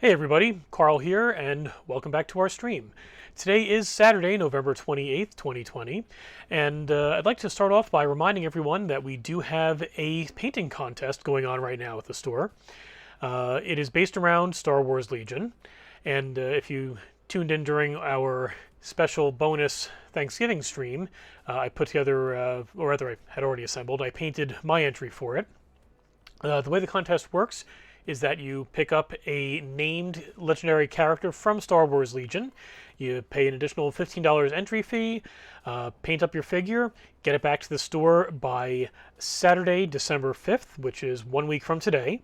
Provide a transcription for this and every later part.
Hey everybody, Carl here, and welcome back to our stream. Today is Saturday, November 28th, 2020, and I'd like to start off by reminding everyone that we do have a painting contest going on right now at the store. It is based around Star Wars Legion, and if you tuned in during our special bonus Thanksgiving stream, I put together, or rather I had already assembled, I painted my entry for it. The way the contest works is that you pick up a named legendary character from Star Wars Legion. You pay an additional $15 entry fee, paint up your figure, get it back to the store by Saturday, December 5th, which is 1 week from today.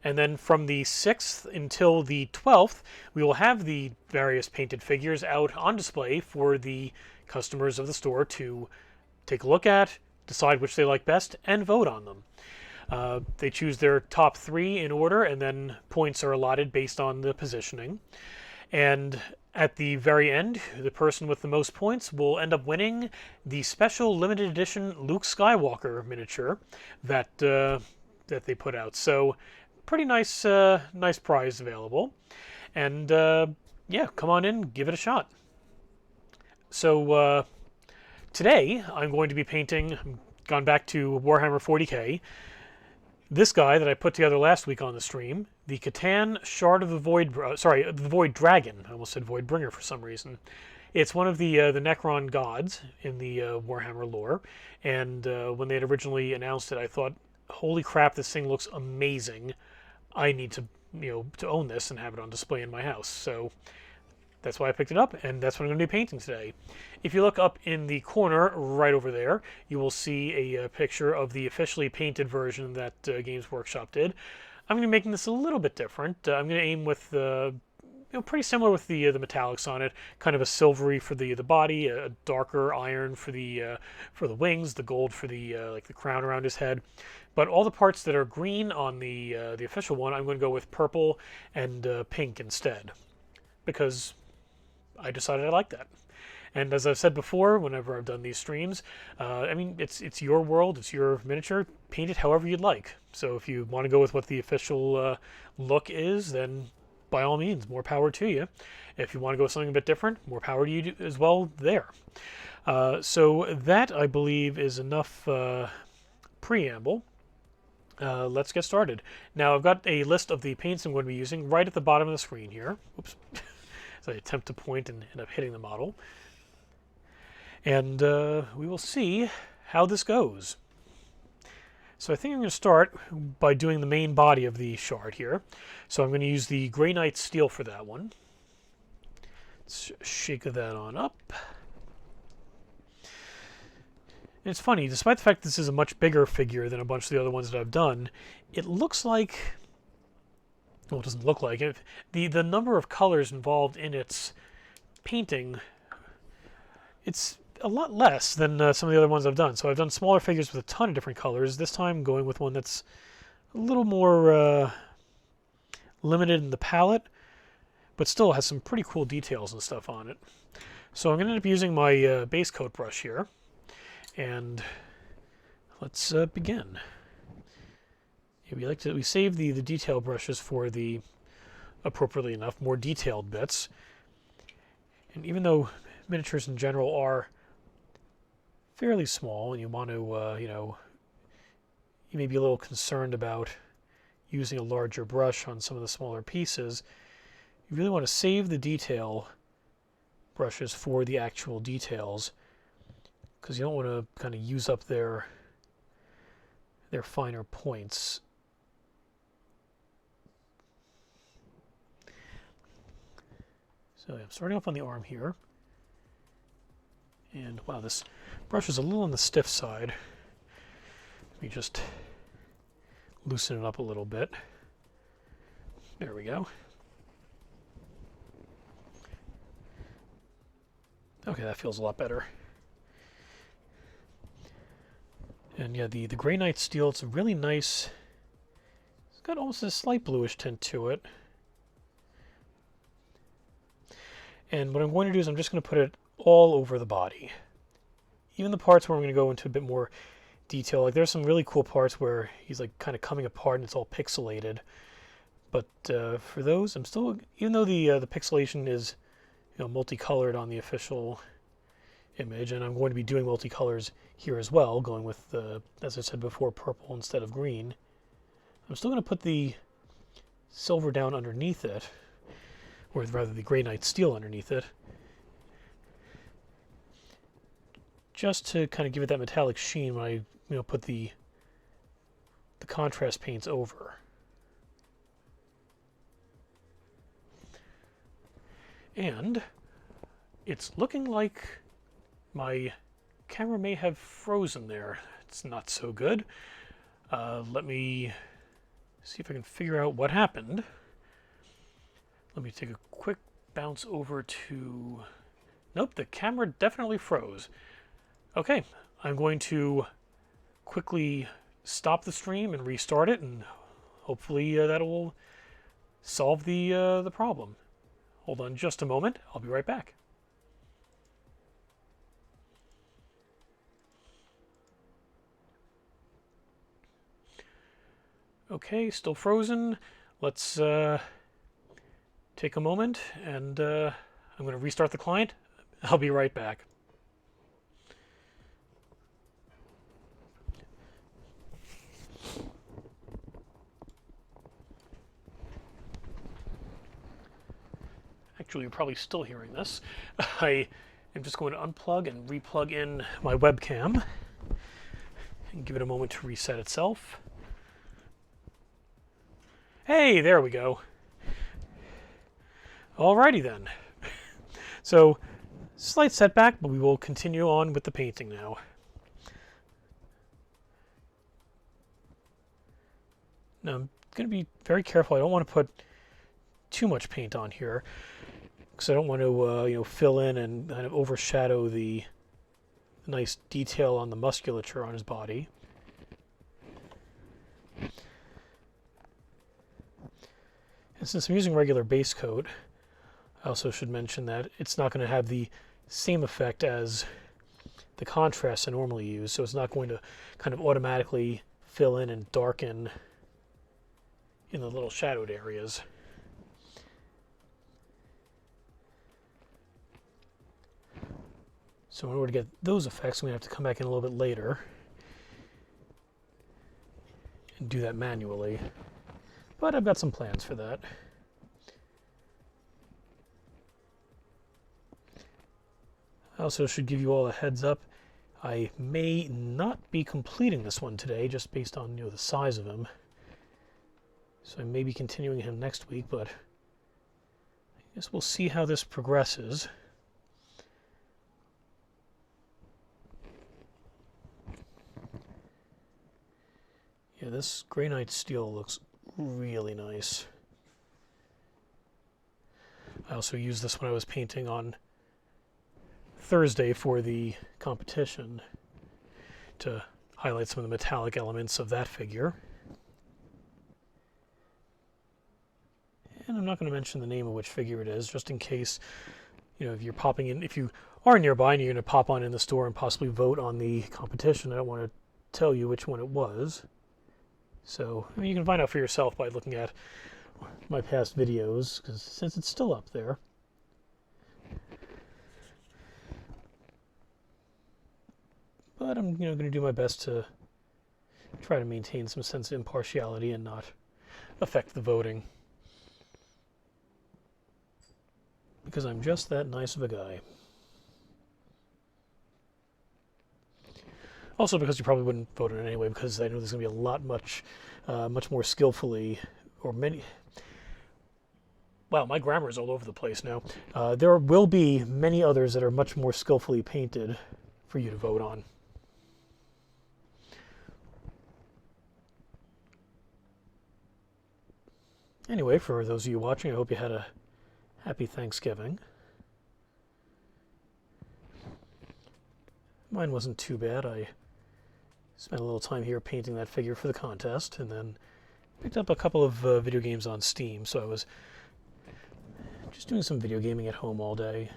And then from the 6th until the 12th, we will have the various painted figures out on display for the customers of the store to take a look at, decide which they like best, and vote on them. They choose their top 3 in order, and then points are allotted based on the positioning. And at the very end, the person with the most points will end up winning the special limited edition Luke Skywalker miniature that they put out. So, pretty nice prize available. And yeah, come on in, give it a shot. So today I'm going to be painting. Gone back to Warhammer 40K. This guy that I put together last week on the stream, the Catan Shard of the Void, the Void Dragon. I almost said Void Bringer for some reason. It's one of the Necron gods in the Warhammer lore, and when they had originally announced it, I thought, holy crap, this thing looks amazing. I need to, to own this and have it on display in my house. So that's why I picked it up, and that's what I'm going to be painting today. If you look up in the corner right over there, you will see a picture of the officially painted version that Games Workshop did. I'm going to be making this a little bit different. I'm going to aim with pretty similar with the metallics on it, kind of a silvery for the body, a darker iron for the wings, the gold for the like the crown around his head. But all the parts that are green on the official one, I'm going to go with purple and pink instead, because I decided I like that. And as I've said before, whenever I've done these streams, I mean, it's your world, it's your miniature. Paint it however you'd like. So if you want to go with what the official look is, then by all means, more power to you. If you want to go with something a bit different, more power to you as well there. So that, I believe, is enough preamble. Let's get started. Now, I've got a list of the paints I'm going to be using right at the bottom of the screen here. Oops. So I attempt to point and end up hitting the model. And we will see how this goes. So I think I'm going to start by doing the main body of the shard here. So I'm going to use the Grey Knight Steel for that one. Let's shake that on up. And it's funny, despite the fact this is a much bigger figure than a bunch of the other ones that I've done, it looks like, well, it doesn't look like it. The number of colors involved in its painting, it's a lot less than some of the other ones I've done. So I've done smaller figures with a ton of different colors. This time going with one that's a little more limited in the palette, but still has some pretty cool details and stuff on it. So I'm going to end up using my base coat brush here, and let's begin. We save the detail brushes for the, appropriately enough, more detailed bits. And even though miniatures in general are fairly small, and you want to, you may be a little concerned about using a larger brush on some of the smaller pieces, you really want to save the detail brushes for the actual details, because you don't want to kind of use up their finer points. So I'm starting off on the arm here. And wow, this brush is a little on the stiff side. Let me just loosen it up a little bit. There we go. Okay, that feels a lot better. And yeah, the Grey Knight Steel, it's a really nice, it's got almost a slight bluish tint to it. And what I'm going to do is I'm just going to put it all over the body. Even the parts where I'm going to go into a bit more detail. Like there's some really cool parts where he's like kind of coming apart and it's all pixelated. But for those, I'm still, even though the pixelation is, multicolored on the official image, and I'm going to be doing multicolors here as well, going with as I said before, purple instead of green. I'm still going to put the silver down underneath it, or rather the Grey Knight steel underneath it, just to kind of give it that metallic sheen when I put the contrast paints over. And it's looking like my camera may have frozen there. It's not so good. Let me see if I can figure out what happened. Let me take a quick bounce over to... Nope, the camera definitely froze. Okay, I'm going to quickly stop the stream and restart it, and hopefully that will solve the problem. Hold on just a moment. I'll be right back. Okay, still frozen. Let's take a moment, and I'm going to restart the client. I'll be right back. Actually, you're probably still hearing this. I am just going to unplug and replug in my webcam and give it a moment to reset itself. Hey, there we go. Alrighty then. So, slight setback, but we will continue on with the painting now. Now, I'm going to be very careful. I don't want to put too much paint on here, because I don't want to fill in and kind of overshadow the nice detail on the musculature on his body. And since I'm using regular base coat, I also should mention that it's not going to have the same effect as the contrast I normally use, so it's not going to kind of automatically fill in and darken in the little shadowed areas. So in order to get those effects, I'm going to have to come back in a little bit later and do that manually. But I've got some plans for that. I also should give you all a heads up. I may not be completing this one today, just based on the size of him. So I may be continuing him next week, but I guess we'll see how this progresses. Yeah, this Grey Knight steel looks really nice. I also used this when I was painting on Thursday for the competition to highlight some of the metallic elements of that figure. And I'm not going to mention the name of which figure it is, just in case, if you're popping in, if you are nearby and you're going to pop on in the store and possibly vote on the competition, I don't want to tell you which one it was. So you can find out for yourself by looking at my past videos, because since it's still up there. But I'm going to do my best to try to maintain some sense of impartiality and not affect the voting, because I'm just that nice of a guy. Also because you probably wouldn't vote on it anyway, because I know there's going to be a lot much more skillfully, or many... Wow, my grammar is all over the place now. There will be many others that are much more skillfully painted for you to vote on. Anyway, for those of you watching, I hope you had a happy Thanksgiving. Mine wasn't too bad. I spent a little time here painting that figure for the contest, and then picked up a couple of video games on Steam, so I was just doing some video gaming at home all day.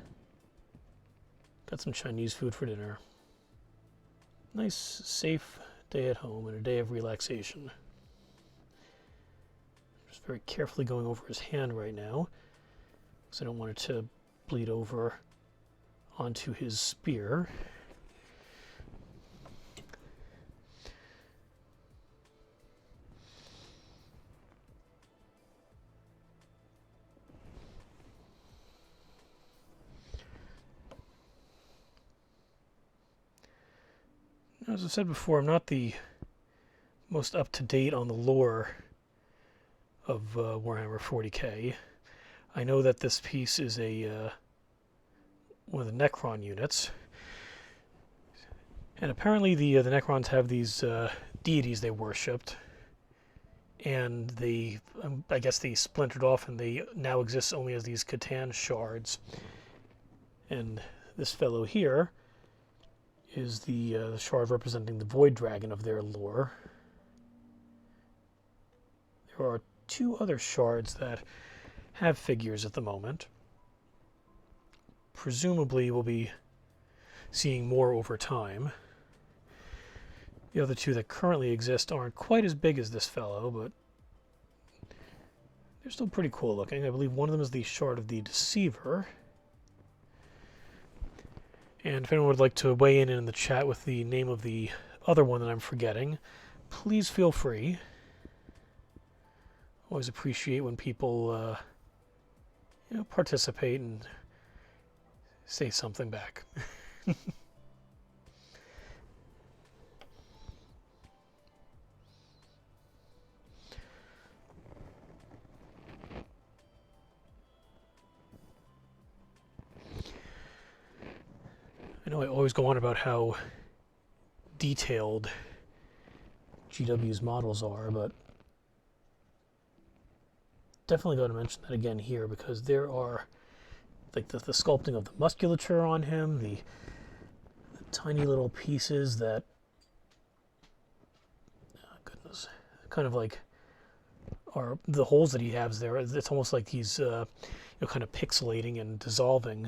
Got some Chinese food for dinner. Nice, safe day at home and a day of relaxation. Just Just very carefully going over his hand right now, because I don't want it to bleed over onto his spear. As I said before, I'm not the most up-to-date on the lore of Warhammer 40K. I know that this piece is one of the Necron units, and apparently the Necrons have these deities they worshipped, and they, I guess they splintered off, and they now exist only as these Catan shards. And this fellow here is the shard representing the Void Dragon of their lore. There are 2 other shards that have figures at the moment. Presumably we'll be seeing more over time. The other 2 that currently exist aren't quite as big as this fellow, but they're still pretty cool looking. I believe one of them is the Shard of the Deceiver. And if anyone would like to weigh in the chat with the name of the other one that I'm forgetting, please feel free. Always appreciate when people participate and say something back. I know I always go on about how detailed GW's models are, but definitely got to mention that again here, because there are like the sculpting of the musculature on him, the tiny little pieces that, oh goodness, kind of like are the holes that he has there. It's almost like he's kind of pixelating and dissolving.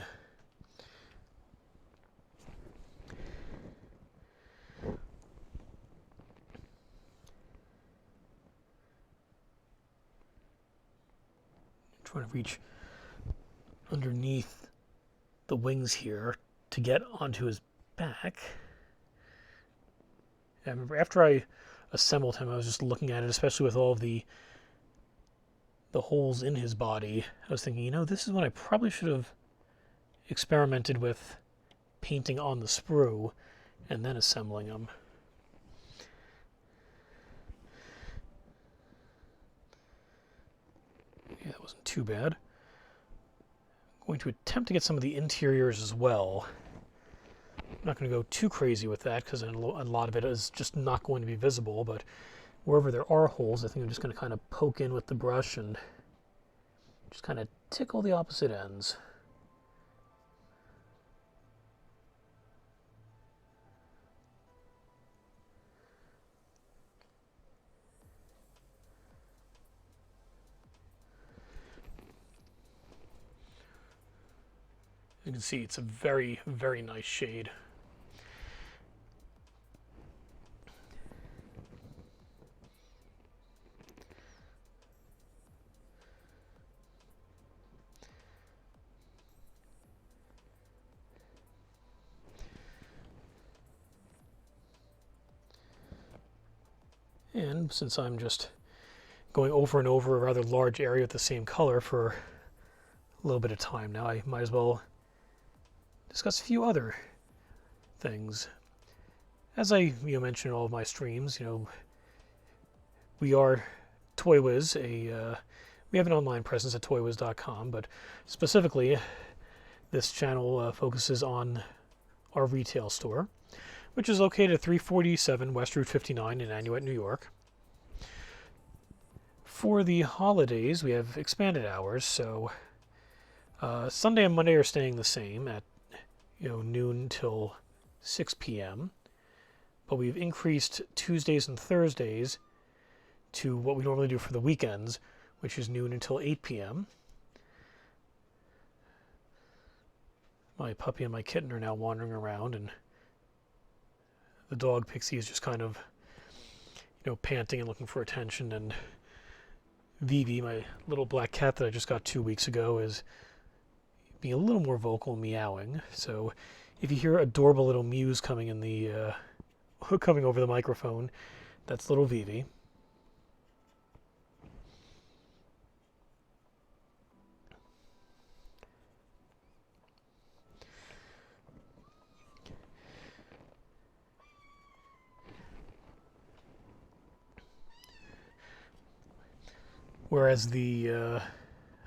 Trying to reach underneath the wings here to get onto his back. I remember after I assembled him, I was just looking at it, especially with all of the holes in his body. I was thinking, this is when I probably should have experimented with painting on the sprue and then assembling him. Yeah, that wasn't too bad. I'm going to attempt to get some of the interiors as well. I'm not going to go too crazy with that because a lot of it is just not going to be visible, but wherever there are holes, I think I'm just going to kind of poke in with the brush and just kind of tickle the opposite ends. You can see it's a very, very nice shade. And since I'm just going over and over a rather large area with the same color for a little bit of time now, I might as well discuss a few other things. As I mentioned in all of my streams, we are ToyWiz, we have an online presence at ToyWiz.com, but specifically this channel focuses on our retail store, which is located at 347 West Route 59 in Nanuet, New York. For the holidays, we have expanded hours, so Sunday and Monday are staying the same at noon till 6 p.m. But we've increased Tuesdays and Thursdays to what we normally do for the weekends, which is noon until 8 p.m. My puppy and my kitten are now wandering around, and the dog Pixie is just kind of, panting and looking for attention, and Vivi, my little black cat that I just got 2 weeks ago, is being a little more vocal, meowing. So if you hear adorable little mews coming in the coming over the microphone, that's little Vivi. Whereas the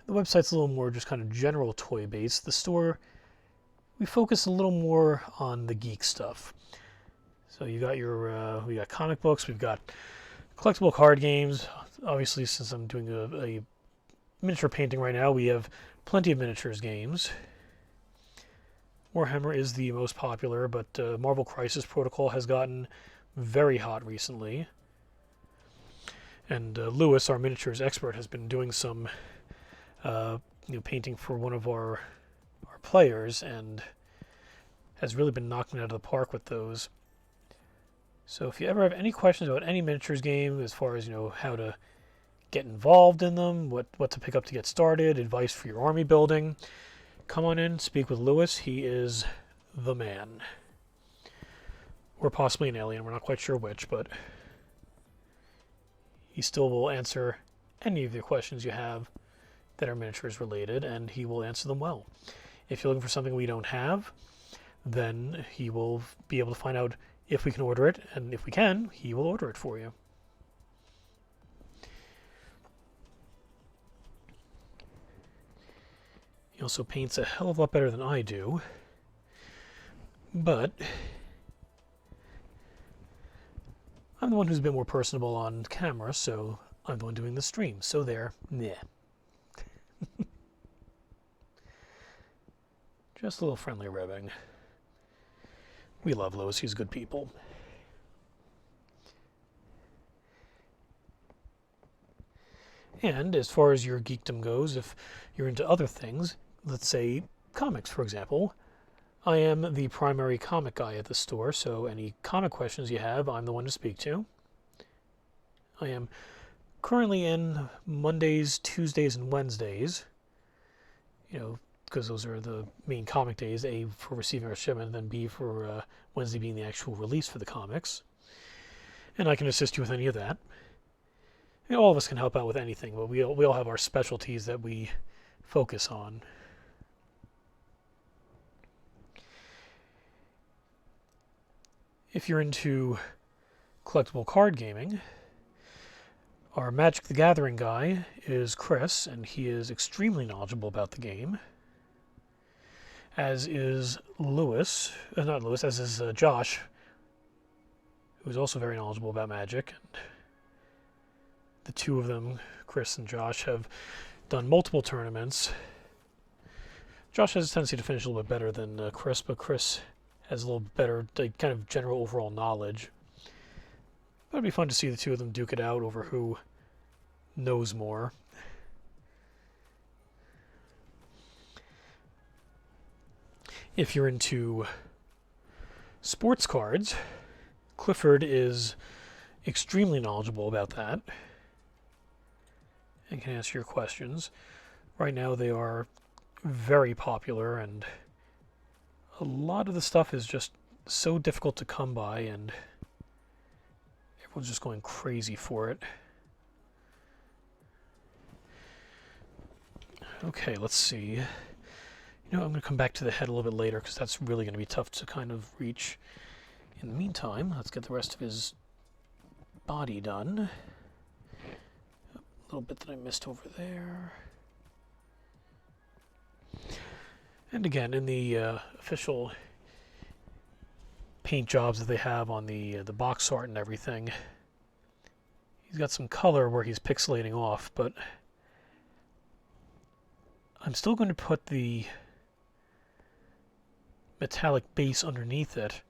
website's a little more just kind of general toy based. The store, we focus a little more on the geek stuff. So you got your we got comic books, we've got collectible card games. Obviously, since I'm doing a miniature painting right now, we have plenty of miniatures games. Warhammer is the most popular, but Marvel Crisis Protocol has gotten very hot recently. And Lewis, our miniatures expert, has been doing some painting for one of our players, and has really been knocking it out of the park with those. So if you ever have any questions about any miniatures game, as far as how to get involved in them, what to pick up to get started, advice for your army building, come on in, speak with Lewis. He is the man. Or possibly an alien, we're not quite sure which, but he still will answer any of the questions you have that are miniatures related, and he will answer them well. If you're looking for something we don't have, then he will be able to find out if we can order it, and if we can, he will order it for you. He also paints a hell of a lot better than I do, but I'm the one who's a bit more personable on camera, so I'm the one doing the stream. So there, meh. Just a little friendly ribbing. We love Lewis, he's good people. And as far as your geekdom goes, if you're into other things, let's say comics, for example, I am the primary comic guy at the store, so any comic questions you have, I'm the one to speak to. I am currently in Mondays, Tuesdays, and Wednesdays, because those are the main comic days, A, for receiving our shipment, and then B, for Wednesday being the actual release for the comics. And I can assist you with any of that. All of us can help out with anything, but we all have our specialties that we focus on. If you're into collectible card gaming, our Magic the Gathering guy is Chris, and he is extremely knowledgeable about the game. As is Lewis, as is Josh, who's also very knowledgeable about Magic. And the two of them, Chris and Josh, have done multiple tournaments. Josh has a tendency to finish a little bit better than Chris, but Chris has a little better kind of general overall knowledge. But it'd be fun to see the two of them duke it out over who knows more. If you're into sports cards, Clifford is extremely knowledgeable about that and can answer your questions. Right now they are very popular, and a lot of the stuff is just so difficult to come by, and everyone's just going crazy for it. Okay, let's see. I'm going to come back to the head a little bit later, because that's really going to be tough to kind of reach. In the meantime, let's get the rest of his body done. A little bit that I missed over there. And again, in the official paint jobs that they have on the box art and everything, he's got some color where he's pixelating off, but I'm still going to put the metallic base underneath it,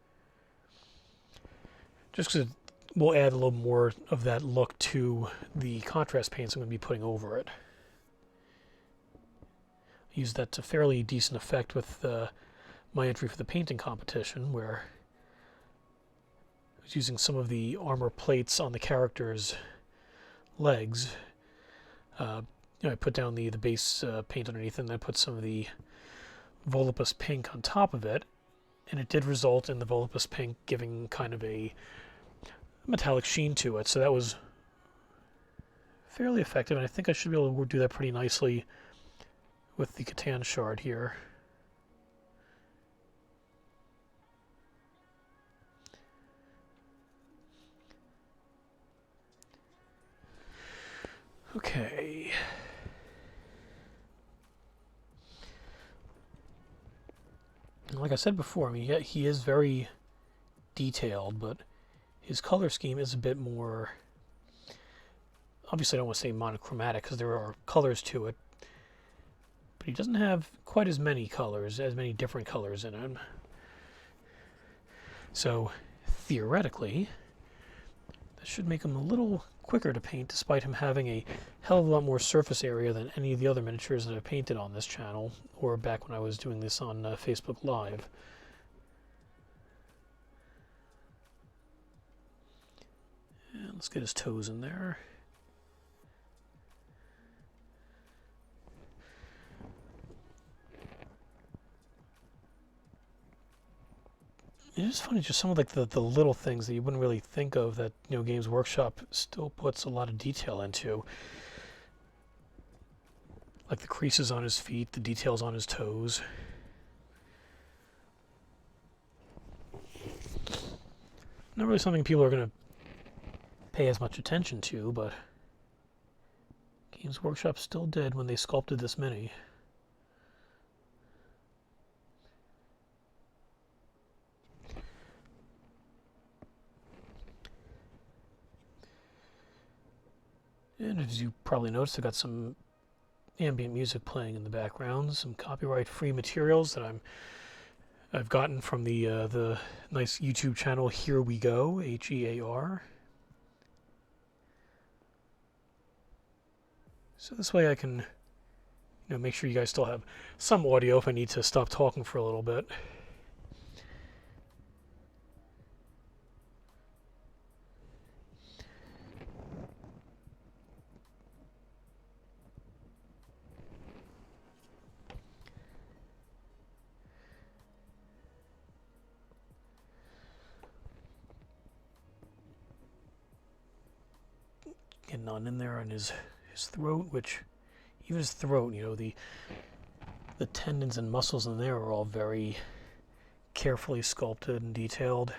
just because it will add a little more of that look to the contrast paints I'm going to be putting over it. I used that to fairly decent effect with my entry for the painting competition, where I was using some of the armor plates on the characters' legs. I put down the base paint underneath, and then I put some of the Volupus pink on top of it, and it did result in the Volupus pink giving kind of a metallic sheen to it. So that was fairly effective, and I think I should be able to do that pretty nicely with the Catan shard here. Okay. Like I said before, I mean, he is very detailed, but his color scheme is a bit more, obviously I don't want to say monochromatic because there are colors to it, but he doesn't have quite as many colors, as many different colors in him. So theoretically, that should make him a little quicker to paint, despite him having a hell of a lot more surface area than any of the other miniatures that I've painted on this channel, or back when I was doing this on Facebook Live. And let's get his toes in there. It's funny, just some of like the little things that you wouldn't really think of that, you know, Games Workshop still puts a lot of detail into. Like the creases on his feet, the details on his toes. Not really something people are going to pay as much attention to, but Games Workshop still did when they sculpted this mini. And as you probably noticed, I've got some ambient music playing in the background, some copyright-free materials that I've gotten from the nice YouTube channel Here We Go, H-E-A-R. So this way I can, you know, make sure you guys still have some audio if I need to stop talking for a little bit. Getting on in there on his throat, which even his throat, you know, the tendons and muscles in there are all very carefully sculpted and detailed.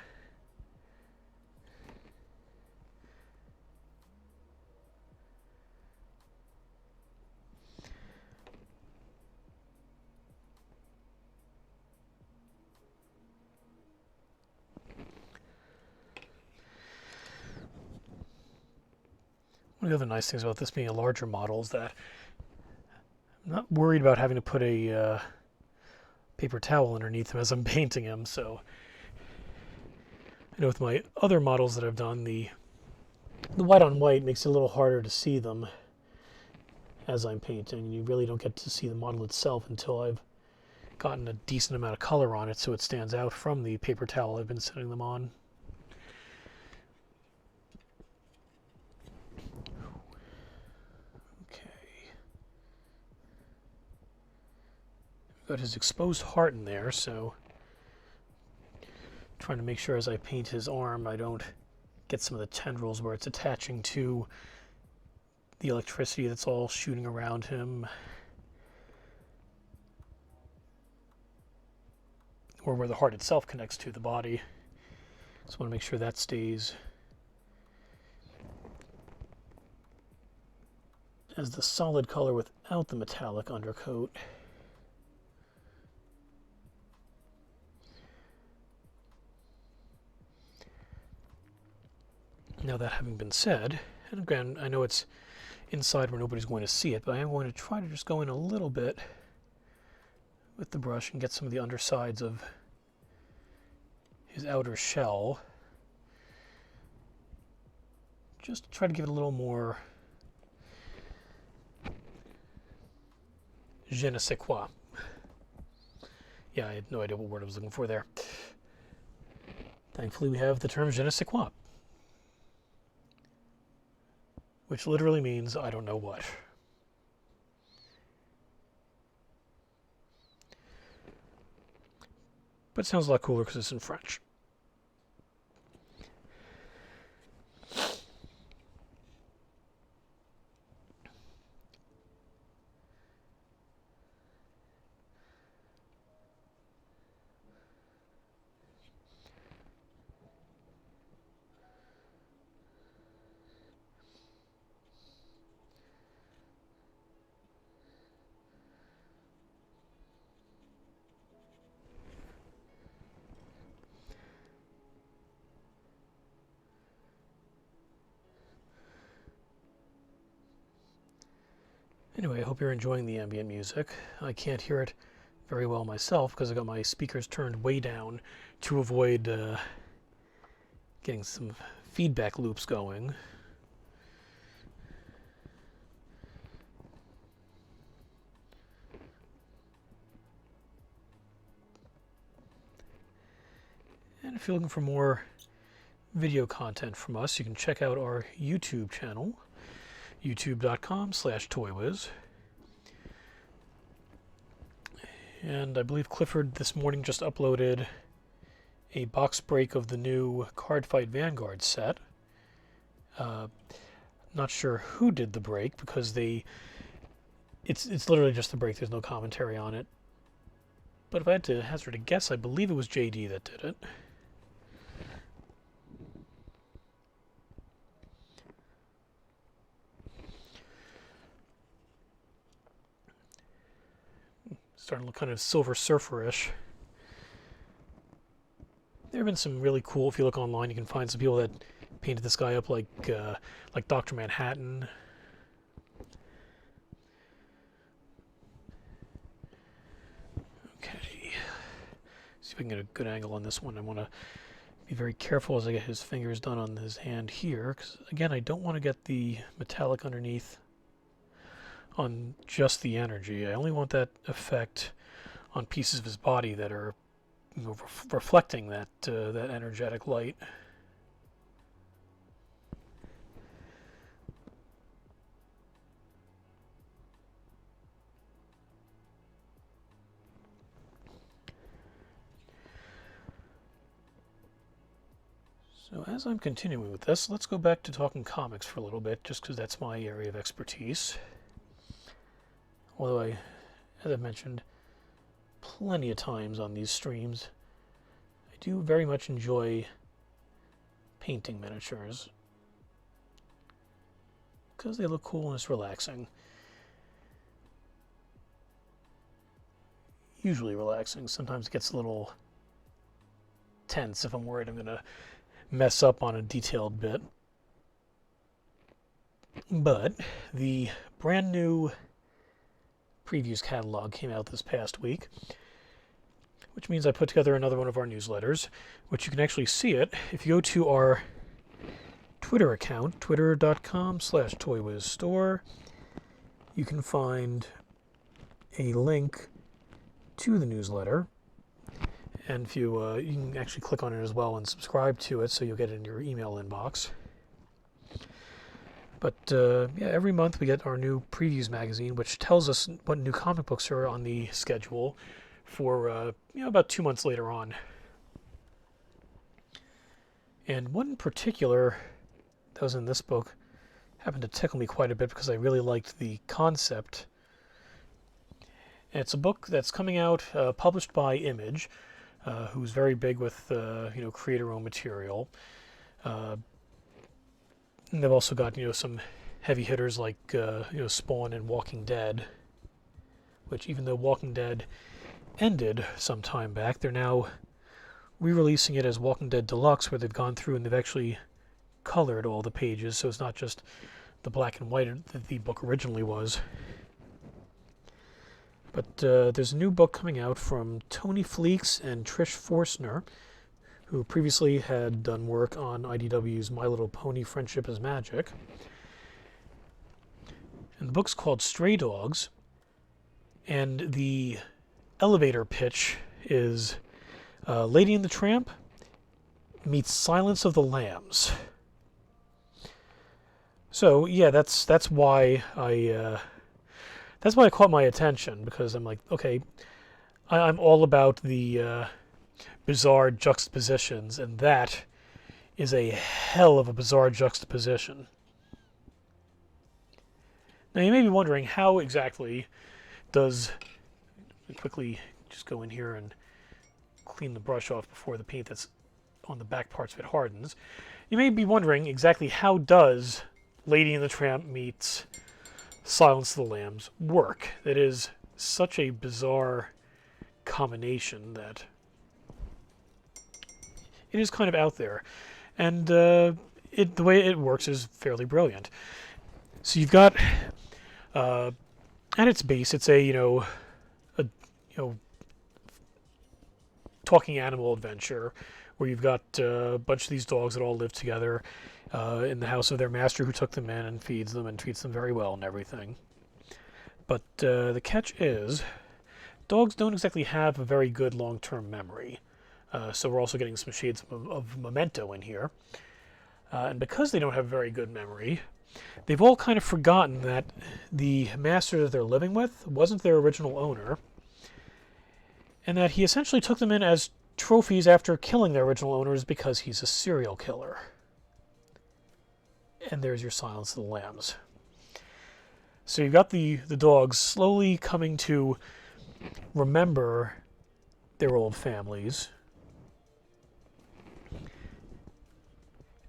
One of the other nice things about this being a larger model is that I'm not worried about having to put a paper towel underneath him as I'm painting him. So I know with my other models that I've done, the white on white makes it a little harder to see them as I'm painting. You really don't get to see the model itself until I've gotten a decent amount of color on it so it stands out from the paper towel I've been setting them on. Got his exposed heart in there, so trying to make sure as I paint his arm I don't get some of the tendrils where it's attaching to the electricity that's all shooting around him, or where the heart itself connects to the body. Just want to make sure that stays as the solid color without the metallic undercoat. Now that having been said, and again, I know it's inside where nobody's going to see it, but I am going to try to just go in a little bit with the brush and get some of the undersides of his outer shell. Just to try to give it a little more je ne sais quoi. Yeah, I had no idea what word I was looking for there. Thankfully, we have the term je ne sais quoi, which literally means I don't know what. but it sounds a lot cooler because it's in French. Anyway, I hope you're enjoying the ambient music. I can't hear it very well myself because I got my speakers turned way down to avoid getting some feedback loops going. And if you're looking for more video content from us, you can check out our YouTube channel, youtube.com/ToyWiz. And I believe Clifford this morning just uploaded a box break of the new Cardfight Vanguard set. Not sure who did the break because it's literally just the break. There's no commentary on it. But if I had to hazard a guess, I believe it was JD that did it. Starting to look kind of Silver Surfer-ish. There have been some really cool, if you look online, you can find some people that painted this guy up like Dr. Manhattan. Okay. See if I can get a good angle on this one. I want to be very careful as I get his fingers done on his hand here, because again, I don't want to get the metallic underneath on just the energy. I only want that effect on pieces of his body that are, you know, reflecting that that energetic light. So as I'm continuing with this, let's go back to talking comics for a little bit, just because that's my area of expertise. Although as I've mentioned plenty of times on these streams, I do very much enjoy painting miniatures because they look cool and it's relaxing. Usually relaxing. Sometimes it gets a little tense if I'm worried I'm going to mess up on a detailed bit. But the brand new previews catalog came out this past week, which means I put together another one of our newsletters, which you can actually see it if you go to our Twitter account, twitter.com/ToyWizStore. You can find a link to the newsletter, and if you can actually click on it as well and subscribe to it so you'll get it in your email inbox. But yeah, every month we get our new previews magazine, which tells us what new comic books are on the schedule for about 2 months later on. And one in particular that was in this book happened to tickle me quite a bit because I really liked the concept. And it's a book that's coming out, published by Image, who's very big with creator-owned material. And they've also got some heavy hitters like Spawn and Walking Dead, which even though Walking Dead ended some time back, they're now re-releasing it as Walking Dead Deluxe, where they've gone through and they've actually colored all the pages, so it's not just the black and white that the book originally was. But there's a new book coming out from Tony Fleeks and Trish Forstner, who previously had done work on IDW's My Little Pony Friendship is Magic. And the book's called Stray Dogs, and the elevator pitch is Lady and the Tramp meets Silence of the Lambs. So yeah, that's why it caught my attention, because I'm like, okay, I'm all about the bizarre juxtapositions, and that is a hell of a bizarre juxtaposition. Now you may be wondering how exactly does, quickly just go in here and clean the brush off before the paint that's on the back parts of it hardens. You may be wondering exactly how does Lady and the Tramp meets Silence of the Lambs work. That is such a bizarre combination that it is kind of out there. And the way it works is fairly brilliant. So you've got, at its base, it's a talking animal adventure where you've got a bunch of these dogs that all live together in the house of their master, who took them in and feeds them and treats them very well and everything. But the catch is, dogs don't exactly have a very good long-term memory. So we're also getting some shades of Memento in here. And because they don't have a very good memory, they've all kind of forgotten that the master that they're living with wasn't their original owner, and that he essentially took them in as trophies after killing their original owners because he's a serial killer. And there's your Silence of the Lambs. So you've got the dogs slowly coming to remember their old families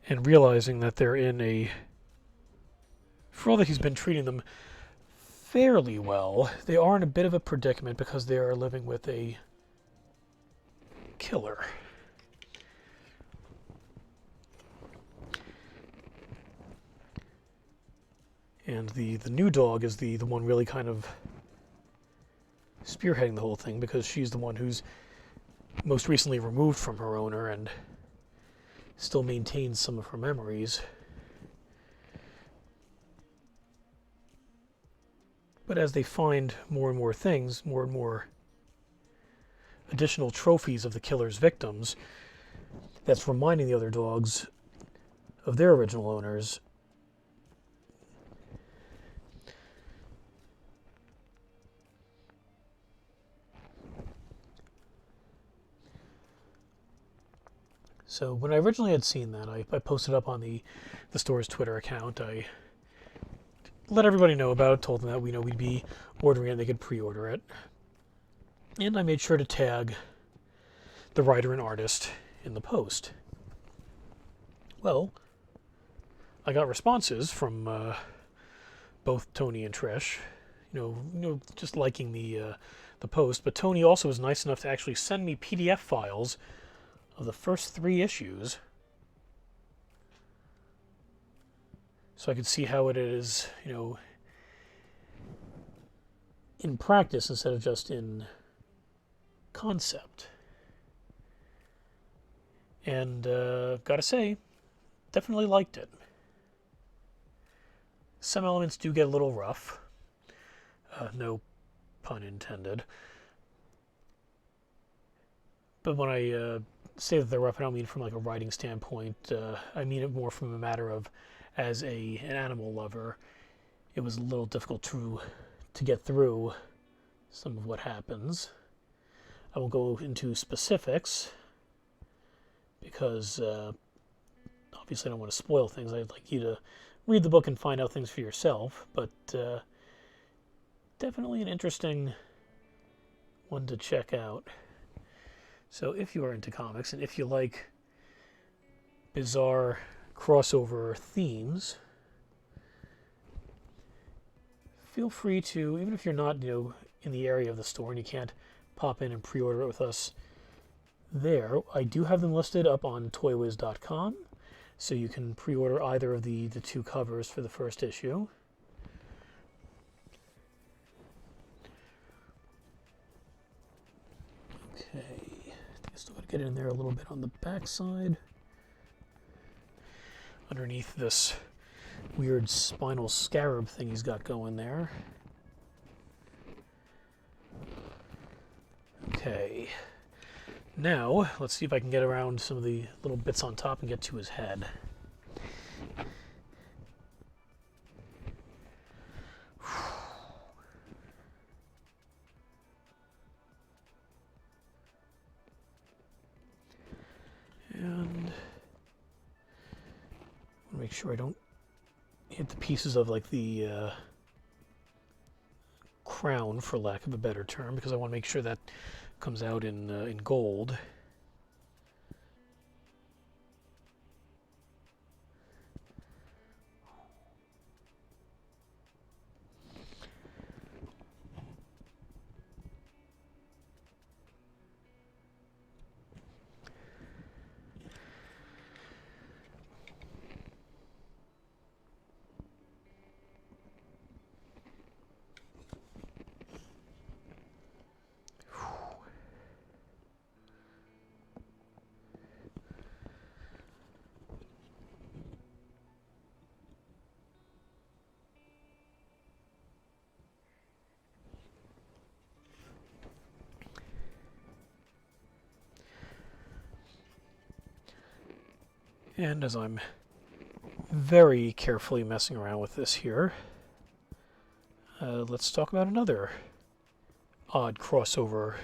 and realizing that they're in a, for all that he's been treating them fairly well, they are in a bit of a predicament because they are living with a killer. And the new dog is the one really kind of spearheading the whole thing, because she's the one who's most recently removed from her owner and still maintains some of her memories. But as they find more and more things, more and more additional trophies of the killer's victims, that's reminding the other dogs of their original owners. So when I originally had seen that, I posted up on the store's Twitter account. I let everybody know about it, told them that we'd be ordering it, they could pre-order it. And I made sure to tag the writer and artist in the post. Well, I got responses from both Tony and Trish, just liking the post. But Tony also was nice enough to actually send me PDF files of the first 3 issues, so I could see how it is, in practice instead of just in concept. And gotta say, definitely liked it. Some elements do get a little rough, no pun intended. But when I say that they're rough, I don't mean from like a writing standpoint. I mean it more from a matter of, as an animal lover, it was a little difficult to get through some of what happens. I won't go into specifics because obviously I don't want to spoil things. I'd like you to read the book and find out things for yourself, but definitely an interesting one to check out. So if you are into comics and if you like bizarre crossover themes, feel free to, even if you're not in the area of the store and you can't pop in and pre-order it with us there, I do have them listed up on ToyWiz.com, so you can pre-order either of the 2 covers for the first issue. Okay. Still got to get in there a little bit on the back side. Underneath this weird spinal scarab thing he's got going there. Okay. Now, let's see if I can get around some of the little bits on top and get to his head. make sure I don't hit the pieces of like the crown, for lack of a better term, because I want to make sure that comes out in gold. And as I'm very carefully messing around with this here, let's talk about another odd crossover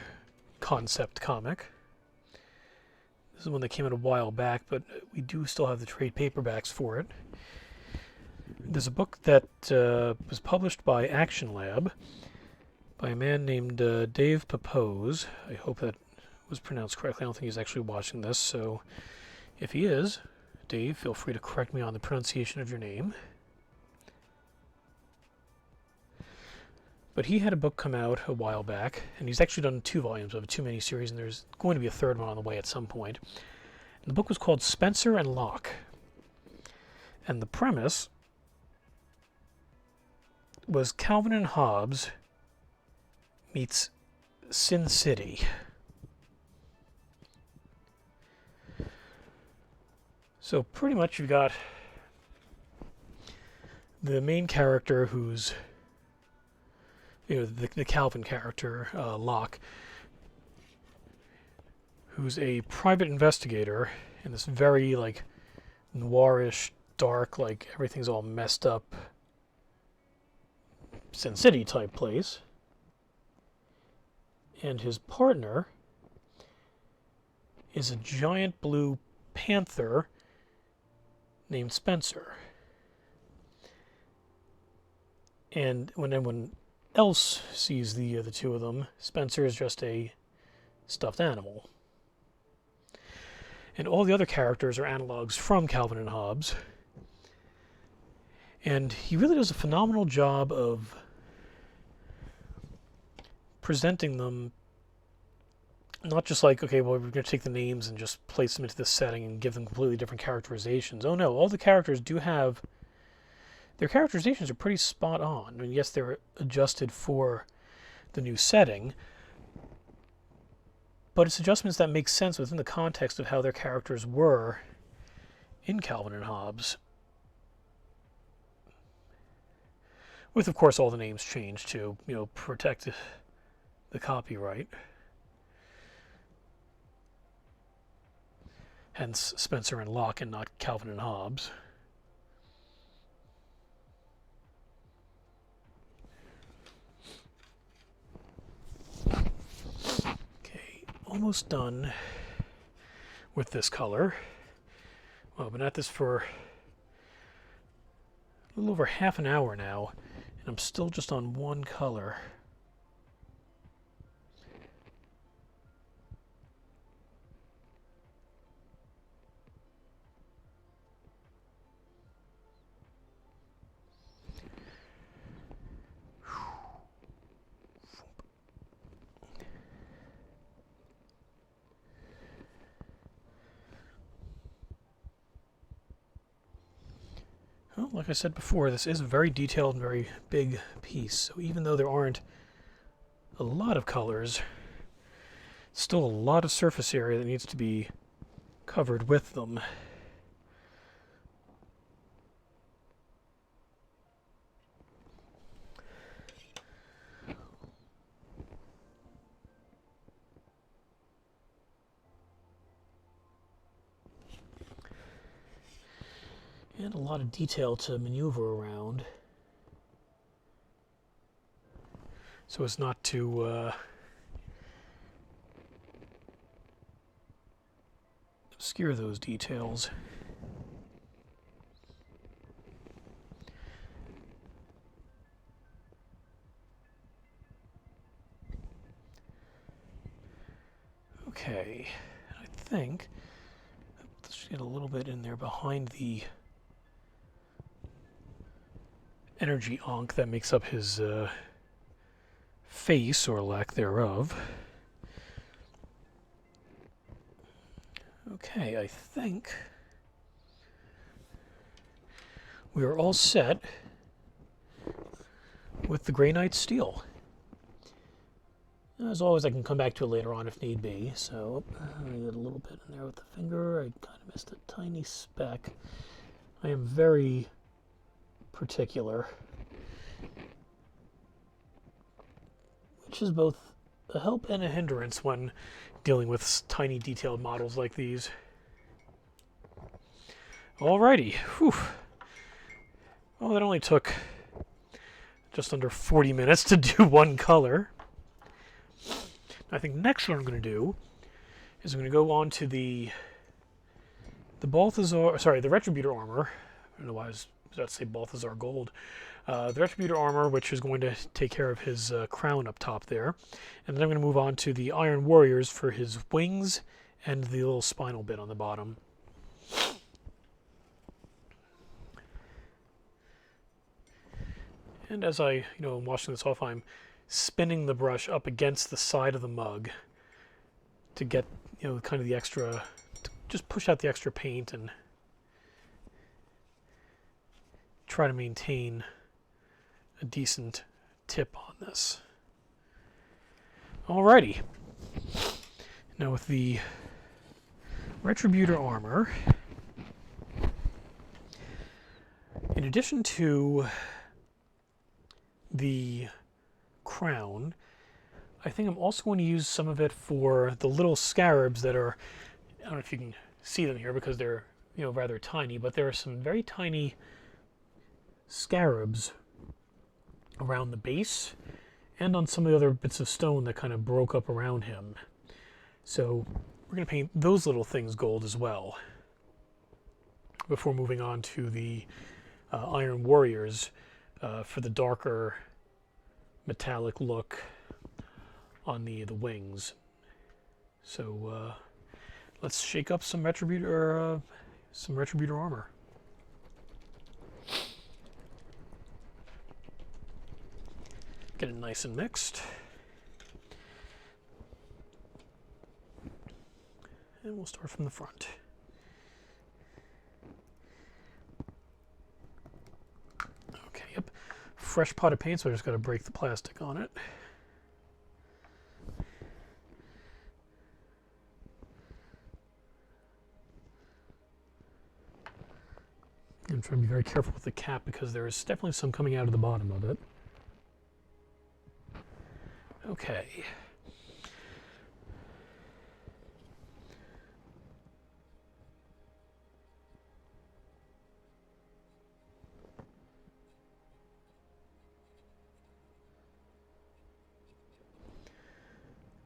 concept comic. This is one that came out a while back, but we do still have the trade paperbacks for it. There's a book that was published by Action Lab by a man named Dave Papose. I hope that was pronounced correctly. I don't think he's actually watching this, so if he is, Dave, feel free to correct me on the pronunciation of your name. But he had a book come out a while back, and he's actually done 2 volumes of a Too Many series, and there's going to be a 3rd one on the way at some point. And the book was called Spencer and Locke. And the premise was Calvin and Hobbes meets Sin City. So pretty much you've got the main character who's, the Calvin character, Locke, who's a private investigator in this very, like, noirish, dark, like, everything's all messed up, Sin City type place. And his partner is a giant blue panther named Spencer. And when everyone else sees the 2 of them, Spencer is just a stuffed animal. And all the other characters are analogs from Calvin and Hobbes. And he really does a phenomenal job of presenting them, not just like, okay, well, we're going to take the names and just place them into this setting and give them completely different characterizations. Oh no, all the characters do have, their characterizations are pretty spot on. I mean, yes, they're adjusted for the new setting, but it's adjustments that make sense within the context of how their characters were in Calvin and Hobbes. With, of course, all the names changed to, protect the copyright. Hence Spencer and Locke and not Calvin and Hobbes. Okay, almost done with this color. Well, I've been at this for a little over half an hour now, and I'm still just on one color. Well, like I said before, this is a very detailed and very big piece, so even though there aren't a lot of colors, still a lot of surface area that needs to be covered with them. And a lot of detail to maneuver around, so as not to obscure those details. Okay, I think let's get a little bit in there behind the energy onk that makes up his face, or lack thereof. Okay, I think we are all set with the Grey Knight steel. As always, I can come back to it later on if need be. So, I get a little bit in there with the finger. I kind of missed a tiny speck. I am very particular, which is both a help and a hindrance when dealing with tiny detailed models like these. Alrighty, whew. Well, that only took just under 40 minutes to do one color. I think next what I'm going to do is I'm going to go on to the Retributor armor. I don't know why I was about to say Balthazar Gold. The Retributor armor, which is going to take care of his crown up top there. And then I'm going to move on to the Iron Warriors for his wings and the little spinal bit on the bottom. And as I, am washing this off, I'm spinning the brush up against the side of the mug to get, kind of the extra, to just push out the extra paint and try to maintain a decent tip on this. Alrighty. Now with the Retributor armor, in addition to the crown, I think I'm also going to use some of it for the little scarabs that are, I don't know if you can see them here because they're, rather tiny, but there are some very tiny scarabs around the base and on some of the other bits of stone that kind of broke up around him. So we're going to paint those little things gold as well before moving on to the Iron Warriors for the darker metallic look on the wings. So let's shake up some Retributor armor. Get it nice and mixed. And we'll start from the front. Okay, yep. Fresh pot of paint, so I just got to break the plastic on it. I'm trying to be very careful with the cap because there is definitely some coming out of the bottom of it. Okay.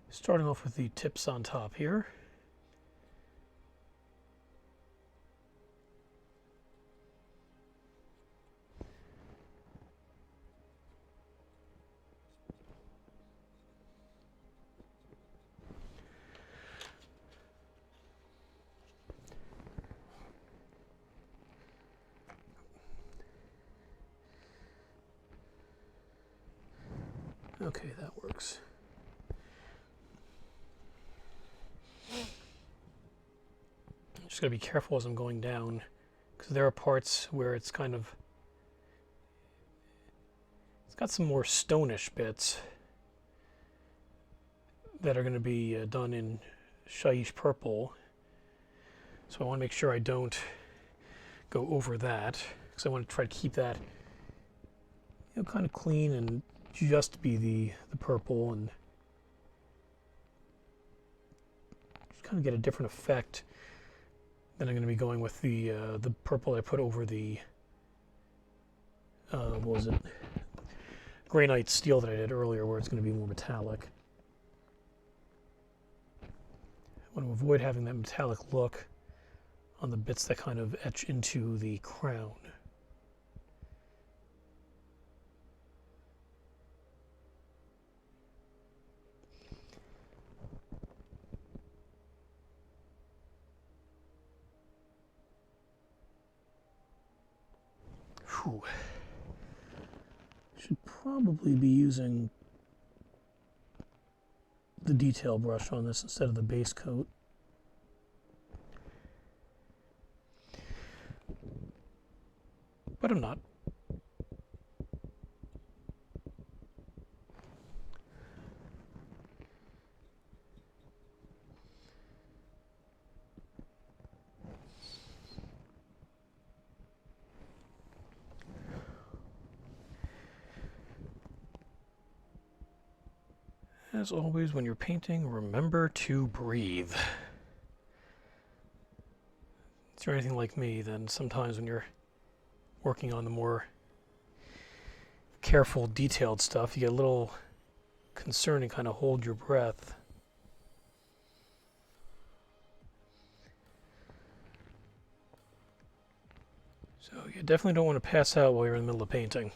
Starting off with the tips on top here. Okay, that works. Just gotta be careful as I'm going down, because there are parts where it's kind of, it's got some more stonish bits that are going to be done in Shaiish purple. So I want to make sure I don't go over that, because I want to try to keep that, kind of clean and just be the purple, and just kind of get a different effect. Then I'm going to be going with the purple I put over the what was it, Grey Knight steel that I did earlier, where it's going to be more metallic. I want to avoid having that metallic look on the bits that kind of etch into the crown. Whew. Should probably be using the detail brush on this instead of the base coat. But I'm not. As always, when you're painting, remember to breathe. If you're anything like me, then sometimes when you're working on the more careful, detailed stuff, you get a little concerned and kind of hold your breath. So you definitely don't want to pass out while you're in the middle of painting.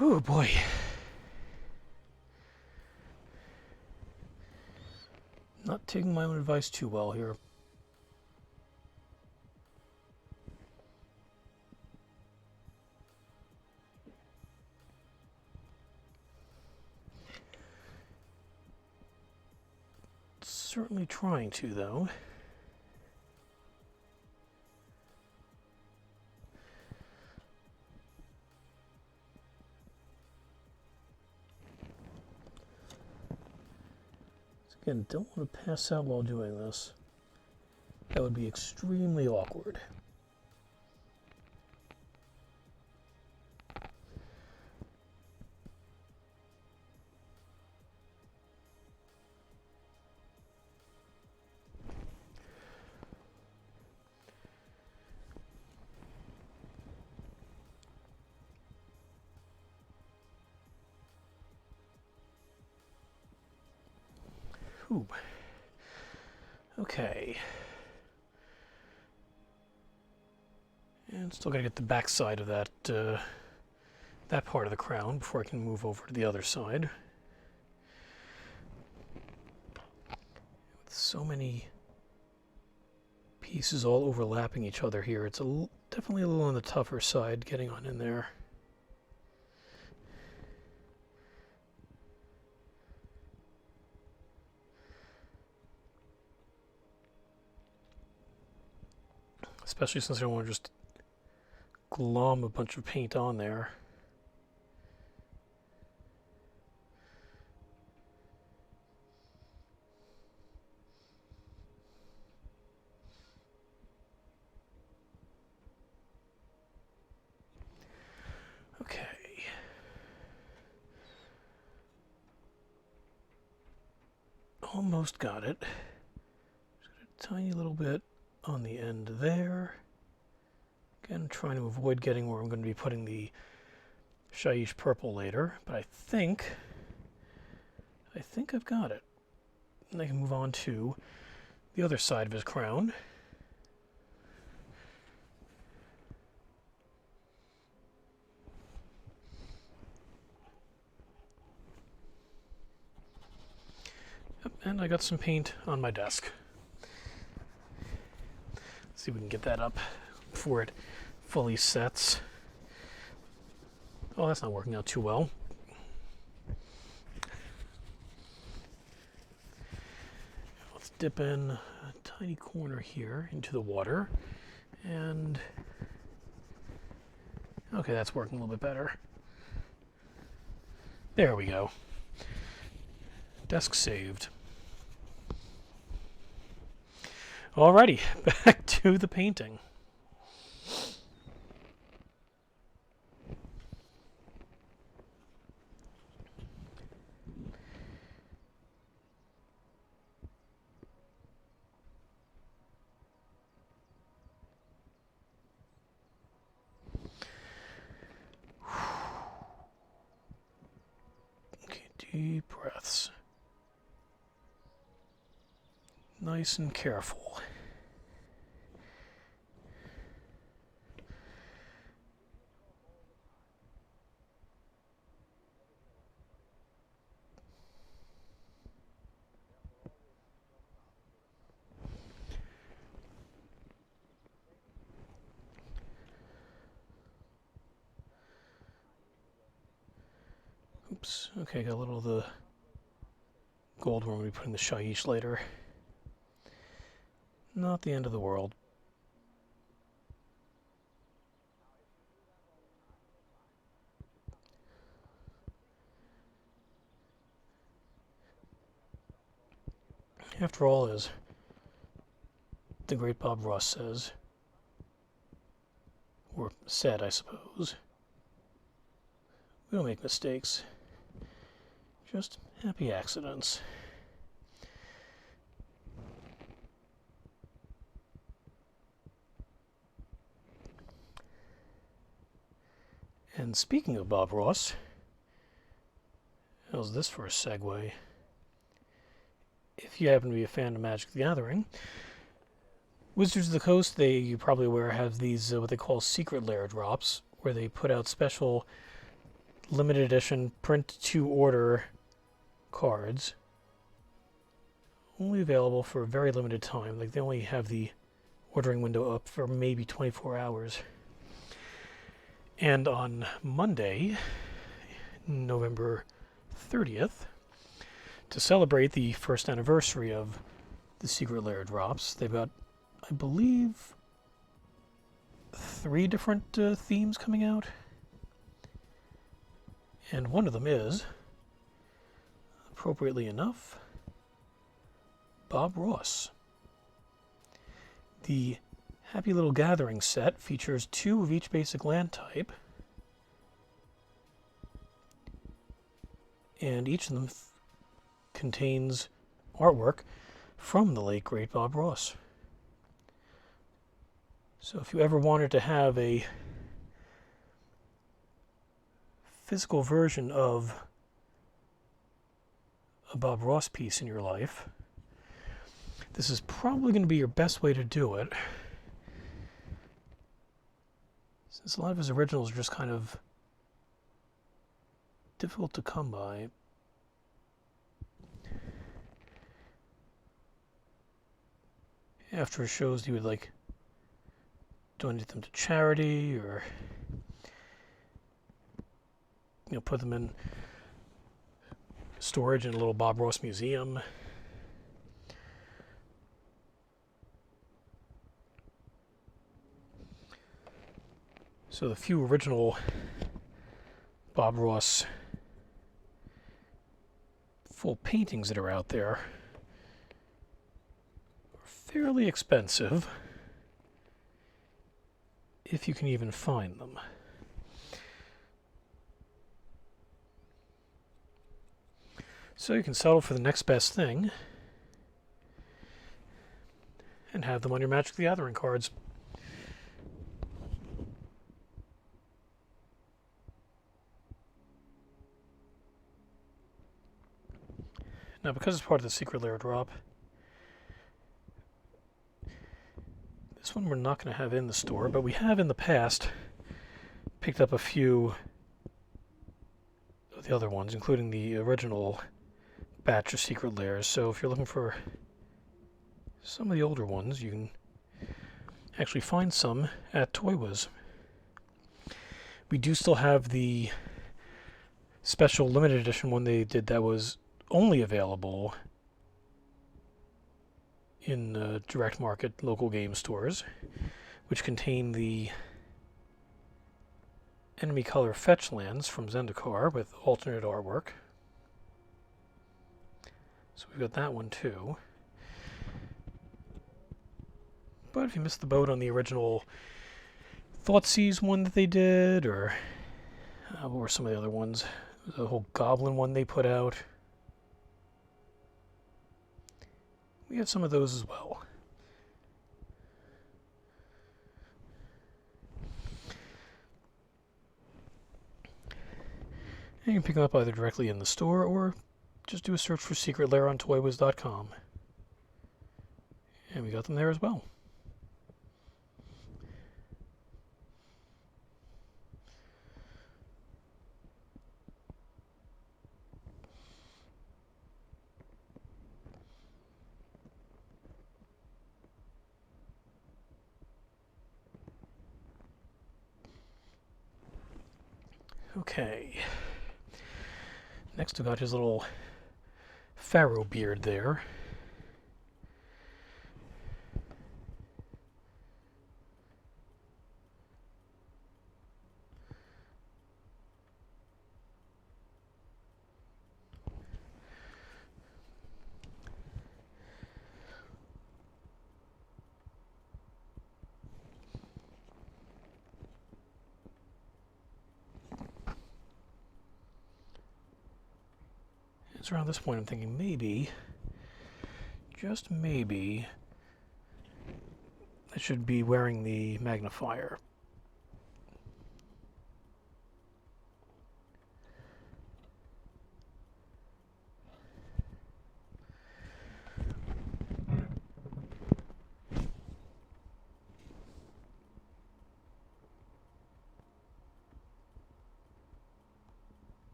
Oh boy. Not taking my own advice too well here. Certainly trying to, though. Again, don't want to pass out while doing this. That would be extremely awkward. Whew. Okay. And still gotta get the back side of that that part of the crown before I can move over to the other side. With so many pieces all overlapping each other here, it's definitely a little on the tougher side getting on in there. Especially since I don't want to just glom a bunch of paint on there. Okay. Almost got it. Just got a tiny little bit on the end there. Again, trying to avoid getting where I'm going to be putting the Shaiish purple later, but I think I've got it. And I can move on to the other side of his crown. Yep, and I got some paint on my desk. Let's see if we can get that up before it fully sets. Oh, that's not working out too well. Let's dip in a tiny corner here into the water. And okay, that's working a little bit better. There we go. Desk saved. Alrighty, back to the painting. Deep breaths. Nice and careful. Oops. Okay, got a little of the gold one. We'll be putting the shaiish later. Not the end of the world. After all, as the great Bob Ross says, or said, I suppose, we don't make mistakes, just happy accidents. And speaking of Bob Ross, how's this for a segue? If you happen to be a fan of Magic the Gathering, Wizards of the Coast, you're probably aware, have these what they call secret lair drops, where they put out special limited edition print to order cards, only available for a very limited time. Like, they only have the ordering window up for maybe 24 hours. And on Monday, November 30th, to celebrate the first anniversary of the secret lair drops, they've got, I believe, 3 different themes coming out. And one of them is, appropriately enough, Bob Ross. The Happy Little Gathering set features 2 of each basic land type, and each of them contains artwork from the late great Bob Ross. So if you ever wanted to have a physical version of a Bob Ross piece in your life, this is probably going to be your best way to do it, since a lot of his originals are just kind of difficult to come by. After his shows, he would donate them to charity, or put them in storage in a little Bob Ross museum. So the few original Bob Ross full paintings that are out there are fairly expensive, if you can even find them. So you can settle for the next best thing and have them on your Magic the Gathering cards. Now, because it's part of the secret lair drop, this one we're not going to have in the store, but we have in the past picked up a few of the other ones, including the original batch of secret lairs. So if you're looking for some of the older ones, you can actually find some at ToyWiz. We do still have the special limited edition one they did that was only available in direct market local game stores, which contain the enemy color fetch lands from Zendikar with alternate artwork. So we've got that one too. But if you missed the boat on the original Thoughtseize one that they did, or what were some of the other ones? The whole Goblin one they put out. We have some of those as well. And you can pick them up either directly in the store or just do a search for Secret Lair on ToyWiz.com. And we got them there as well. Okay. Next we got his little pharaoh beard there. It's around this point I'm thinking maybe, just maybe, I should be wearing the magnifier.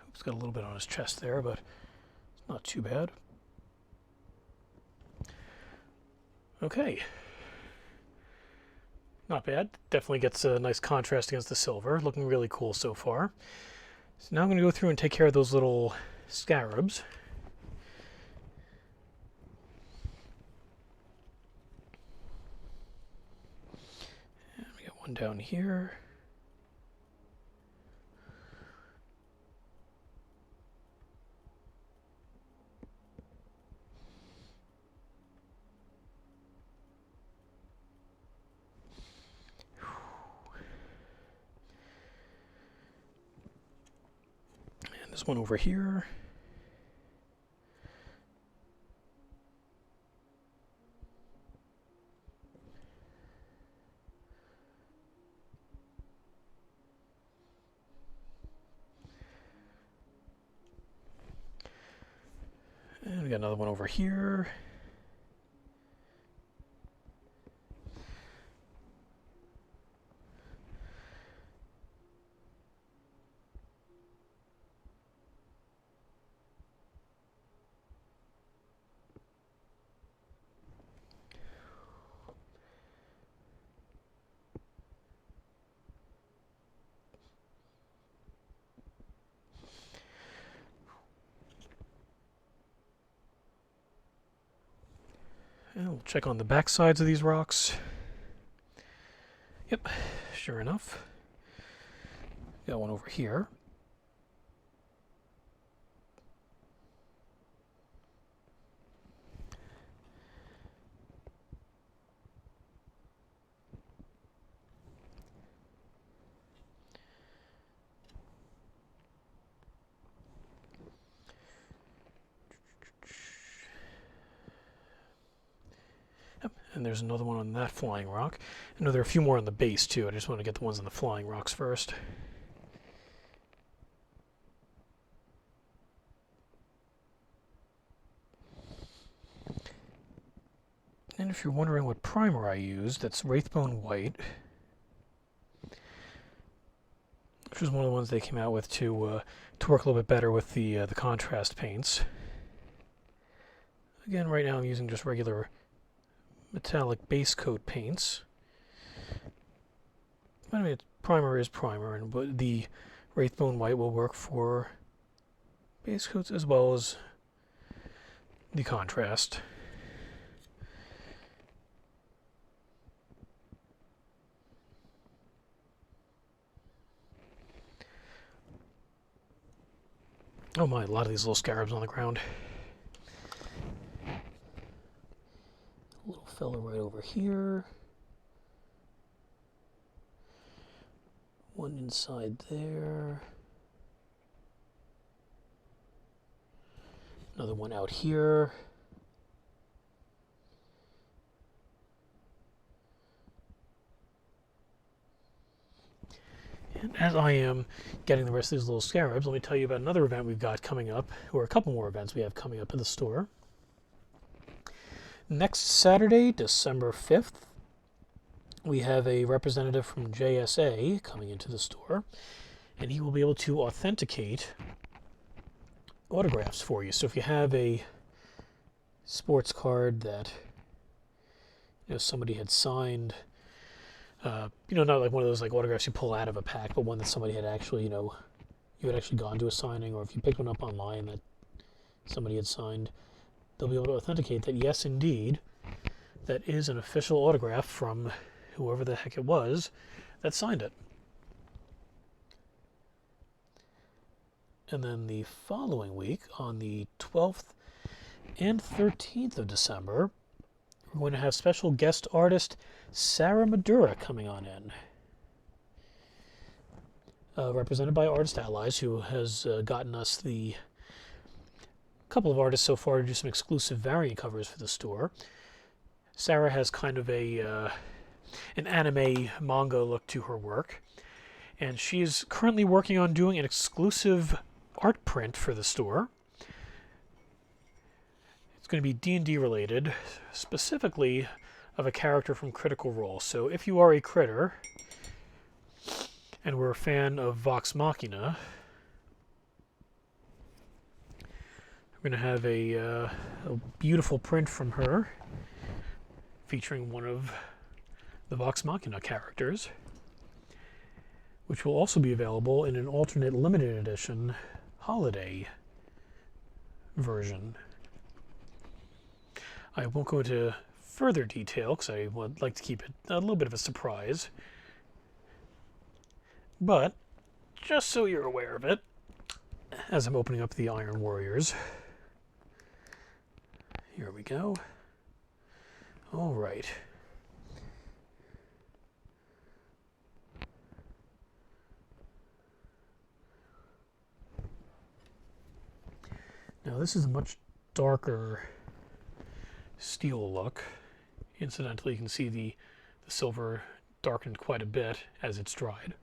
Oops, got a little bit on his chest there, but it's not too bad. Okay. Not bad. Definitely gets a nice contrast against the silver. Looking really cool so far. So now I'm going to go through and take care of those little scarabs. And we got one down here. This one over here. And we got another one over here. And we'll check on the back sides of these rocks. Yep, sure enough. Got one over here. And there's another one on that flying rock. I know there are a few more on the base too. I just want to get the ones on the flying rocks first. And if you're wondering what primer I used, that's Wraithbone White, which was one of the ones they came out with to work a little bit better with the contrast paints. Again, right now I'm using just regular metallic base coat paints. But I mean, primer is primer, but the Wraithbone White will work for base coats as well as the contrast. Oh my, a lot of these little scarabs on the ground. A little fella right over here. One inside there. Another one out here. And as I am getting the rest of these little scarabs, let me tell you about another event we've got coming up, or a couple more events we have coming up at the store. Next Saturday, December 5th, we have a representative from JSA coming into the store, and he will be able to authenticate autographs for you. So if you have a sports card that somebody had signed, not like one of those like autographs you pull out of a pack, but one that somebody had actually, you had actually gone to a signing, or if you picked one up online that somebody had signed, they'll be able to authenticate that, yes, indeed, that is an official autograph from whoever the heck it was that signed it. And then the following week, on the 12th and 13th of December, we're going to have special guest artist Sarah Madura coming on in. Represented by Artist Allies, who has gotten us the couple of artists so far to do some exclusive variant covers for the store. Sarah has kind of an anime manga look to her work, and she is currently working on doing an exclusive art print for the store. It's going to be D&D related, specifically of a character from Critical Role. So if you are a critter and we're a fan of Vox Machina, we're going to have a beautiful print from her featuring one of the Vox Machina characters, which will also be available in an alternate limited edition holiday version. I won't go into further detail because I would like to keep it a little bit of a surprise. But just so you're aware of it, as I'm opening up the Iron Warriors, here we go. All right. Now this is a much darker steel look. Incidentally, you can see the silver darkened quite a bit as it's dried.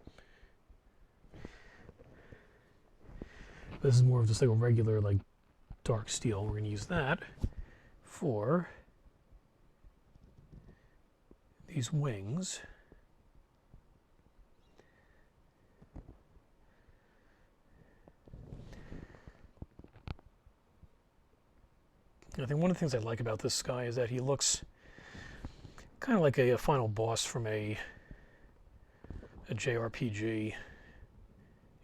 This is more of just like a regular like dark steel. We're going to use that for these wings. I think one of the things I like about this guy is that he looks kind of like a final boss from a JRPG.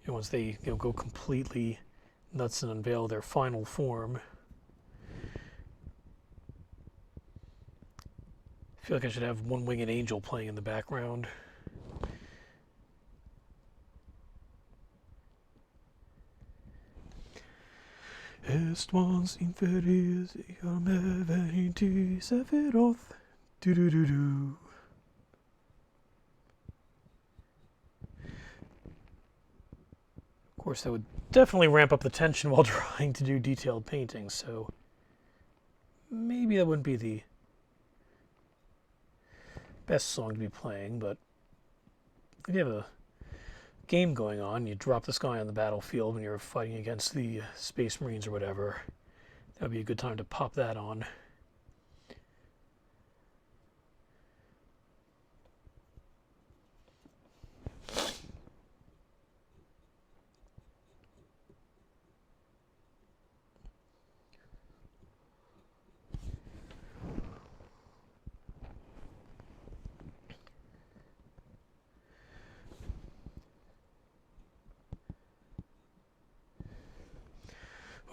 Once they go completely nuts and unveil their final form. I feel like I should have One Winged Angel playing in the background. Est was inferis me venti Sephiroth. Do do do do. Of course, that would definitely ramp up the tension while trying to do detailed paintings, so maybe that wouldn't be the best song to be playing, but if you have a game going on, you drop this guy on the battlefield when you're fighting against the Space Marines or whatever, that would be a good time to pop that on.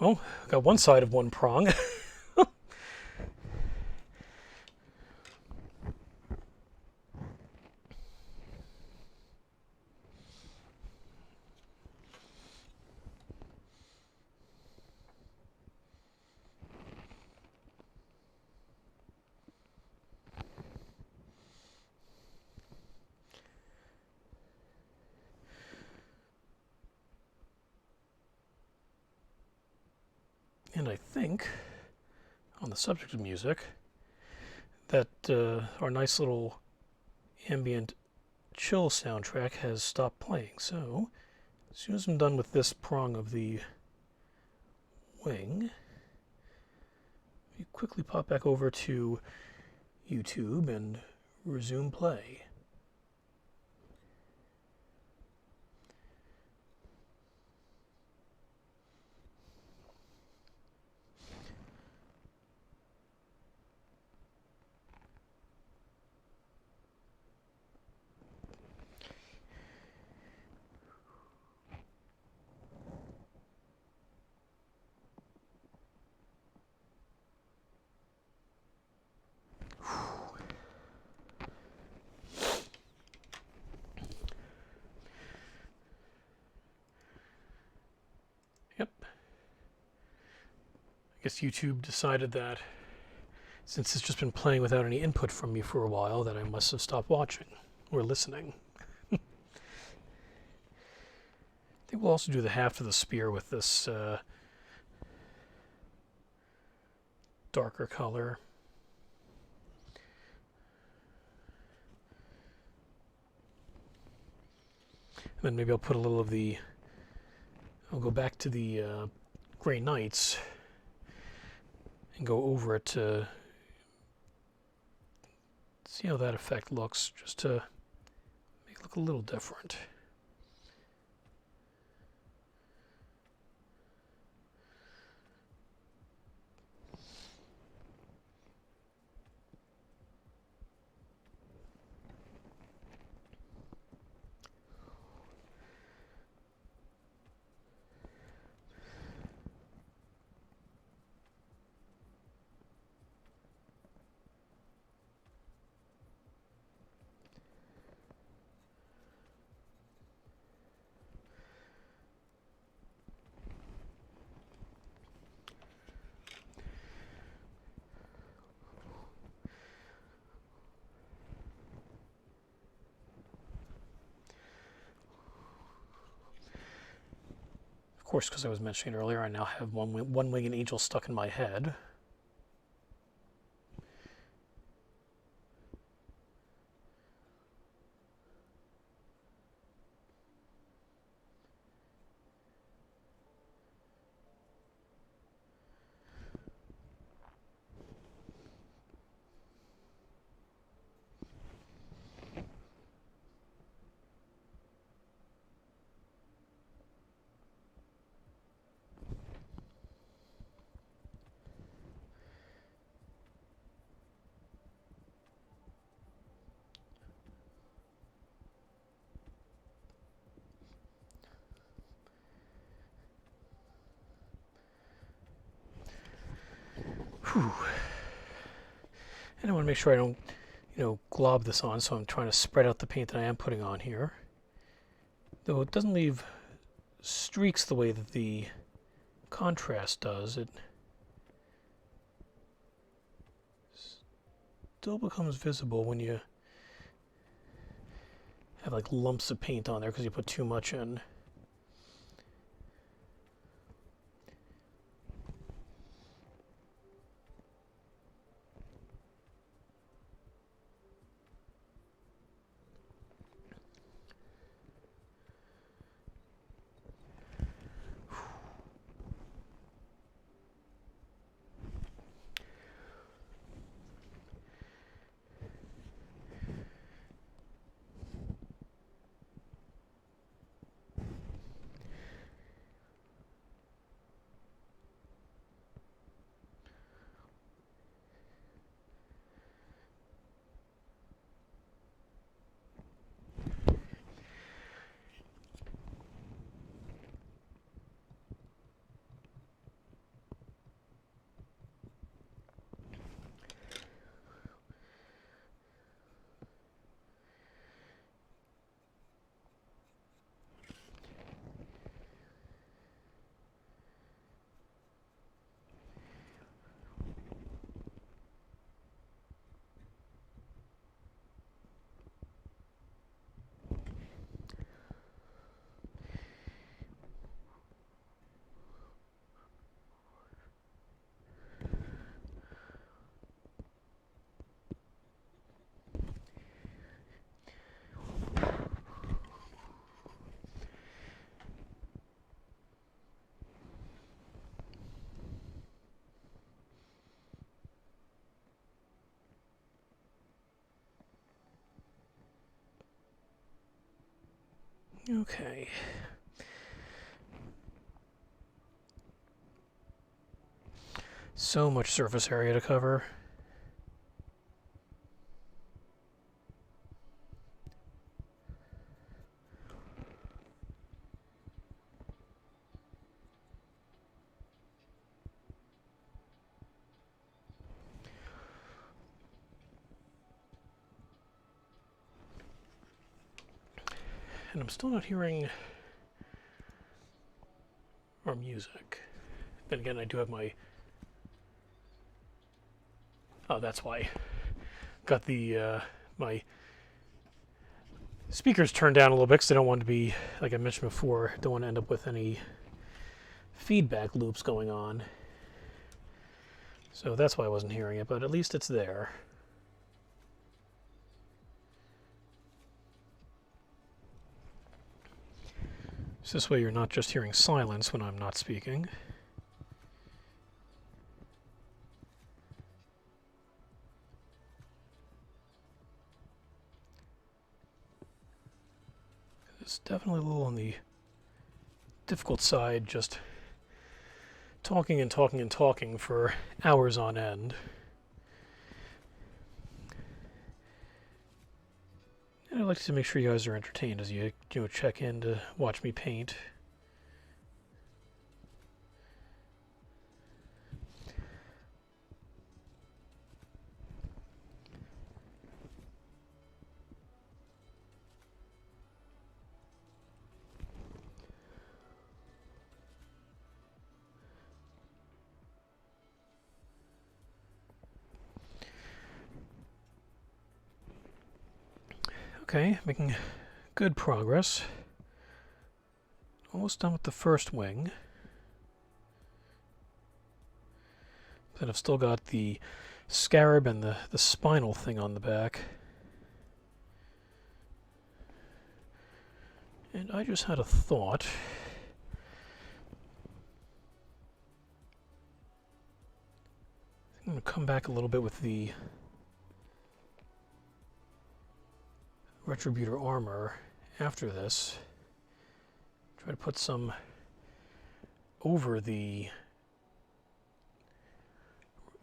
Well, got one side of one prong. And I think, on the subject of music, that our nice little ambient chill soundtrack has stopped playing. So, as soon as I'm done with this prong of the wing, you quickly pop back over to YouTube and resume play. Yep. I guess YouTube decided that since it's just been playing without any input from me for a while, that I must have stopped watching or listening. I think we'll also do the half of the spear with this darker color. And then maybe I'll put a little of the, I'll go back to the Grey Knights and go over it to see how that effect looks, just to make it look a little different. Of course, because I was mentioning earlier, I now have one winged angel stuck in my head. Whew. And I want to make sure I don't, glob this on, so I'm trying to spread out the paint that I am putting on here. Though it doesn't leave streaks the way that the contrast does, it still becomes visible when you have like lumps of paint on there because you put too much in. Okay. So much surface area to cover. And I'm still not hearing more music. Then again, I do have my... Oh, that's why. Got the my speakers turned down a little bit because I don't want to be, like I mentioned before, don't want to end up with any feedback loops going on. So that's why I wasn't hearing it, but at least it's there. So this way you're not just hearing silence when I'm not speaking. It's definitely a little on the difficult side, just talking and talking and talking for hours on end. And I like to make sure you guys are entertained as you check in to watch me paint. Okay, making good progress. Almost done with the first wing. Then I've still got the scarab and the spinal thing on the back. And I just had a thought. I'm going to come back a little bit with the Retributor armor after this. Try to put some over the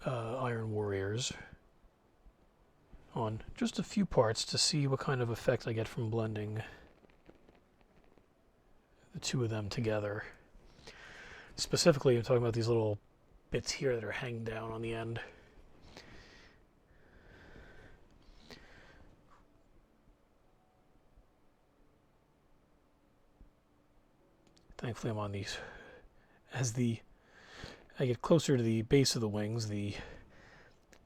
Iron Warriors on just a few parts to see what kind of effect I get from blending the two of them together. Specifically, I'm talking about these little bits here that are hanging down on the end. Thankfully, I'm on these. As I get closer to the base of the wings, the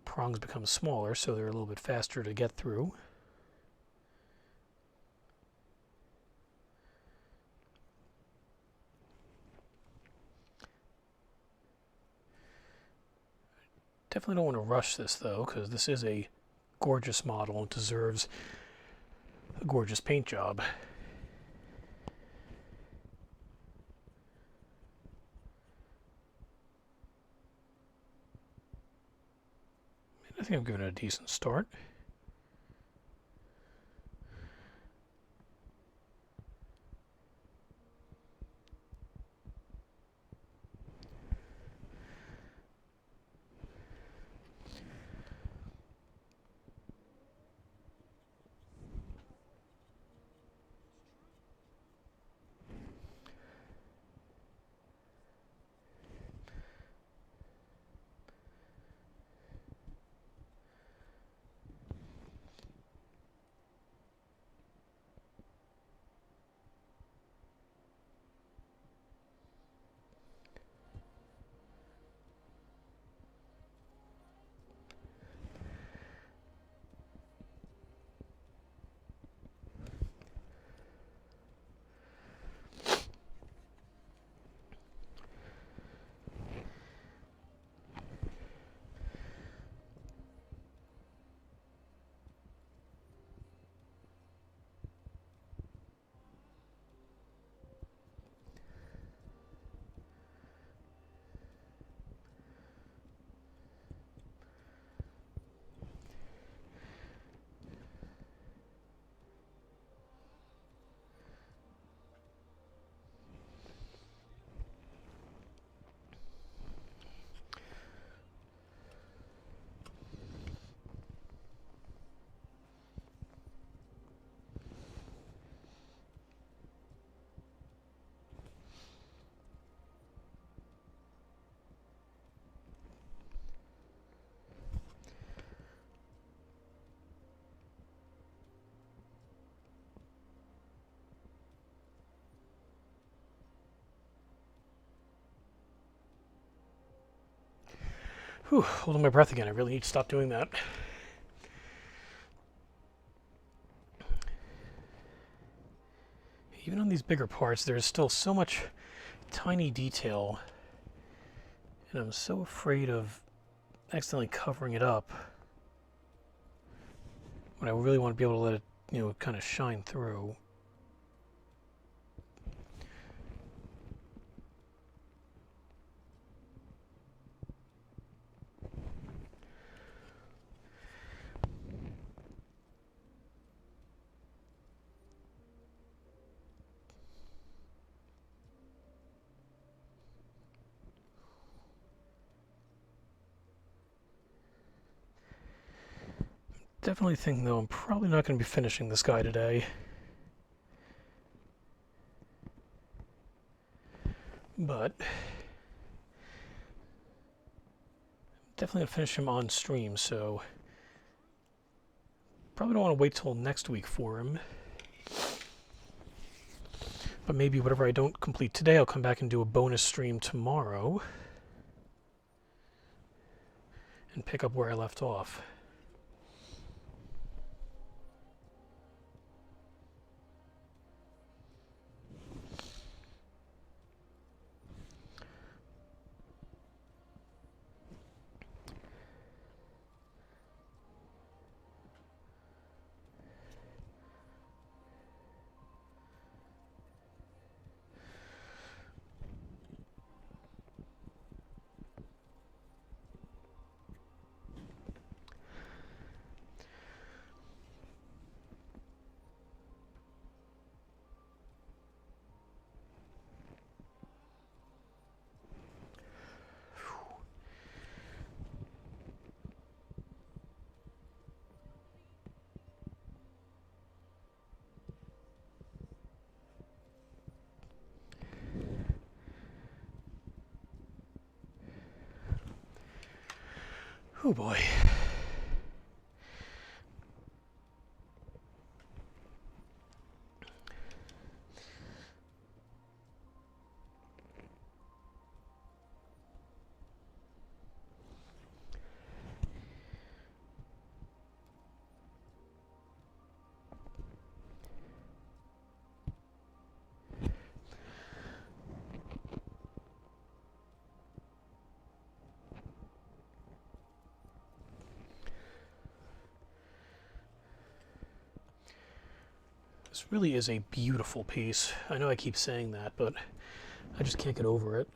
prongs become smaller, so they're a little bit faster to get through. Definitely don't want to rush this, though, because this is a gorgeous model and deserves a gorgeous paint job. I think I'm giving it a decent start. Whew, holding my breath again. I really need to stop doing that. Even on these bigger parts, there's still so much tiny detail, and I'm so afraid of accidentally covering it up when I really want to be able to let it, you know, kind of shine through. Definitely think, though, I'm probably not going to be finishing this guy today. But definitely going to finish him on stream, so probably don't want to wait till next week for him. But maybe whatever I don't complete today, I'll come back and do a bonus stream tomorrow and pick up where I left off. Oh boy. This really is a beautiful piece. I know I keep saying that, but I just can't get over it.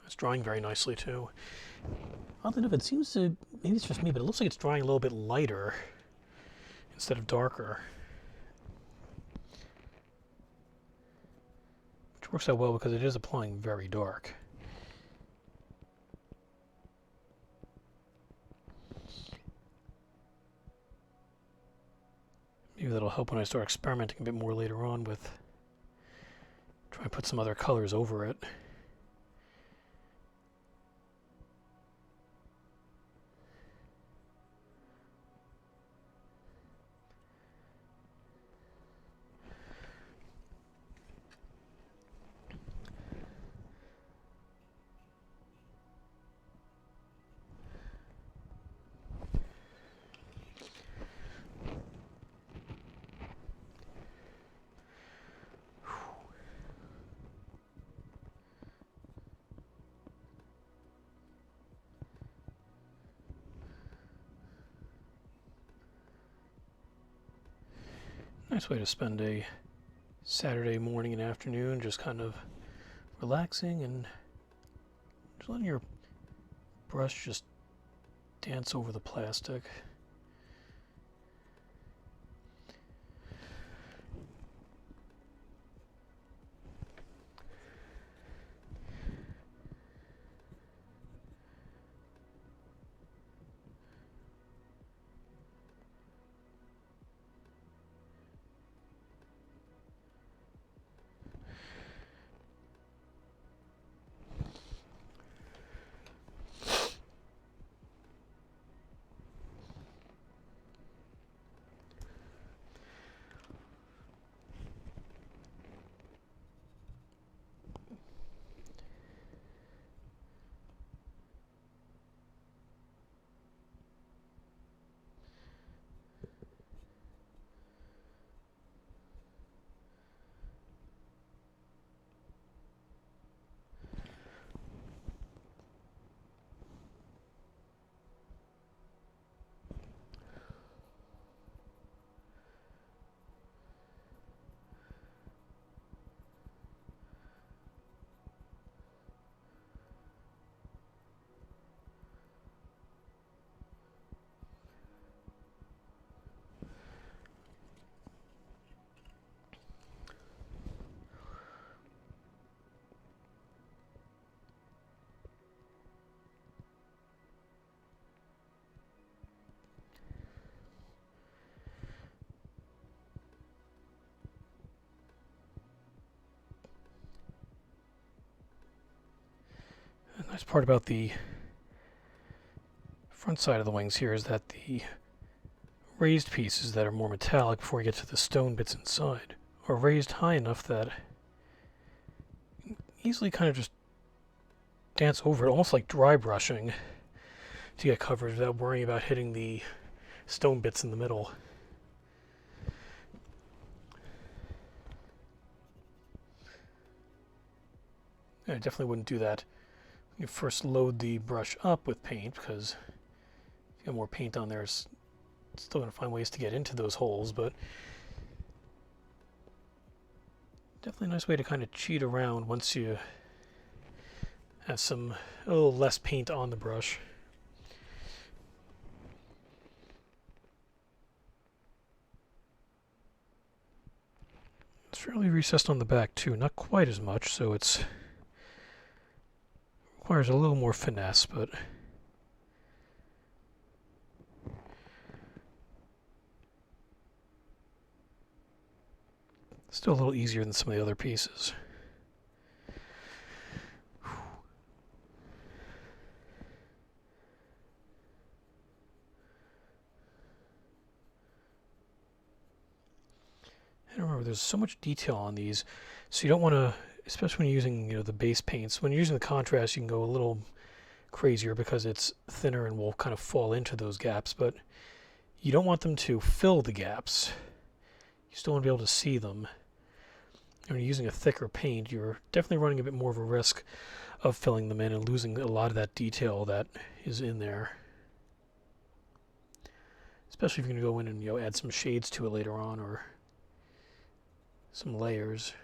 It's drawing very nicely too. Oddly enough, it seems to, maybe it's just me, but it looks like it's drawing a little bit lighter instead of darker. Which works out well because it is applying very dark. Maybe that'll help when I start experimenting a bit more later on with trying to put some other colors over it. Nice way to spend a Saturday morning and afternoon, just kind of relaxing and just letting your brush just dance over the plastic. The nice part about the front side of the wings here is that the raised pieces that are more metallic before you get to the stone bits inside are raised high enough that you can easily kind of just dance over it, almost like dry brushing, to get coverage without worrying about hitting the stone bits in the middle. I definitely wouldn't do that when you first load the brush up with paint, because if you have more paint on there, it's still going to find ways to get into those holes, but definitely a nice way to kind of cheat around once you have a little less paint on the brush. It's fairly recessed on the back too, not quite as much, so it's requires a little more finesse, but still a little easier than some of the other pieces. And remember, there's so much detail on these, so you don't want to, especially when you're using the base paints. When you're using the contrast, you can go a little crazier because it's thinner and will kind of fall into those gaps, but you don't want them to fill the gaps. You still want to be able to see them. When you're using a thicker paint, you're definitely running a bit more of a risk of filling them in and losing a lot of that detail that is in there. Especially if you're going to go in and add some shades to it later on, or some layers.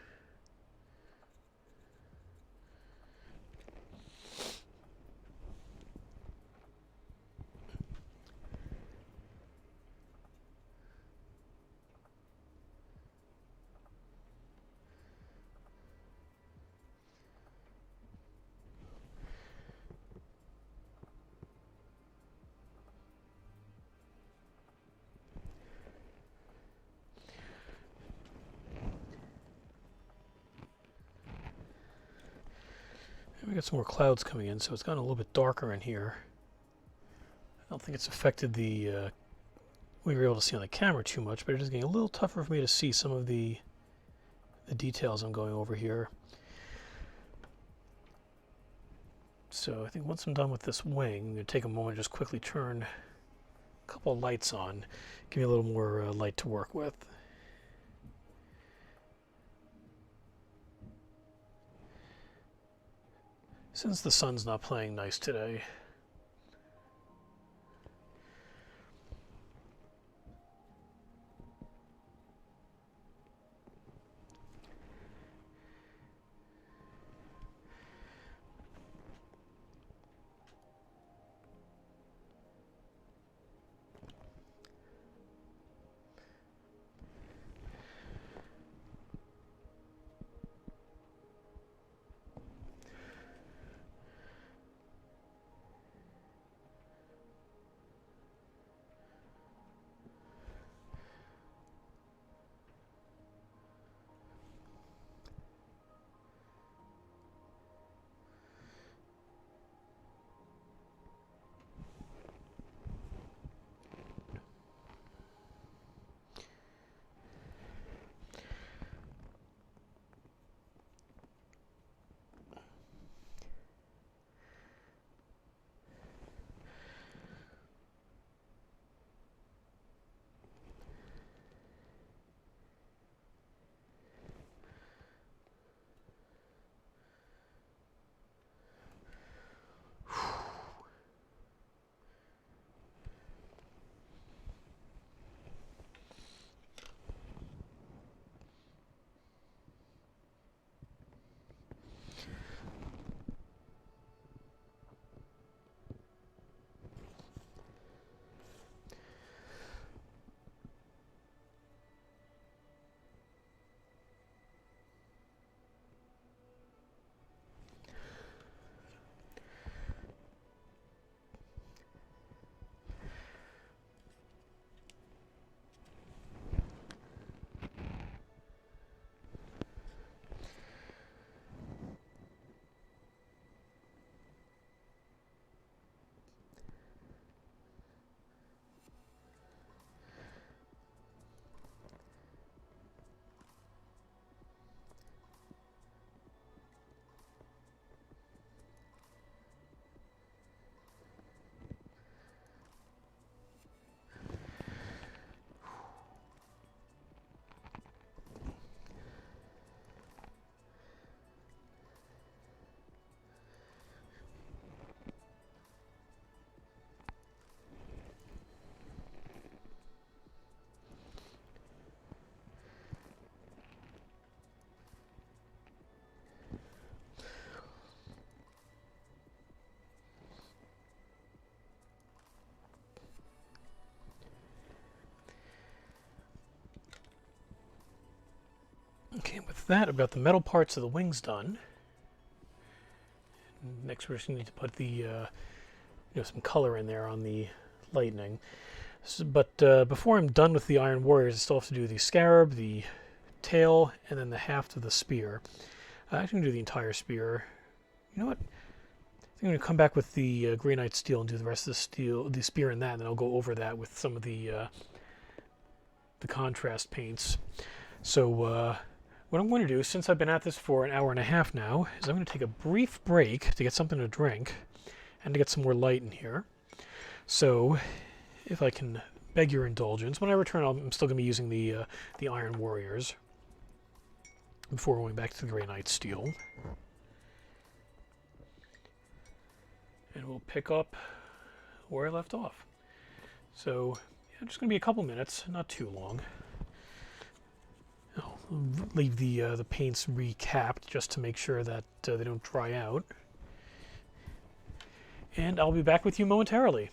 We got some more clouds coming in, so it's gotten a little bit darker in here. I don't think it's affected the we were able to see on the camera too much, but it is getting a little tougher for me to see some of the details I'm going over here. So I think once I'm done with this wing, I'm going to take a moment and just quickly turn a couple of lights on, give me a little more light to work with. Since the sun's not playing nice today, and with that, I've got the metal parts of the wings done. Next, we're just going to need to put the some color in there on the lightning. So, but before I'm done with the Iron Warriors, I still have to do the scarab, the tail, and then the haft of the spear. I'm actually going to do the entire spear. You know what? I think I'm going to come back with the Grey Knight steel and do the rest of the spear in that, and then I'll go over that with some of the contrast paints. So what I'm going to do, since I've been at this for an hour and a half now, is I'm going to take a brief break to get something to drink and to get some more light in here. So if I can beg your indulgence, when I return, I'm still going to be using the Iron Warriors before going back to the Grey Knight steel. And we'll pick up where I left off. So yeah, just going to be a couple minutes, not too long. I'll leave the paints recapped just to make sure that they don't dry out. And I'll be back with you momentarily.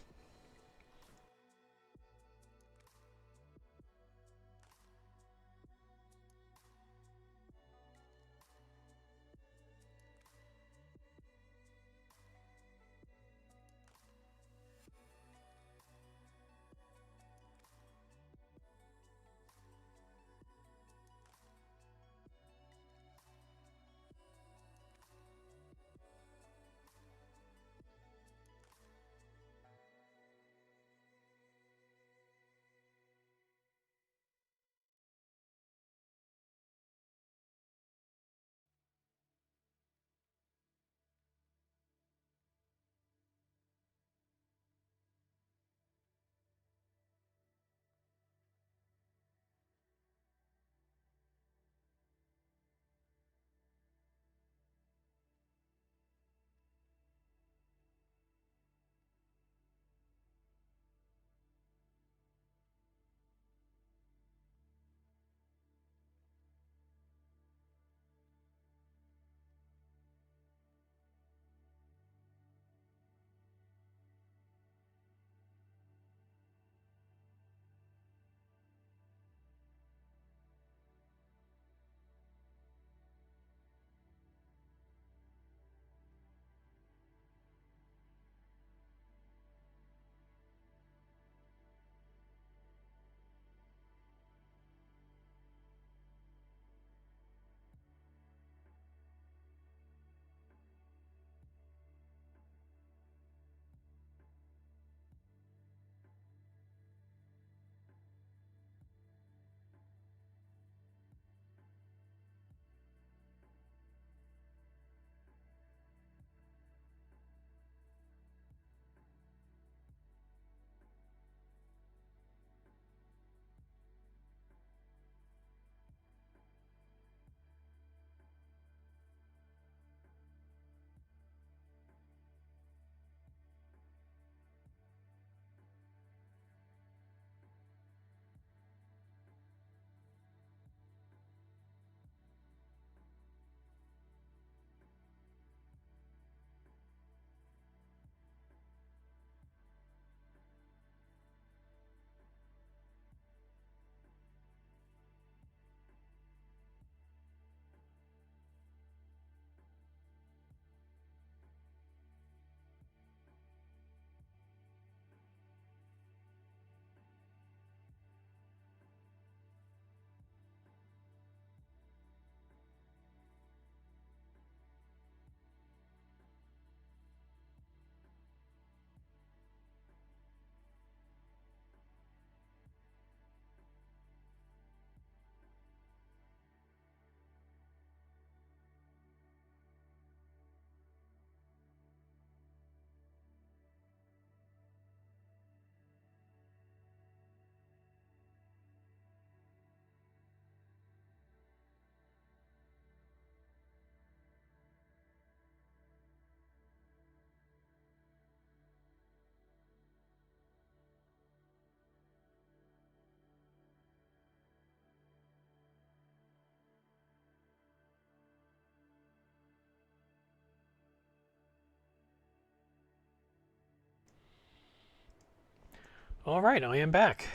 All right, I am back.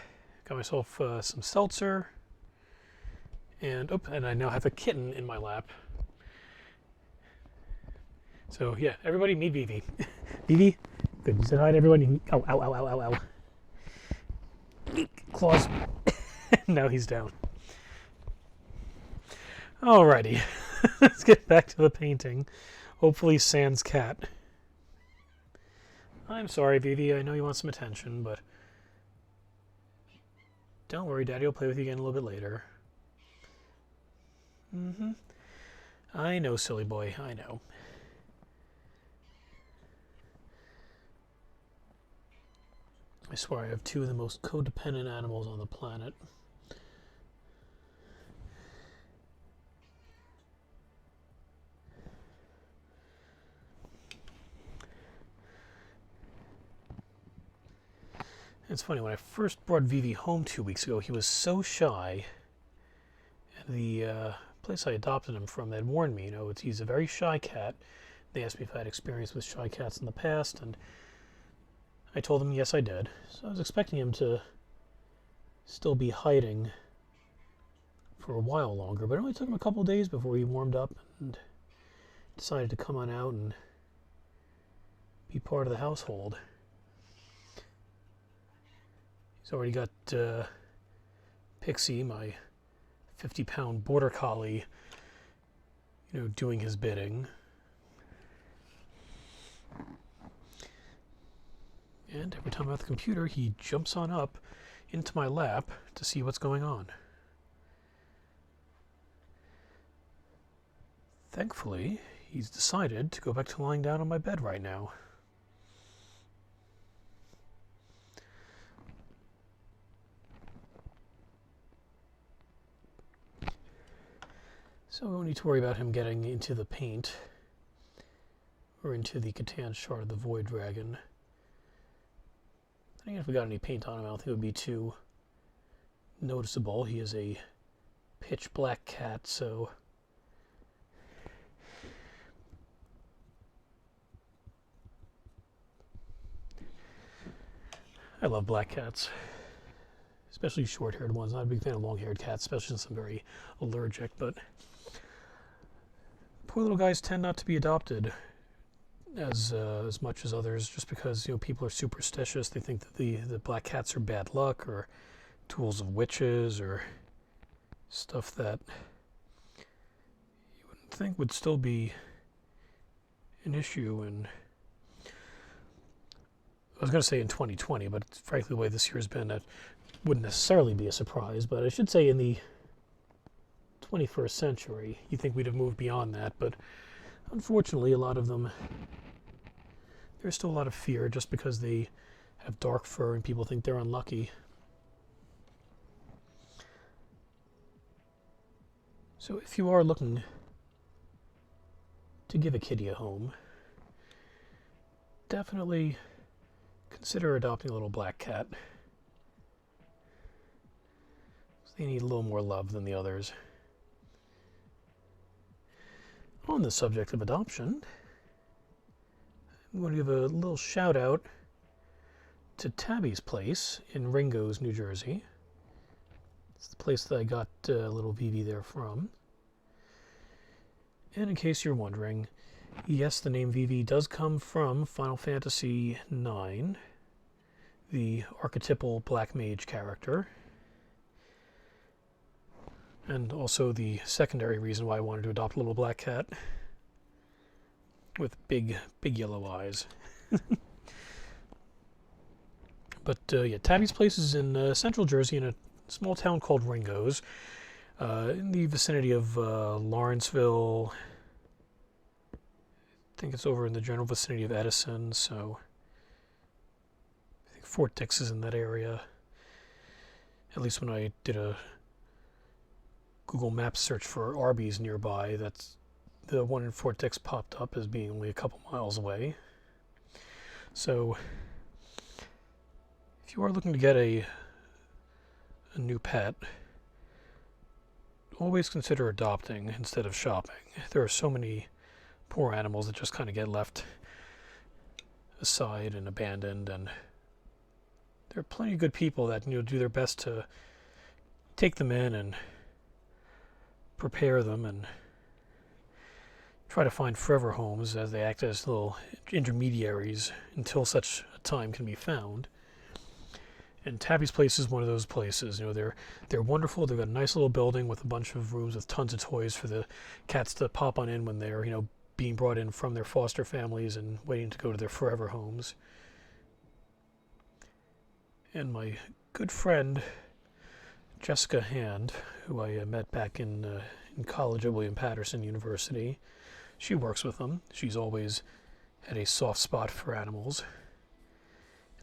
Got myself some seltzer And, oh, and I now have a kitten in my lap. So, yeah, everybody meet Vivi. Vivi, good. You said hi to everyone. You can, ow, ow, ow, ow, ow, ow. Claws. Now he's down. Alrighty. Let's get back to the painting. Hopefully sans cat. I'm sorry, Vivi. I know you want some attention, but don't worry. Daddy will play with you again a little bit later. I know, silly boy. I know. I swear I have two of the most codependent animals on the planet. It's funny, when I first brought Vivi home 2 weeks ago, he was so shy. And the place I adopted him from, they had warned me, you know, he's a very shy cat. They asked me if I had experience with shy cats in the past, and I told them yes, I did. So I was expecting him to still be hiding for a while longer, but it only took him a couple of days before he warmed up and decided to come on out and be part of the household. He's already got Pixie, my 50-pound border collie, you know, doing his bidding. And every time I'm at the computer, he jumps on up into my lap to see what's going on. Thankfully, he's decided to go back to lying down on my bed right now. So we don't need to worry about him getting into the paint or into the Catan Shard of the Void Dragon. I think if we got any paint on him, I don't think it would be too noticeable. He is a pitch black cat, so I love black cats, especially short-haired ones. Not a big fan of long-haired cats, especially since I'm very allergic, but poor little guys tend not to be adopted as much as others, just because, you know, people are superstitious. They think that the black cats are bad luck or tools of witches or stuff that you wouldn't think would still be an issue in, I was going to say in 2020, but frankly the way this year's been, that wouldn't necessarily be a surprise, but I should say in the 21st century, you think we'd have moved beyond that, but unfortunately a lot of them, there's still a lot of fear just because they have dark fur and people think they're unlucky. So if you are looking to give a kitty a home, definitely consider adopting a little black cat. They need a little more love than the others. On the subject of adoption, I'm going to give a little shout out to Tabby's place in Ringo's, New Jersey. It's the place that I got little Vivi there from. And in case you're wondering, yes, the name Vivi does come from Final Fantasy IX, the archetypal black mage character. And also the secondary reason why I wanted to adopt a little black cat with big yellow eyes. But yeah, Tabby's place is in central Jersey in a small town called Ringo's, in the vicinity of Lawrenceville. I think it's over in the general vicinity of Edison, so I think Fort Dix is in that area. At least when I did a Google Maps search for Arby's nearby, that's the one in Fort Dix popped up as being only a couple miles away. So if you are looking to get a new pet, always consider adopting instead of shopping. There are so many poor animals that just kind of get left aside and abandoned, and there are plenty of good people that, you know, do their best to take them in and prepare them and try to find forever homes as they act as little intermediaries until such a time can be found. And Tabby's place is one of those places. You know, they're wonderful. They've got a nice little building with a bunch of rooms with tons of toys for the cats to pop on in when they're, you know, being brought in from their foster families and waiting to go to their forever homes. And my good friend Jessica Hand, who I met back in college at William Patterson University, she works with them. She's always had a soft spot for animals.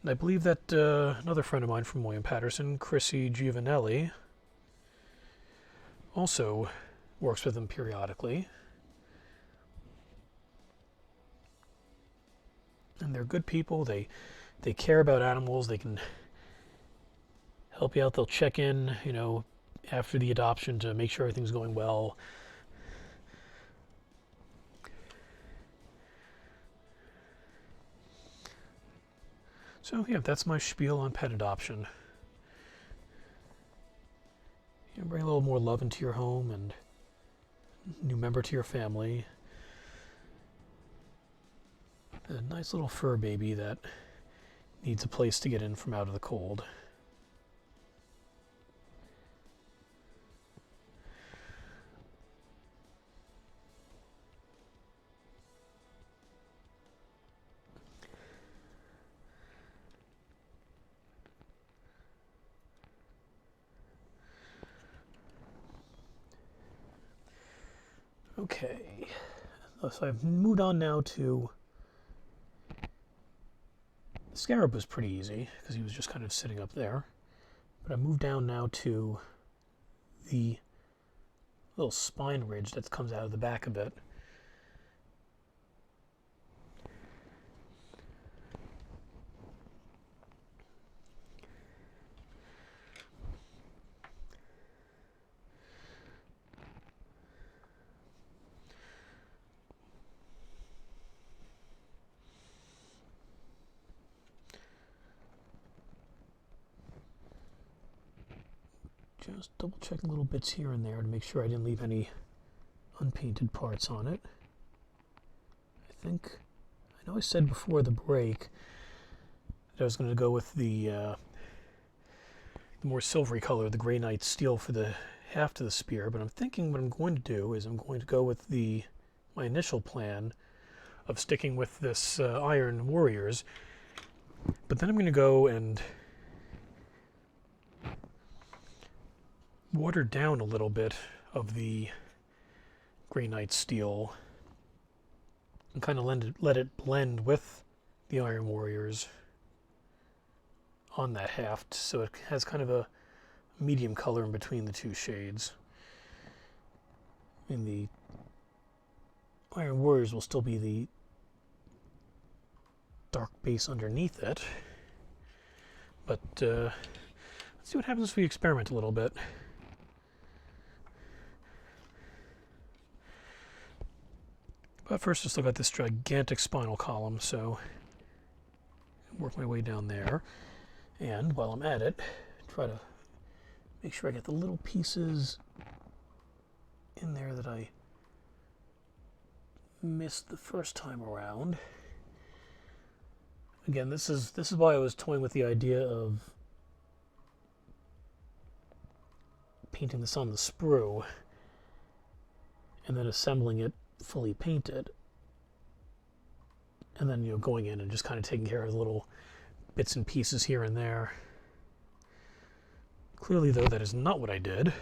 And I believe that another friend of mine from William Patterson, Chrissy Giovanelli, also works with them periodically. And they're good people. They care about animals. They can help you out. They'll check in, you know, after the adoption to make sure everything's going well. So yeah, that's my spiel on pet adoption. You know, bring a little more love into your home and a new member to your family. A nice little fur baby that needs a place to get in from out of the cold. Okay, so I've moved on now to... The scarab was pretty easy because he was just kind of sitting up there. But I moved down now to the little spine ridge that comes out of the back of it. Just double checking little bits here and there to make sure I didn't leave any unpainted parts on it. I know I said before the break that I was going to go with the more silvery color, the Grey Knight steel for the haft of the spear, but I'm thinking what I'm going to do is I'm going to go with my initial plan of sticking with this Iron Warriors, but then I'm going to go and water down a little bit of the Grey Knight steel and kind of let it blend with the Iron Warriors on that haft, so it has kind of a medium color in between the two shades. And the Iron Warriors will still be the dark base underneath it, but let's see what happens if we experiment a little bit. But first, let's look at this gigantic spinal column, so work my way down there. And while I'm at it, try to make sure I get the little pieces in there that I missed the first time around. Again, this is why I was toying with the idea of painting this on the sprue and then assembling it fully painted, and then, you know, going in and just kind of taking care of the little bits and pieces here and there. Clearly, though, that is not what I did.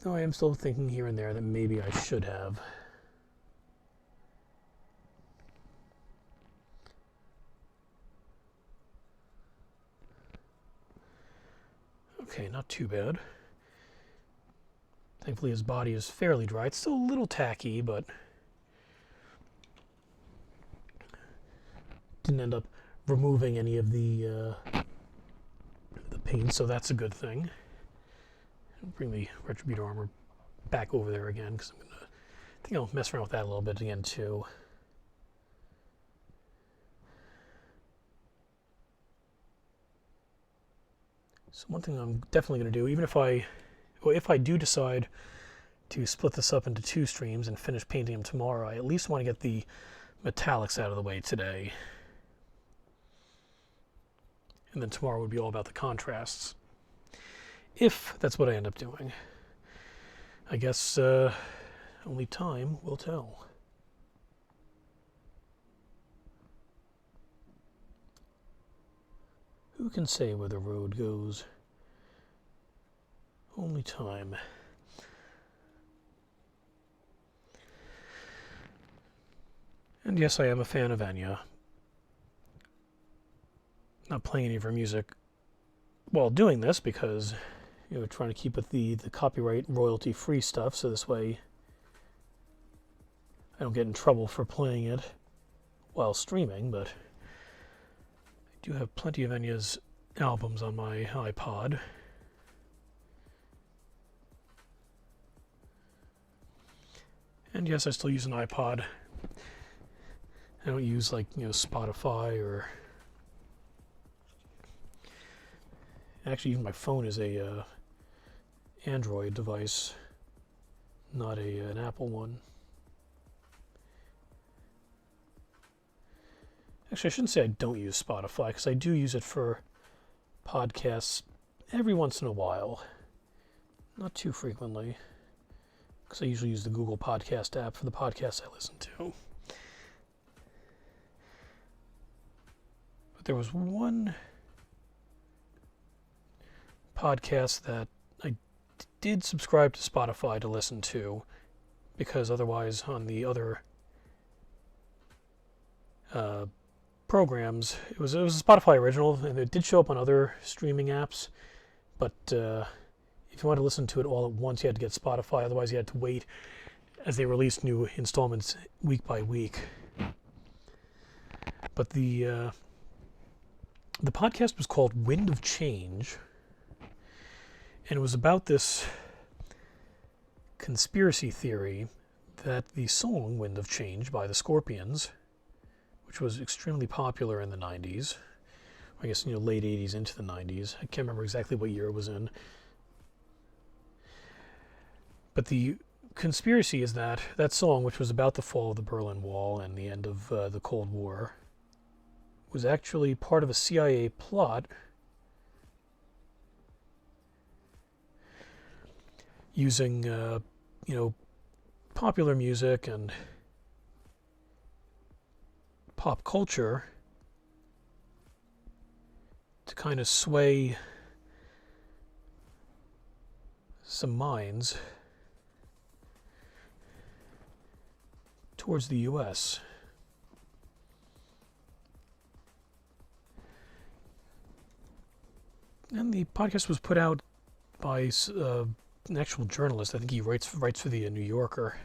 Though I am still thinking here and there that maybe I should have. Okay, not too bad. Thankfully, his body is fairly dry. It's still a little tacky, but didn't end up removing any of the paint, so that's a good thing. Bring the Retributor armor back over there again, because I think I'll mess around with that a little bit again too. So one thing I'm definitely going to do, even if I do decide to split this up into 2 streams and finish painting them tomorrow, I at least want to get the metallics out of the way today. And then tomorrow would be all about the contrasts. If that's what I end up doing. I guess only time will tell. Who can say where the road goes? Only time. And yes, I am a fan of Enya. Not playing any of her music while doing this because, trying to keep with the copyright royalty-free stuff, so this way I don't get in trouble for playing it while streaming, but I do have plenty of Enya's albums on my iPod. And yes, I still use an iPod. I don't use Spotify or... Actually, even my phone is a Android device, not an Apple one. Actually, I shouldn't say I don't use Spotify, because I do use it for podcasts every once in a while. Not too frequently, because I usually use the Google Podcast app for the podcasts I listen to. But there was one podcast that I did subscribe to Spotify to listen to, because otherwise on the other programs, it was a Spotify original, and it did show up on other streaming apps, but if you wanted to listen to it all at once, you had to get Spotify, otherwise you had to wait as they released new installments week by week. But the podcast was called Wind of Change, and it was about this conspiracy theory that the song Wind of Change by the Scorpions, which was extremely popular in the 90s, I guess, late 80s into the 90s. I can't remember exactly what year it was in. But the conspiracy is that that song, which was about the fall of the Berlin Wall and the end of the Cold War, was actually part of a CIA plot using, popular music and pop culture to kind of sway some minds towards the U.S. And the podcast was put out by an actual journalist. I think he writes for the New Yorker.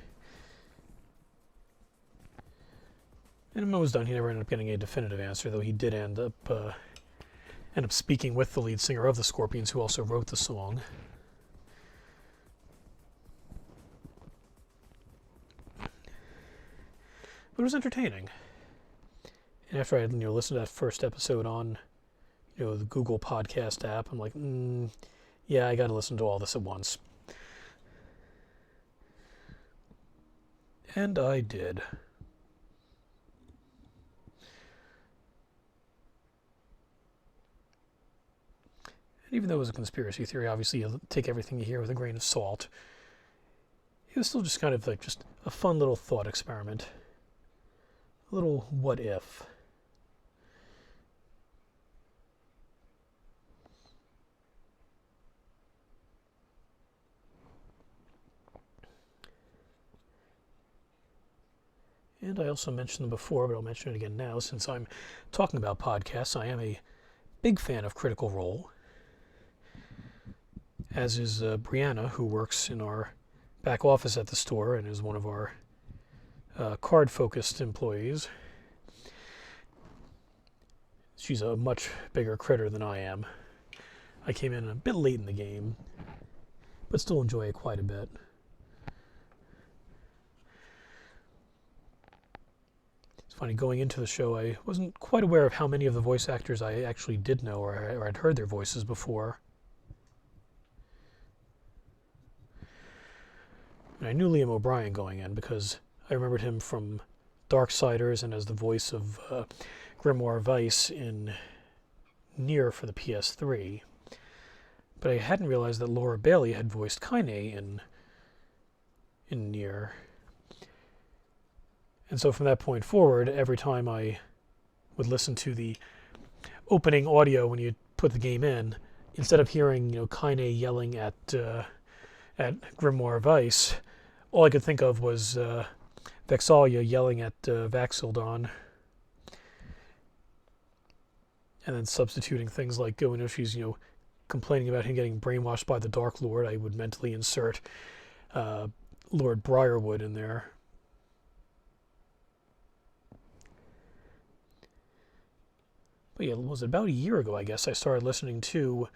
And when it was done, he never ended up getting a definitive answer, though he did end up speaking with the lead singer of the Scorpions, who also wrote the song. But it was entertaining. And after I had listened to that first episode on the Google Podcast app, I'm like, yeah, I got to listen to all this at once. And I did. Even though it was a conspiracy theory, obviously you take everything you hear with a grain of salt. It was still just kind of just a fun little thought experiment. A little what if. And I also mentioned them before, but I'll mention it again now since I'm talking about podcasts. I am a big fan of Critical Role, as is Brianna, who works in our back office at the store and is one of our card-focused employees. She's a much bigger critter than I am. I came in a bit late in the game, but still enjoy it quite a bit. It's funny, going into the show, I wasn't quite aware of how many of the voice actors I actually did know or I'd heard their voices before. And I knew Liam O'Brien going in because I remembered him from Darksiders and as the voice of Grimoire Weiss in Nier for the PS3. But I hadn't realized that Laura Bailey had voiced Kaine in Nier. And so from that point forward, every time I would listen to the opening audio when you put the game in, instead of hearing, Kaine yelling at Grimoire Weiss, all I could think of was Vexalia yelling at Vax'ildan. And then substituting things like when she's, complaining about him getting brainwashed by the Dark Lord, I would mentally insert Lord Briarwood in there. But yeah, it was about a year ago, I guess, I started listening to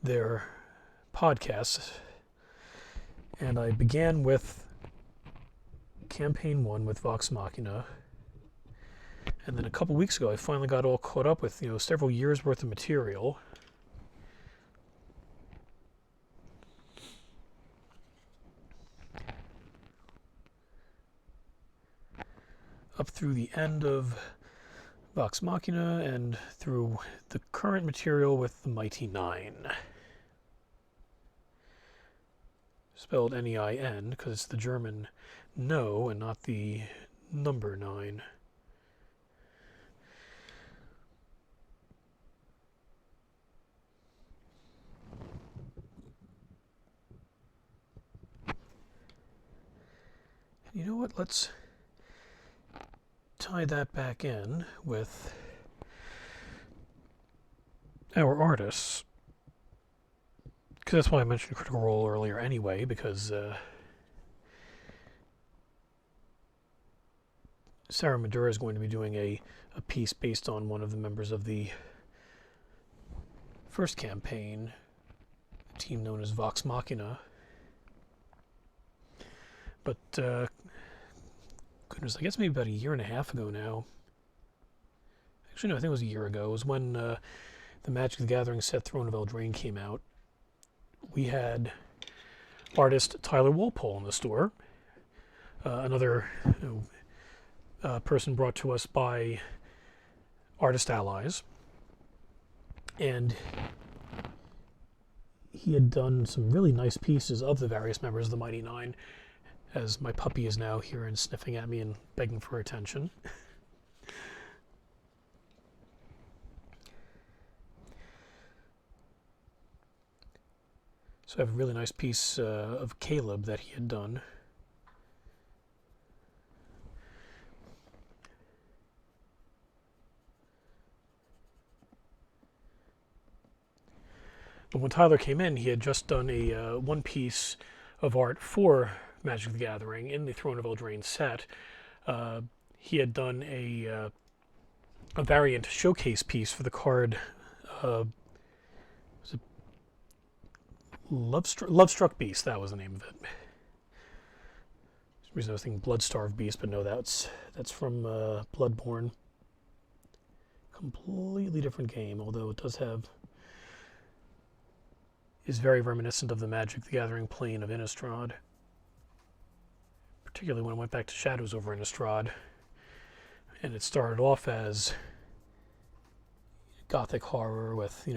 their podcasts. And I began with Campaign 1 with Vox Machina. And then a couple weeks ago, I finally got all caught up with, several years worth of material. Up through the end of Vox Machina and through the current material with the Mighty Nine. Spelled N-E-I-N because it's the German no and not the number 9. And you know what? Let's tie that back in with our artists, because that's why I mentioned Critical Role earlier anyway, because Sarah Madura is going to be doing a piece based on one of the members of the first campaign, a team known as Vox Machina. But goodness, I guess maybe about a year and a half ago now. Actually, no, I think it was a year ago. It was when the Magic the Gathering set Throne of Eldraine came out. We had artist Tyler Walpole in the store. Another person brought to us by Artist Allies. And he had done some really nice pieces of the various members of the Mighty Nine, as my puppy is now here and sniffing at me and begging for attention. So I have a really nice piece of Caleb that he had done. But when Tyler came in, he had just done a one piece of art for Magic the Gathering in the Throne of Eldraine set. He had done a variant showcase piece for the card. Was it Lovestruck Beast? That was the name of it. For some reason I was thinking Bloodstarved Beast, but no, that's from Bloodborne. Completely different game, although it is very reminiscent of the Magic the Gathering plane of Innistrad. Particularly when it went back to Shadows over Innistrad. And it started off as gothic horror with,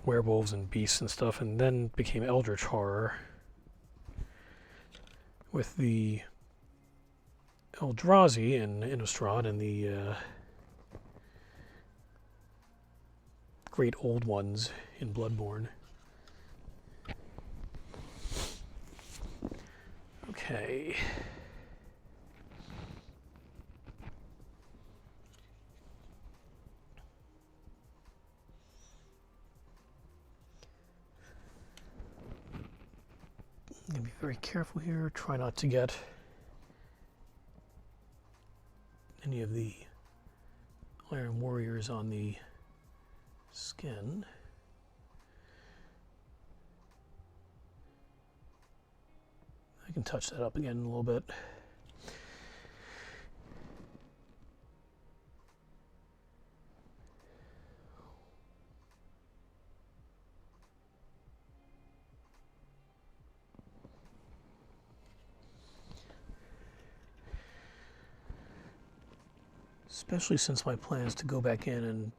werewolves and beasts and stuff, and then became eldritch horror with the Eldrazi in Innistrad and the Great Old Ones in Bloodborne. Okay. I'm going to be very careful here. Try not to get any of the Iron Warriors on the skin. I can touch that up again a little bit. Especially since my plan is to go back in and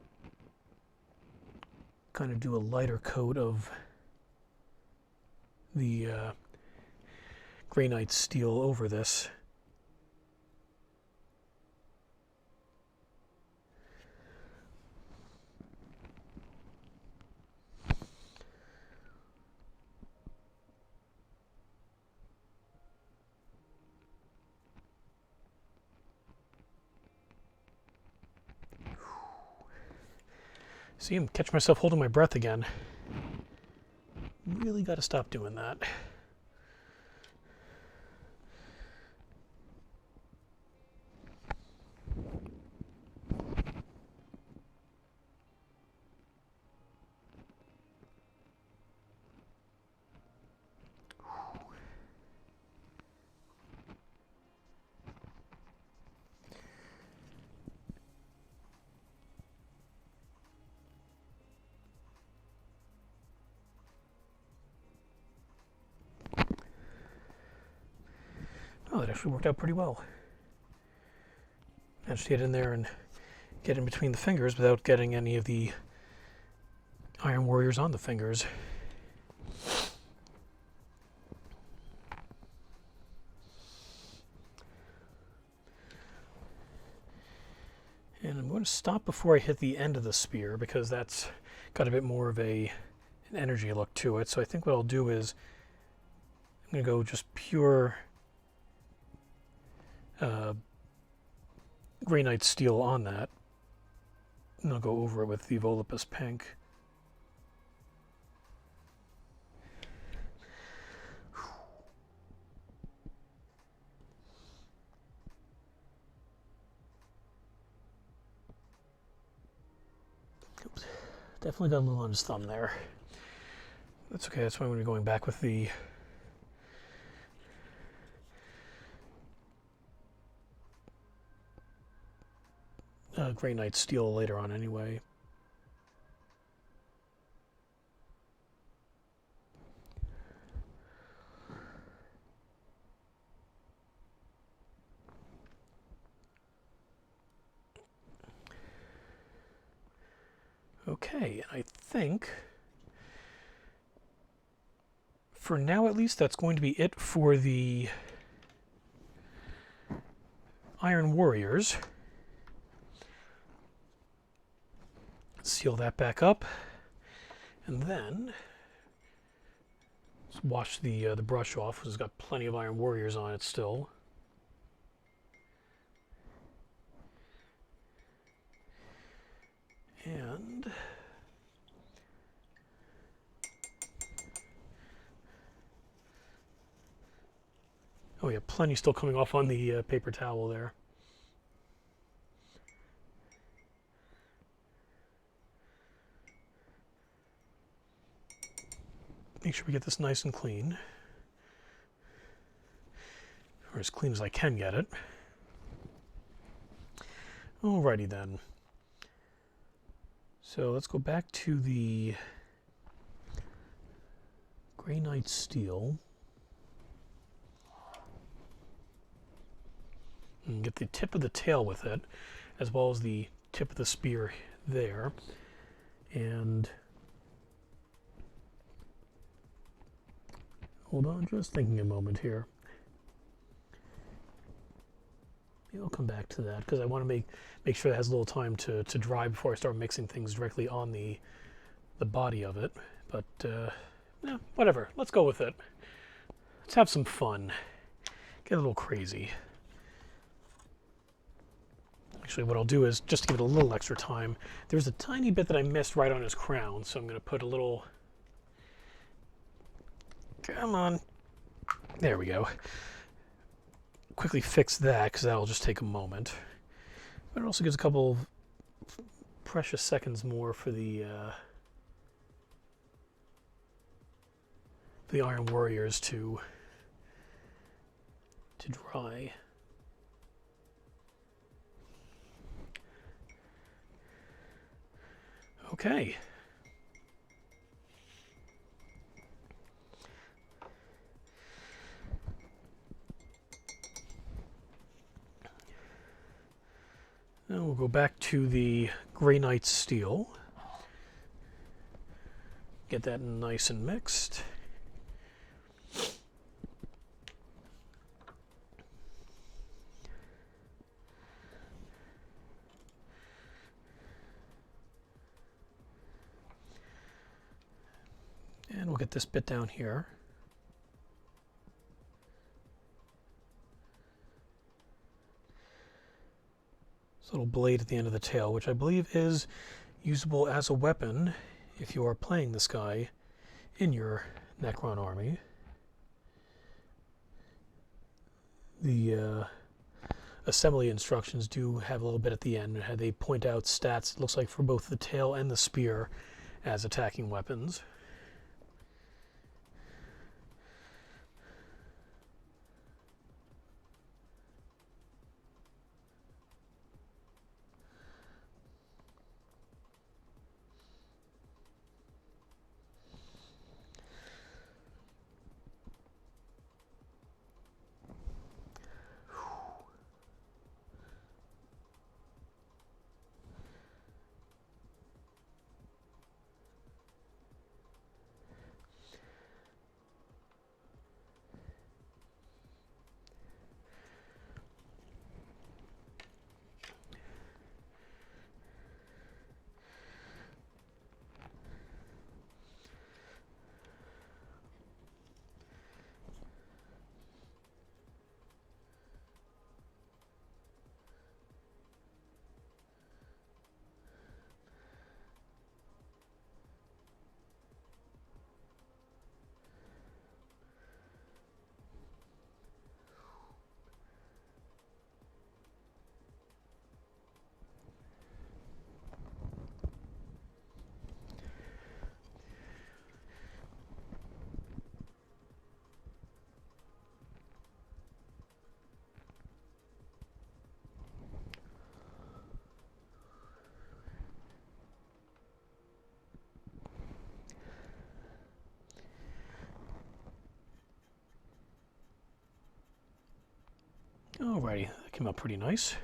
kind of do a lighter coat of the granite steel over this. See, I'm catching myself holding my breath again. Really got to stop doing that. Oh, that actually worked out pretty well. Managed to get in there and get in between the fingers without getting any of the Iron Warriors on the fingers. And I'm going to stop before I hit the end of the spear because that's got a bit more of an energy look to it. So I think what I'll do is I'm going to go just pure granite steel on that, and I'll go over it with the Volupus pink. Oops. Definitely got a little on his thumb there. That's okay, that's why I'm going to be going back with the granite steel later on anyway. Okay, and I think for now at least that's going to be it for the Iron Warriors. Seal that back up, and then let's wash the brush off. It's got plenty of Iron Warriors on it still. And oh yeah, plenty still coming off on the paper towel there. Make sure we get this nice and clean, or as clean as I can get it. Alrighty then. So let's go back to the granite steel and get the tip of the tail with it, as well as the tip of the spear there. And hold on, just thinking a moment here. Maybe I'll come back to that because I want to make sure it has a little time to dry before I start mixing things directly on the body of it. But yeah, whatever. Let's go with it. Let's have some fun. Get a little crazy. Actually, what I'll do is, just to give it a little extra time, there's a tiny bit that I missed right on his crown, so I'm going to put a little... Come on. There we go. Quickly fix that, because that'll just take a moment. But it also gives a couple of precious seconds more for the Iron Warriors to dry. Okay. Now we'll go back to the Grey Knight steel. Get that nice and mixed. And we'll get this bit down here. This little blade at the end of the tail, which I believe is usable as a weapon if you are playing this guy in your Necron army. The assembly instructions do have a little bit at the end. They point out stats, it looks like, for both the tail and the spear as attacking weapons. Alrighty, that came out pretty nice.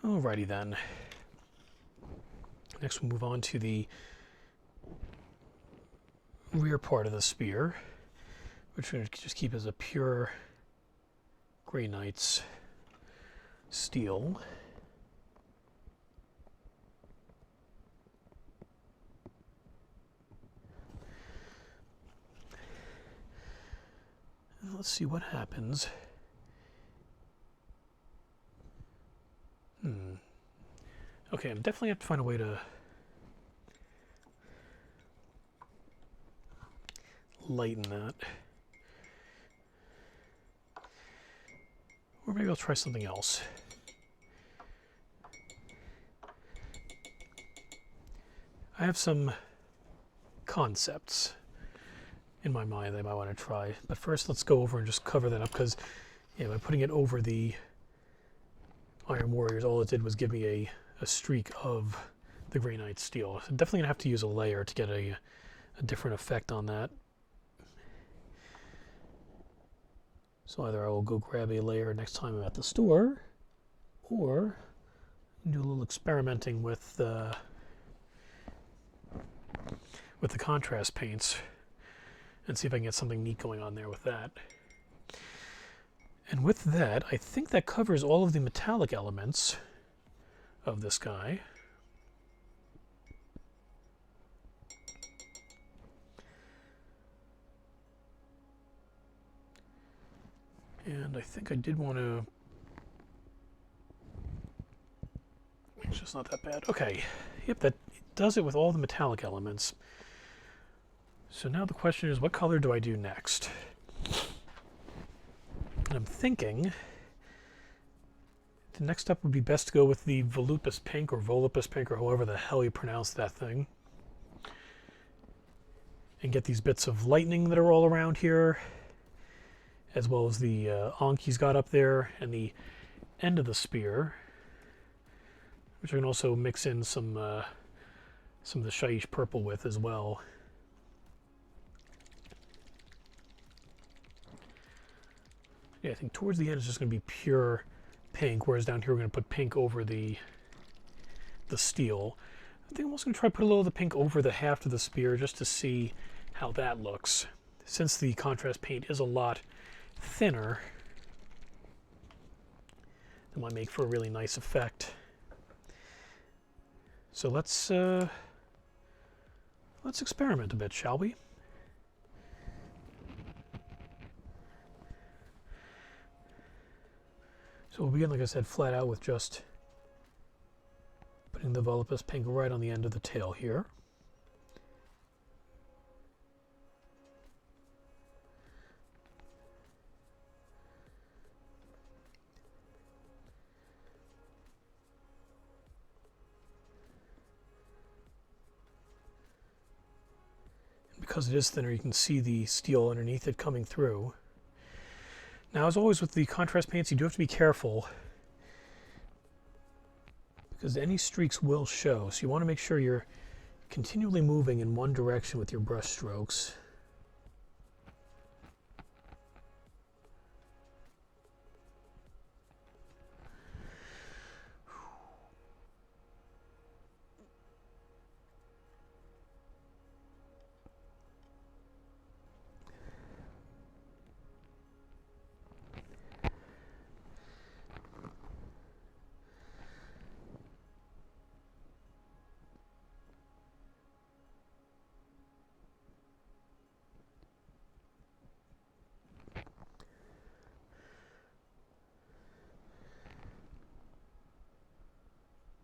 Alrighty then. Next we'll move on to the rear part of the spear, which we're going to just keep as a pure Grey Knight's steel. Let's see what happens. Okay, I'm definitely have to find a way to lighten that. Or maybe I'll try something else. I have some concepts in my mind that I might want to try. But first, let's go over and just cover that up, because by putting it over the Iron Warriors, all it did was give me a streak of the Grey Knight steel. So definitely going to have to use a layer to get a different effect on that. So either I will go grab a layer next time I'm at the store, or do a little experimenting with the contrast paints and see if I can get something neat going on there with that. And with that, I think that covers all of the metallic elements of this guy. And I think I did want to... It's just not that bad. Okay, yep, that does it with all the metallic elements. So now the question is, what color do I do next? And I'm thinking the next step would be best to go with the Volupus Pink, or Volupus Pink, or however the hell you pronounce that thing. And get these bits of lightning that are all around here, as well as the Ankh he's got up there, and the end of the spear, which I can also mix in some of the Shaiish purple with as well. Yeah, I think towards the end it's just going to be pure pink, whereas down here we're going to put pink over the steel. I think I'm also going to try to put a little of the pink over the haft of the spear just to see how that looks. Since the contrast paint is a lot thinner, it might make for a really nice effect. So let's experiment a bit, shall we? So we'll begin, like I said, flat out with just putting the Volupus pink right on the end of the tail here. And because it is thinner, you can see the steel underneath it coming through. Now, as always with the contrast paints, you do have to be careful because any streaks will show. So you want to make sure you're continually moving in one direction with your brush strokes.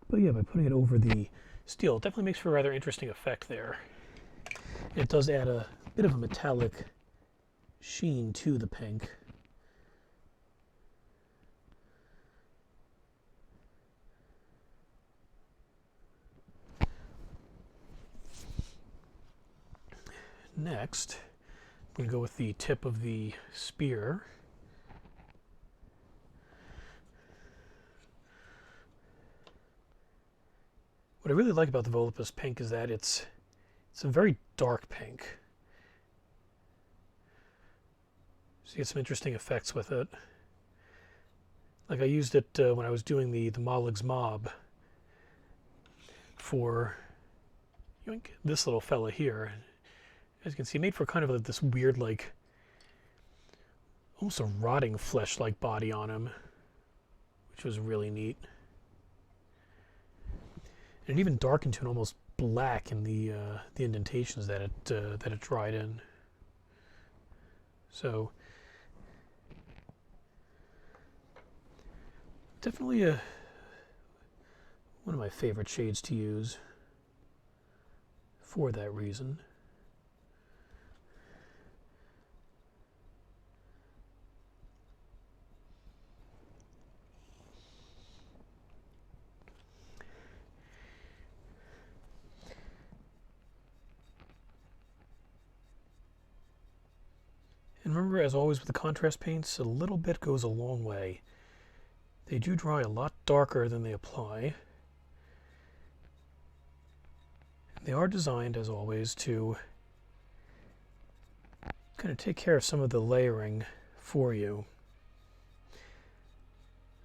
But yeah, by putting it over the steel, it definitely makes for a rather interesting effect there. It does add a bit of a metallic sheen to the pink. Next, I'm going to go with the tip of the spear. What I really like about the Volupus pink is that it's a very dark pink. So you get some interesting effects with it. Like I used it when I was doing the Molig's Mob for this little fella here. As you can see, made for kind of this weird, like, almost a rotting flesh-like body on him, which was really neat. And it even darkened to an almost black in the indentations that it dried in. So definitely one of my favorite shades to use for that reason. And remember, as always with the contrast paints, a little bit goes a long way. They do dry a lot darker than they apply. And they are designed, as always, to kind of take care of some of the layering for you.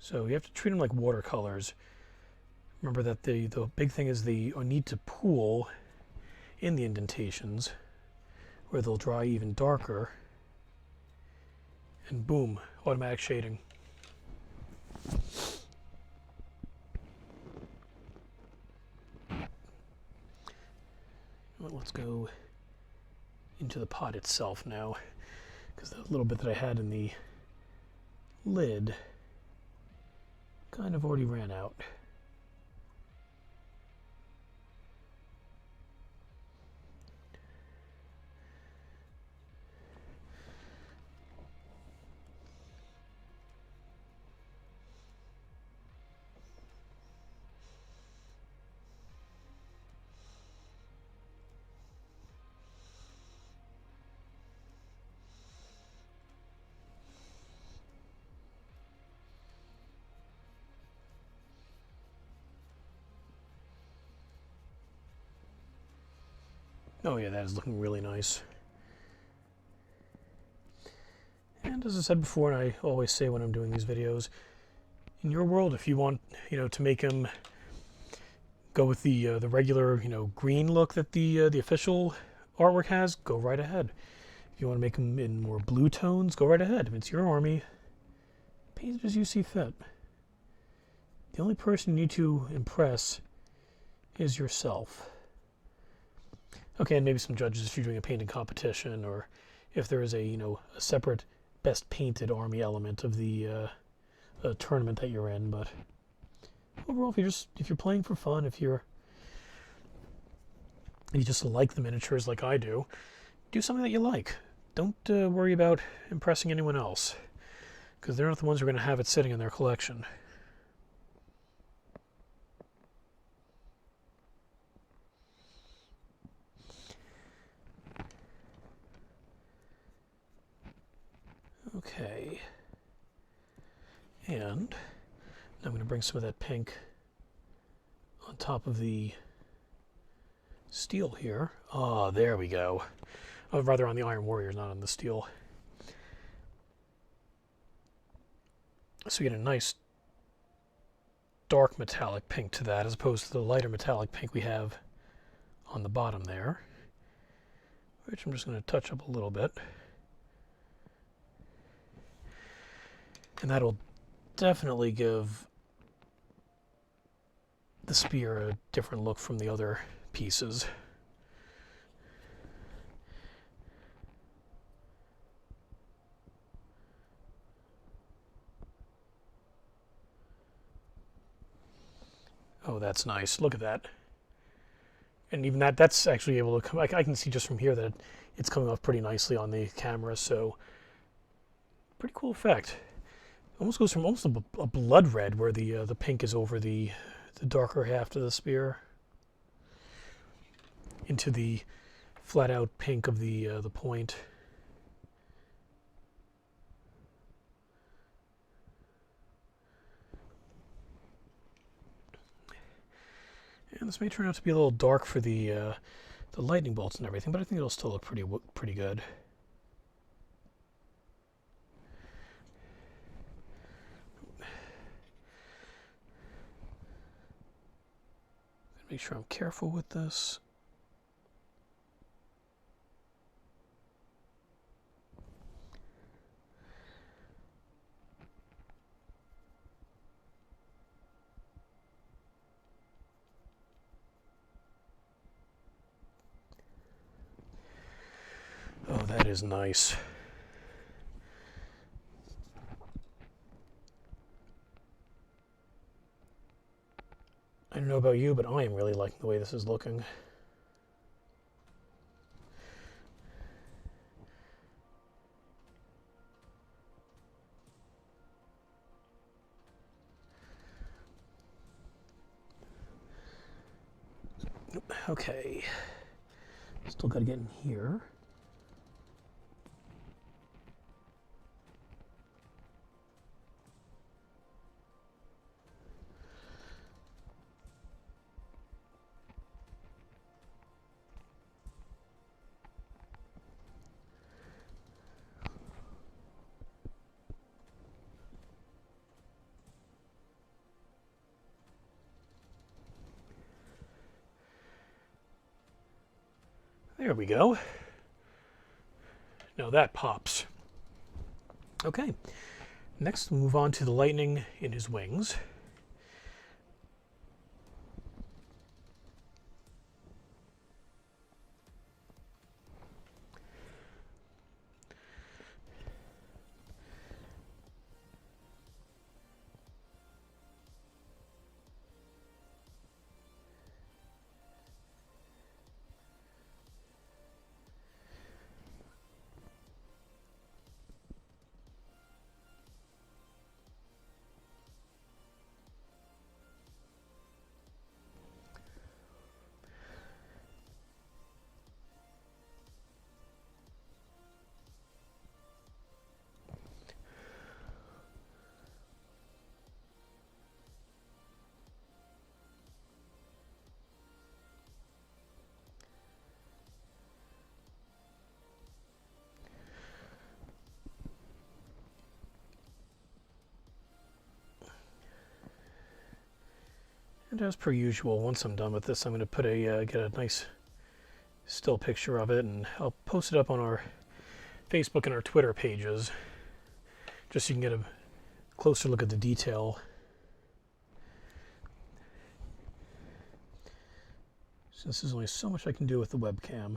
So you have to treat them like watercolors. Remember that the big thing is the need to pool in the indentations, where they'll dry even darker. And boom, automatic shading. Well, let's go into the pot itself now, because the little bit that I had in the lid kind of already ran out. Oh yeah, that is looking really nice. And And as I said before, and I always say when I'm doing these videos, in your world, if you want, to make him go with the regular, green look that the official artwork has, go right ahead. If you want to make them in more blue tones, go right ahead. If it's your army, paint it as you see fit. The only person you need to impress is yourself. Okay, and maybe some judges if you're doing a painting competition, or if there is a separate best painted army element of the tournament that you're in. But overall, if you're playing for fun, if you just like the miniatures like I do something that you like. Don't worry about impressing anyone else, because they're not the ones who are going to have it sitting in their collection. Okay, and I'm going to bring some of that pink on top of the steel here. Oh, there we go. Oh, rather on the Iron Warriors, not on the steel. So you get a nice dark metallic pink to that, as opposed to the lighter metallic pink we have on the bottom there, which I'm just going to touch up a little bit. And that'll definitely give the spear a different look from the other pieces. Oh, that's nice. Look at that. And even that's actually able to come, I can see just from here that it's coming off pretty nicely on the camera, so pretty cool effect. Almost goes from almost a blood red, where the pink is over the darker half of the spear, into the flat out pink of the point. And this may turn out to be a little dark for the lightning bolts and everything, but I think it'll still look pretty good. Make sure I'm careful with this. Oh, that is nice. I don't know about you, but I am really liking the way this is looking. Okay. Still got to get in here. There we go. Now that pops. Okay, next we'll move on to the lightning in his wings. And as per usual, once I'm done with this, I'm going to put get a nice still picture of it, and I'll post it up on our Facebook and our Twitter pages, just so you can get a closer look at the detail. Since there's only so much I can do with the webcam.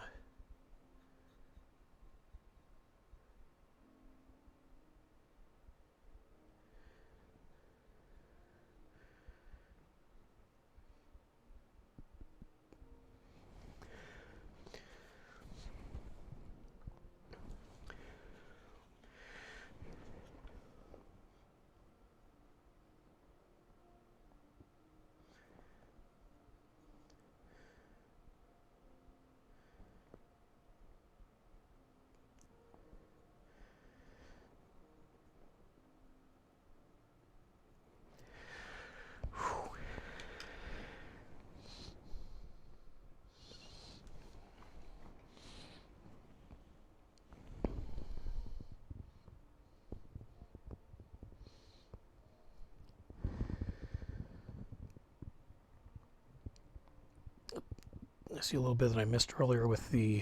I see a little bit that I missed earlier with the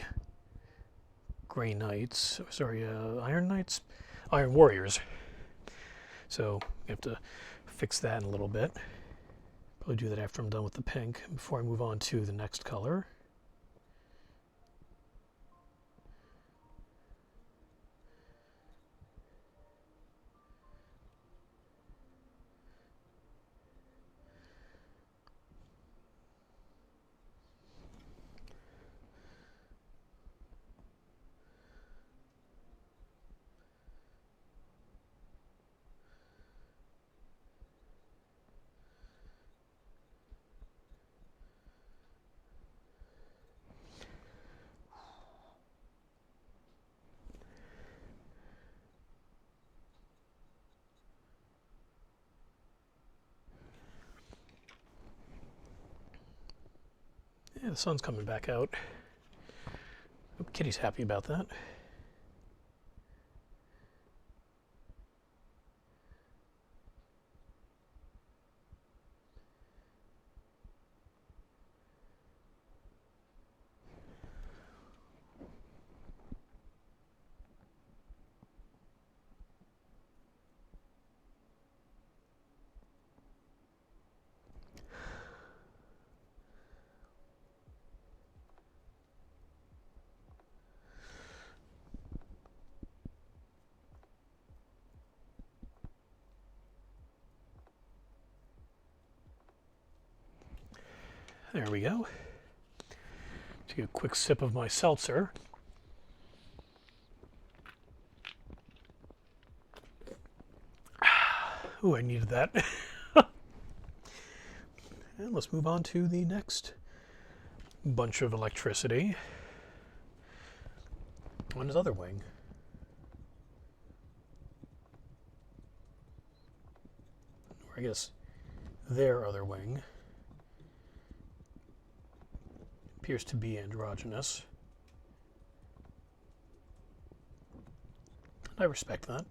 Grey Knights. Sorry, Iron Knights? Iron Warriors. So we have to fix that in a little bit. Probably do that after I'm done with the pink, before I move on to the next color. Yeah, the sun's coming back out. Hope Kitty's happy about that. There we go. Take a quick sip of my seltzer. Ooh, I needed that. And let's move on to the next bunch of electricity on his other wing. Or I guess their other wing. Appears to be androgynous. I respect that.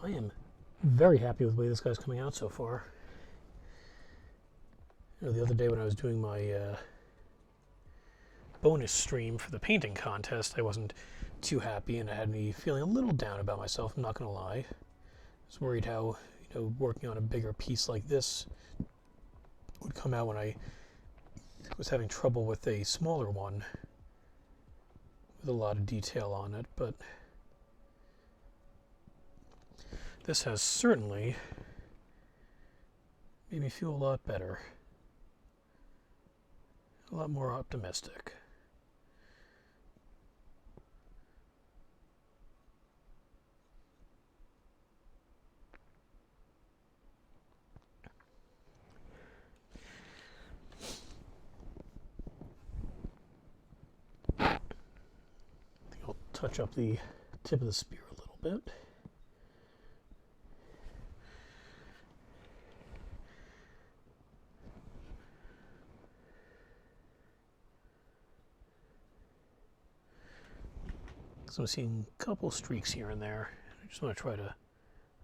I am very happy with the way this guy's coming out so far. You know, the other day when I was doing my bonus stream for the painting contest, I wasn't too happy, and it had me feeling a little down about myself, I'm not going to lie. I was worried how, you know, working on a bigger piece like this would come out when I was having trouble with a smaller one with a lot of detail on it, but this has certainly made me feel a lot better, a lot more optimistic. I think I'll touch up the tip of the spear a little bit. So I'm seeing a couple streaks here and there. I just want to try to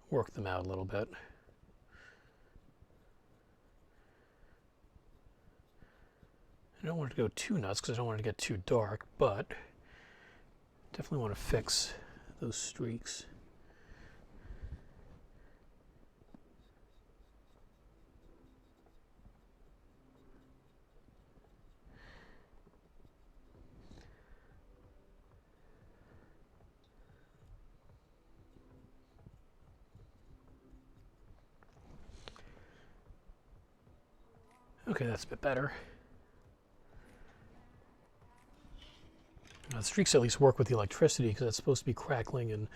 work them out a little bit. I don't want it to go too nuts because I don't want it to get too dark, but definitely want to fix those streaks. Okay, that's a bit better. Now, the streaks at least work with the electricity because it's supposed to be crackling and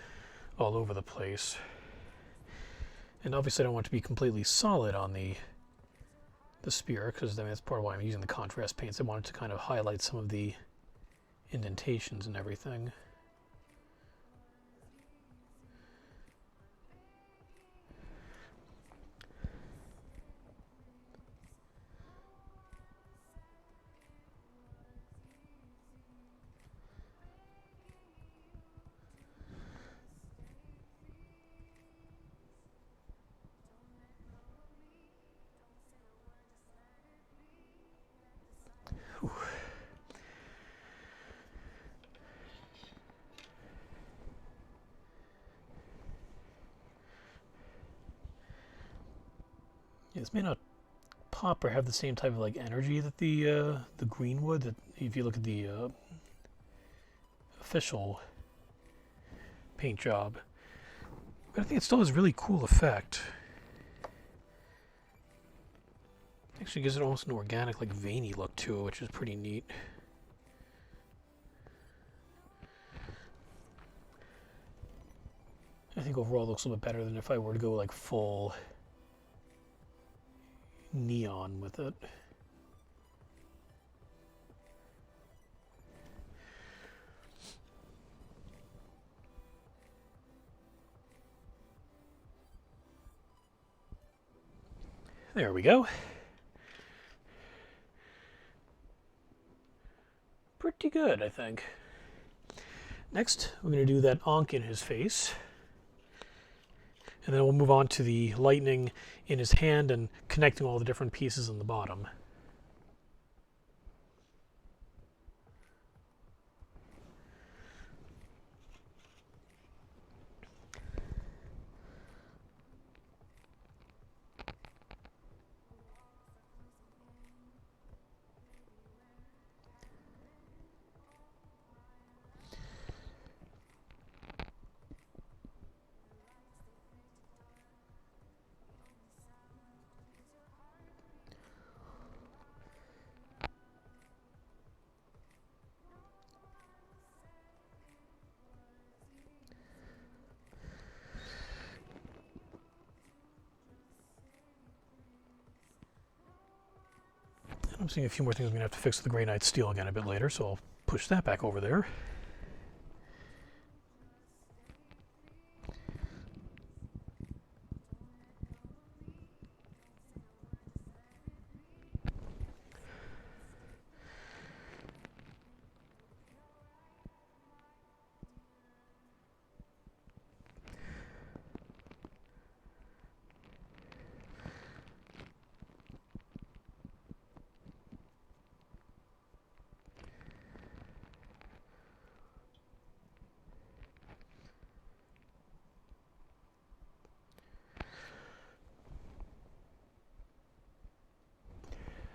all over the place. And obviously I don't want it to be completely solid on the spear because I mean, that's part of why I'm using the contrast paints. I wanted to kind of highlight some of the indentations and everything. Whew. Yeah, this may not pop or have the same type of like energy that the green would. That if you look at the official paint job, but I think it still has a really cool effect. Actually gives it almost an organic, like veiny look to it, which is pretty neat. I think overall it looks a little bit better than if I were to go like full neon with it. There we go. Pretty good, I think. Next, we're going to do that Ankh in his face. And then we'll move on to the lightning in his hand and connecting all the different pieces on the bottom. I'm seeing a few more things I'm going to have to fix with the Grey Knight steel again a bit later, so I'll push that back over there.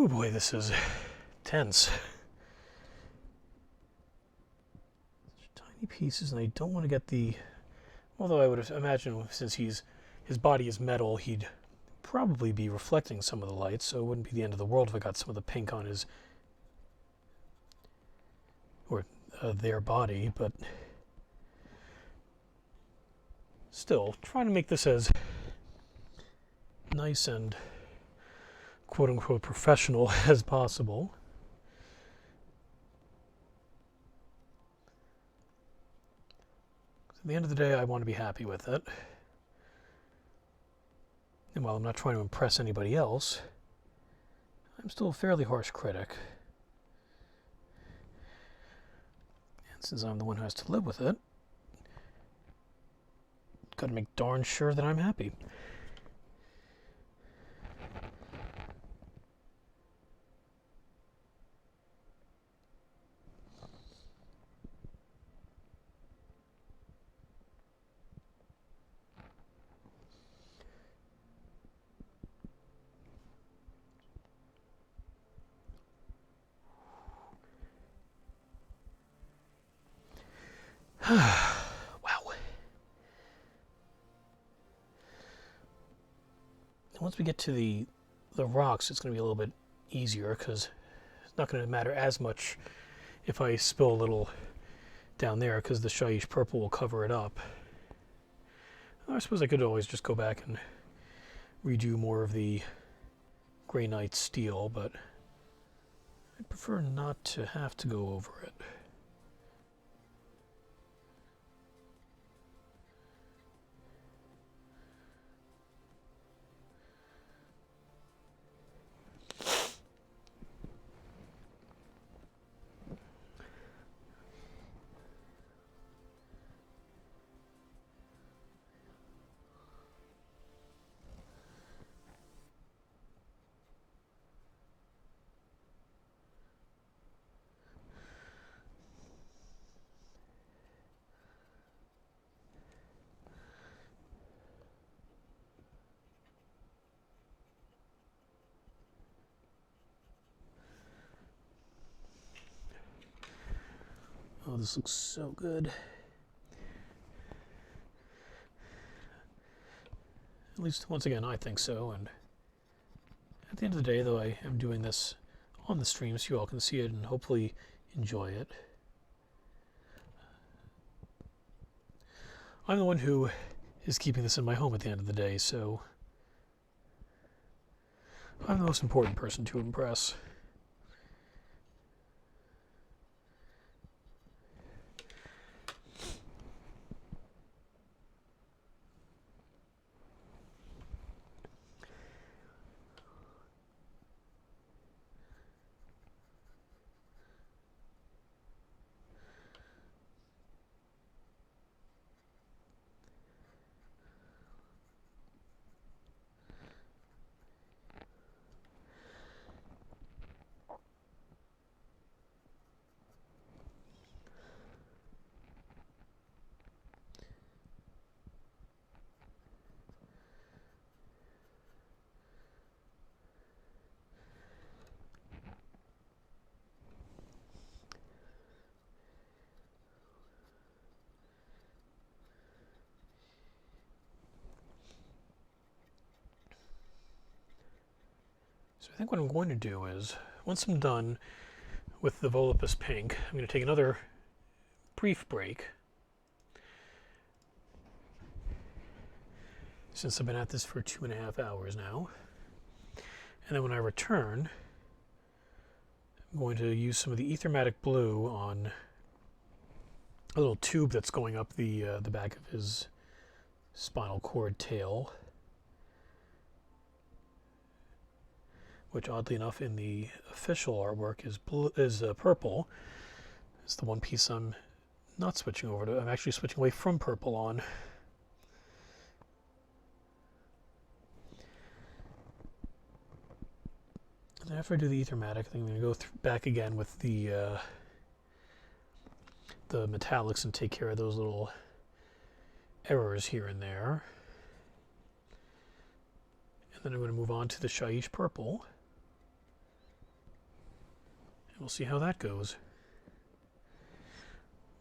Oh boy, this is tense. Such tiny pieces, and I don't want to get the... Although I would imagine since his body is metal, he'd probably be reflecting some of the light, so it wouldn't be the end of the world if I got some of the pink on his... or their body, but... Still, trying to make this as nice and quote-unquote professional as possible. At the end of the day, I want to be happy with it. And while I'm not trying to impress anybody else, I'm still a fairly harsh critic. And since I'm the one who has to live with it, got to make darn sure that I'm happy. Wow. And once we get to the rocks, it's going to be a little bit easier because it's not going to matter as much if I spill a little down there because the Shaiish purple will cover it up. I suppose I could always just go back and redo more of the Grey Knight steel, but I prefer not to have to go over it. Oh, this looks so good. At least, once again, I think so. And at the end of the day, though, I am doing this on the stream so you all can see it and hopefully enjoy it. I'm the one who is keeping this in my home at the end of the day, so I'm the most important person to impress. So I think what I'm going to do is, once I'm done with the Volupus pink, I'm going to take another brief break. Since I've been at this for 2.5 hours now. And then when I return, I'm going to use some of the Ethermatic blue on a little tube that's going up the back of his spinal cord tail. Which, oddly enough, in the official artwork is purple. It's the one piece I'm not switching over to. I'm actually switching away from purple on. And after I do the Ethermatic, I think I'm going to go back again with the metallics and take care of those little errors here and there. And then I'm going to move on to the Shaiish purple. we'll see how that goes.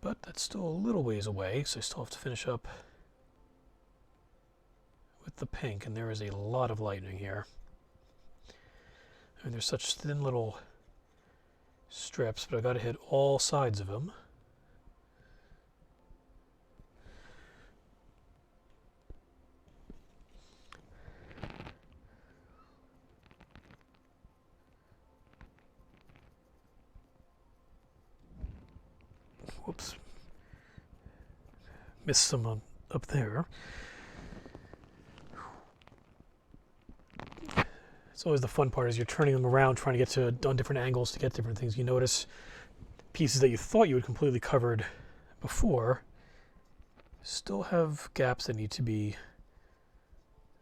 But that's still a little ways away, so I still have to finish up with the pink, and there is a lot of lightning here. I mean, there's such thin little strips, but I've got to hit all sides of them. Whoops. Missed some up there. It's always the fun part, is you're turning them around, trying to get to on different angles to get different things. You notice pieces that you thought you had completely covered before still have gaps that need to be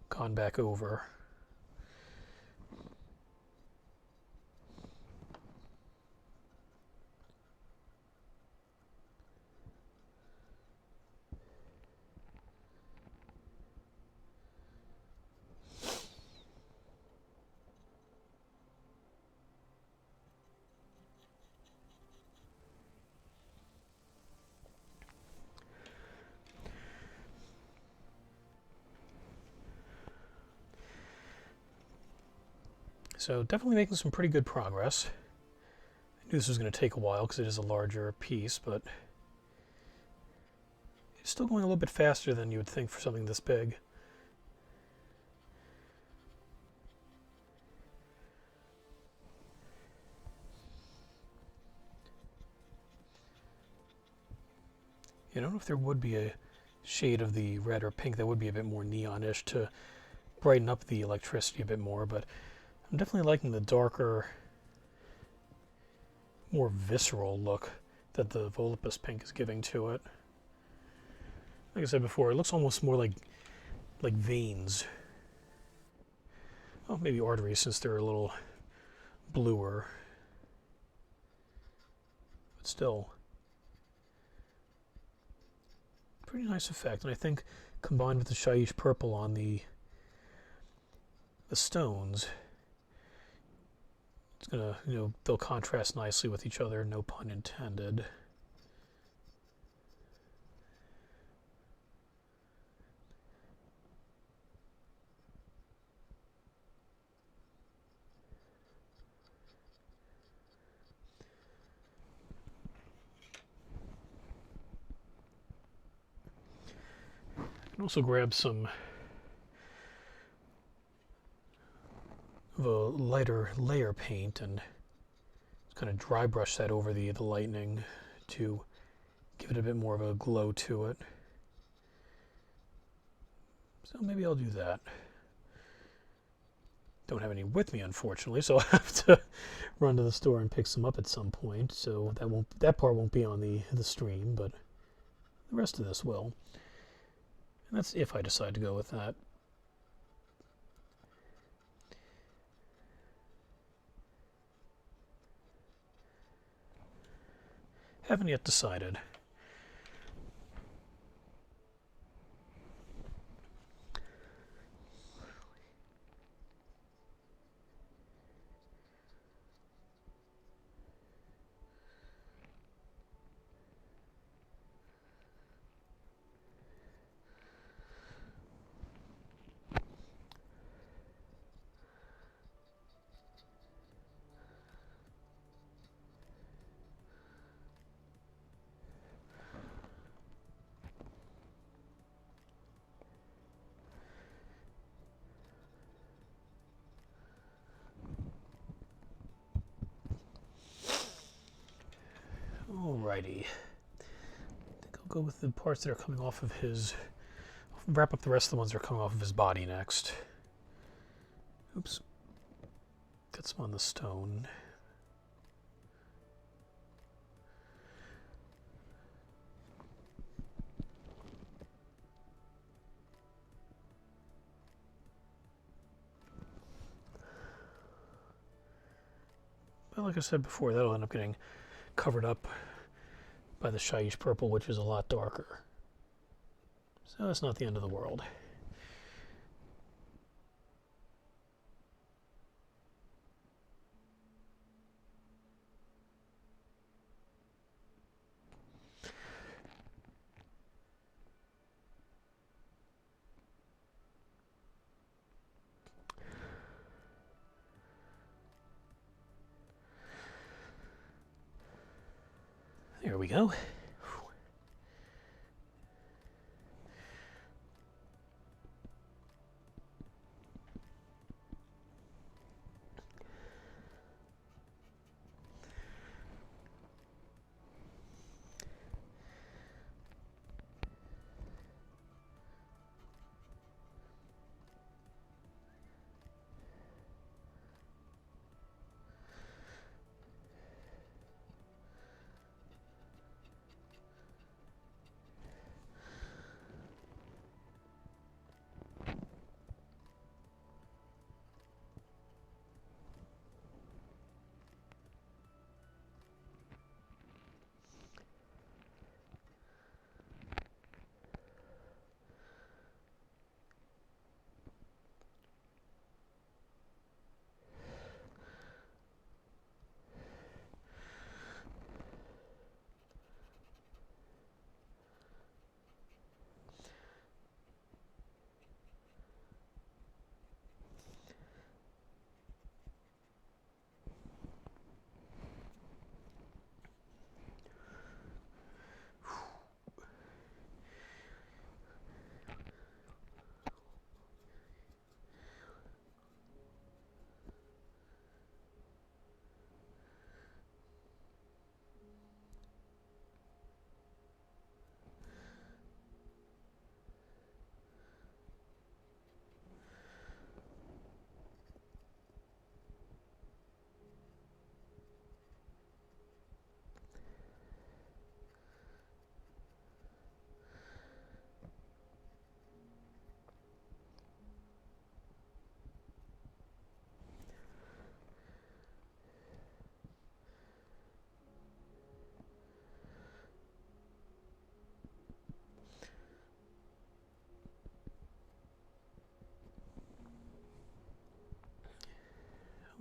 gone back over. So definitely making some pretty good progress. I knew this was going to take a while because it is a larger piece, but it's still going a little bit faster than you would think for something this big. I don't know if there would be a shade of the red or pink that would be a bit more neon-ish to brighten up the electricity a bit more, but I'm definitely liking the darker, more visceral look that the Volupus pink is giving to it. Like I said before, it looks almost more like veins. Oh, maybe arteries, since they're a little bluer. But still, pretty nice effect. And I think combined with the Shaiish purple on the stones, it's gonna, they'll contrast nicely with each other, no pun intended. I can also grab some of a lighter layer paint and kind of dry brush that over the lightning to give it a bit more of a glow to it. So maybe I'll do that. Don't have any with me, unfortunately, so I'll have to run to the store and pick some up at some point. So that part won't be on the stream, but the rest of this will. And that's if I decide to go with that. Haven't yet decided. Alrighty. I think I'll go with the parts that are coming off of his... I'll wrap up the rest of the ones that are coming off of his body next. Oops. Got some on the stone. But like I said before, that'll end up getting covered up by the Shaiish purple, which is a lot darker. So that's not the end of the world. we go.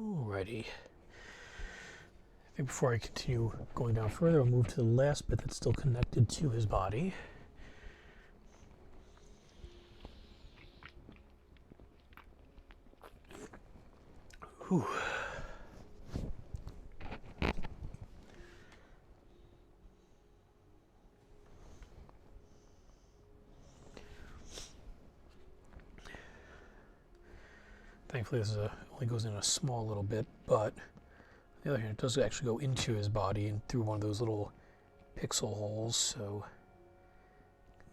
Alrighty. I think before I continue going down further, I'll move to the last bit that's still connected to his body. Whew. Thankfully, this only goes in a small little bit, but on the other hand, it does actually go into his body and through one of those little pixel holes, so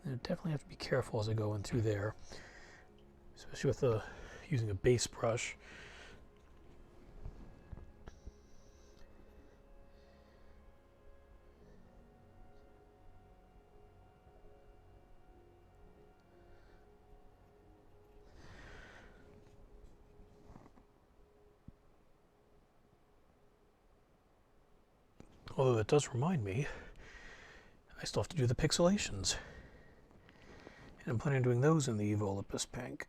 I definitely have to be careful as I go in through there, especially with using a base brush. Although that does remind me, I still have to do the pixelations. And I'm planning on doing those in the Evolipus pink.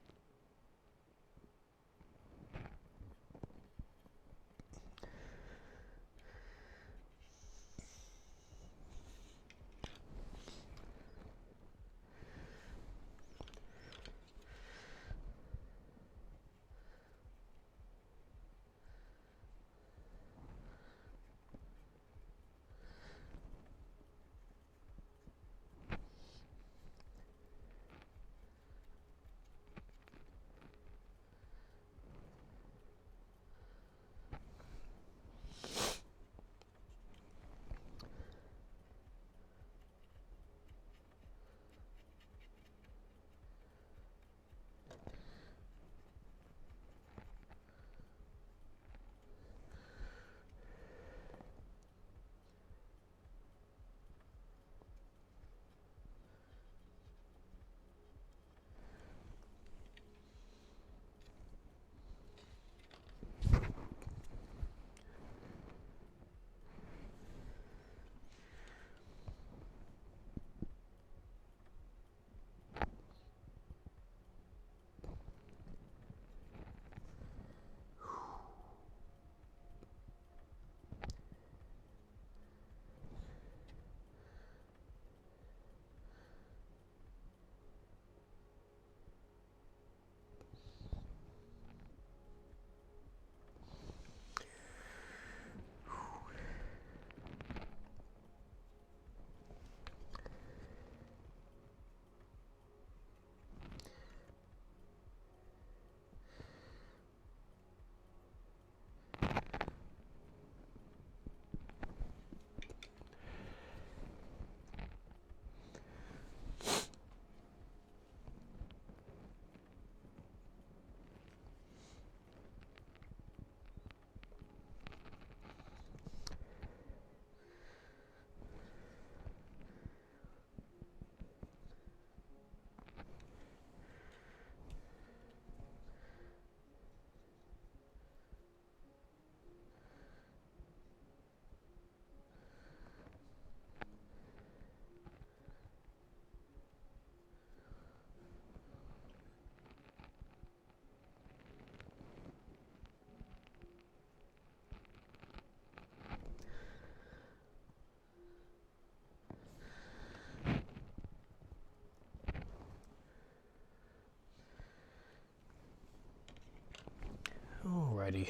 Alrighty.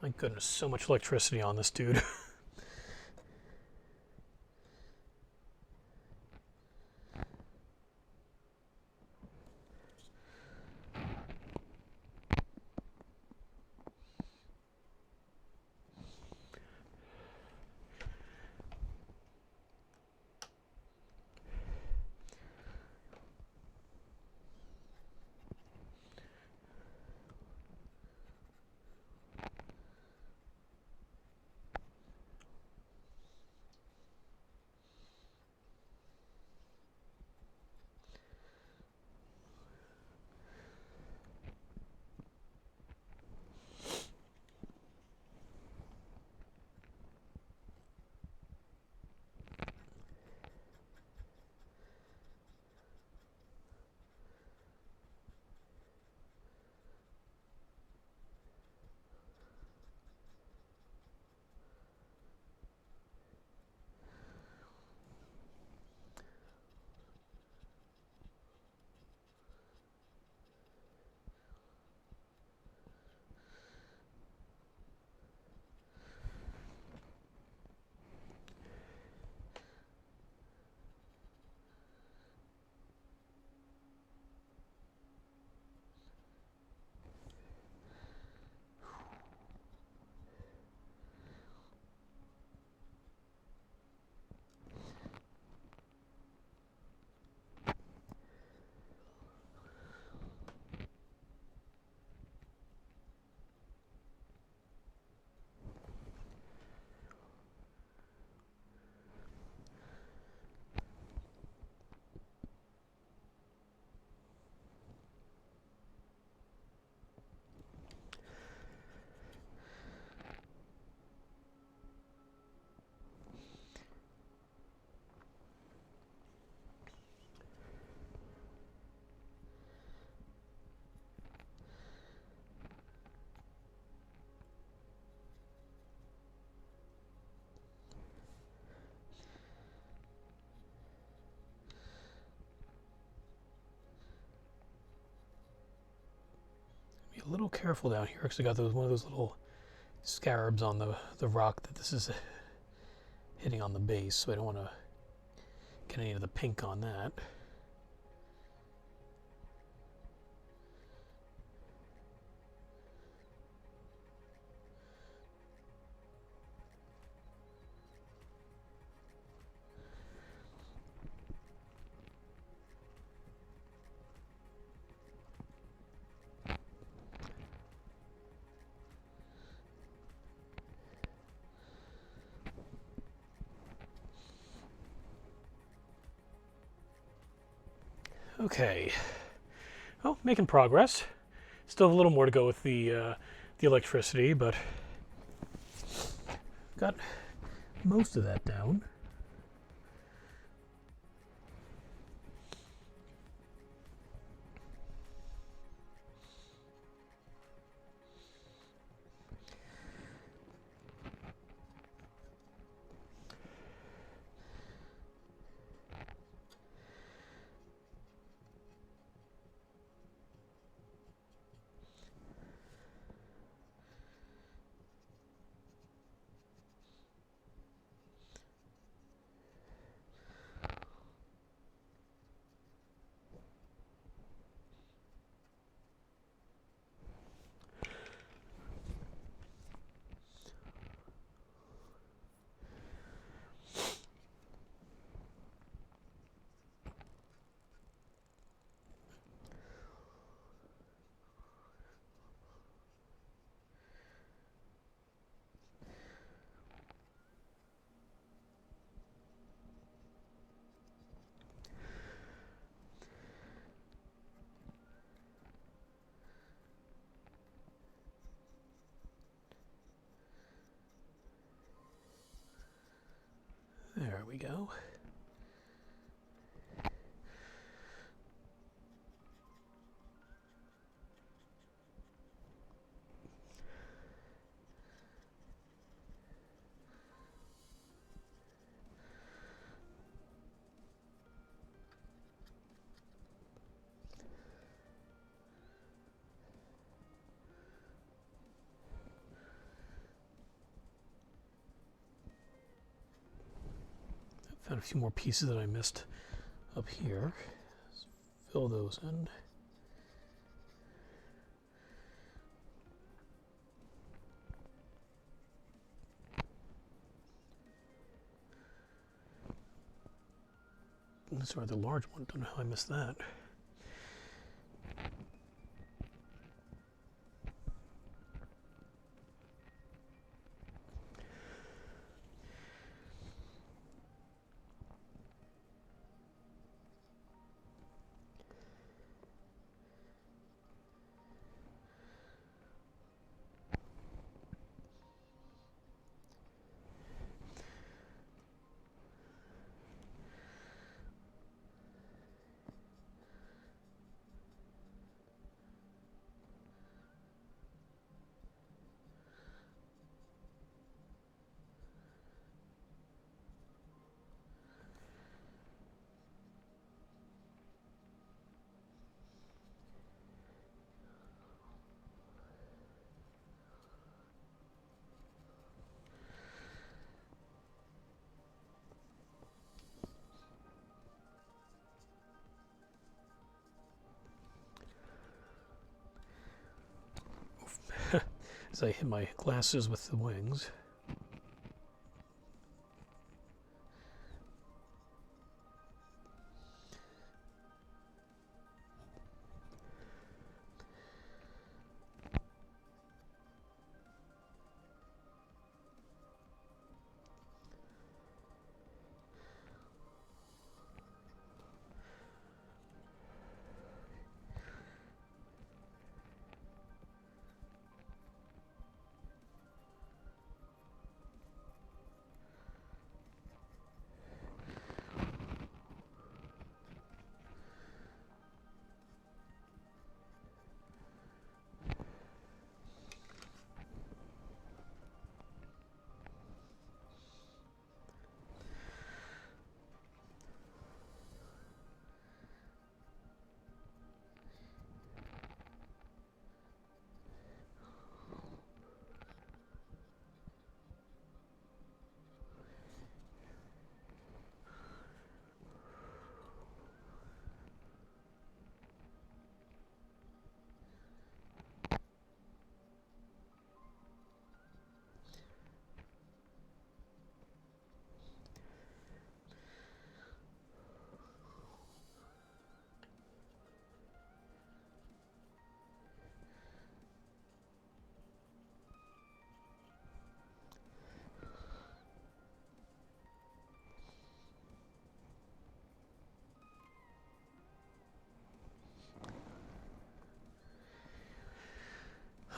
My goodness, so much electricity on this dude. Be a little careful down here because I got one of those little scarabs on the rock that this is hitting on the base, so I don't want to get any of the pink on that. Okay, well, making progress. Still have a little more to go with the electricity, but got most of that down. There we go. Got a few more pieces that I missed up here. Let's fill those in. Sorry, the large one. Don't know how I missed that. As I hit my glasses with the wings.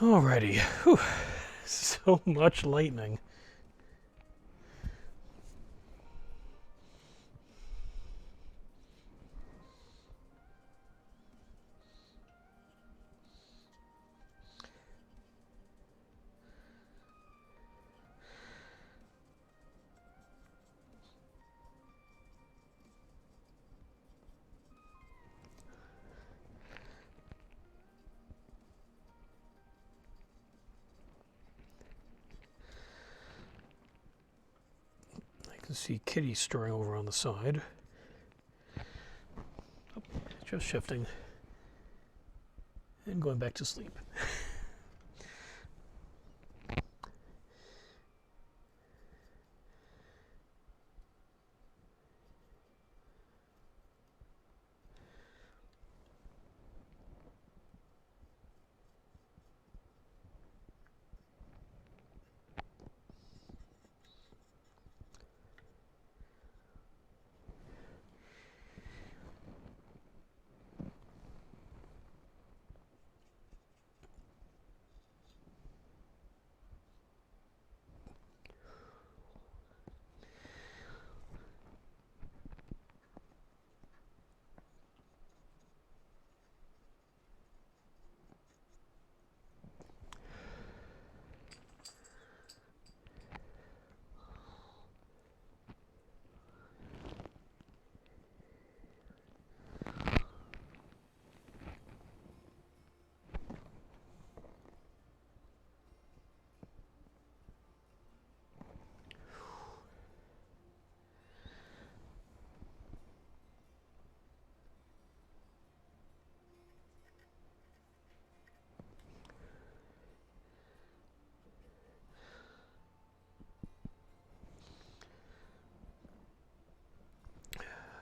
Alrighty. Whew. So much lightning. You can see Kitty stirring over on the side. Oh, just shifting and going back to sleep.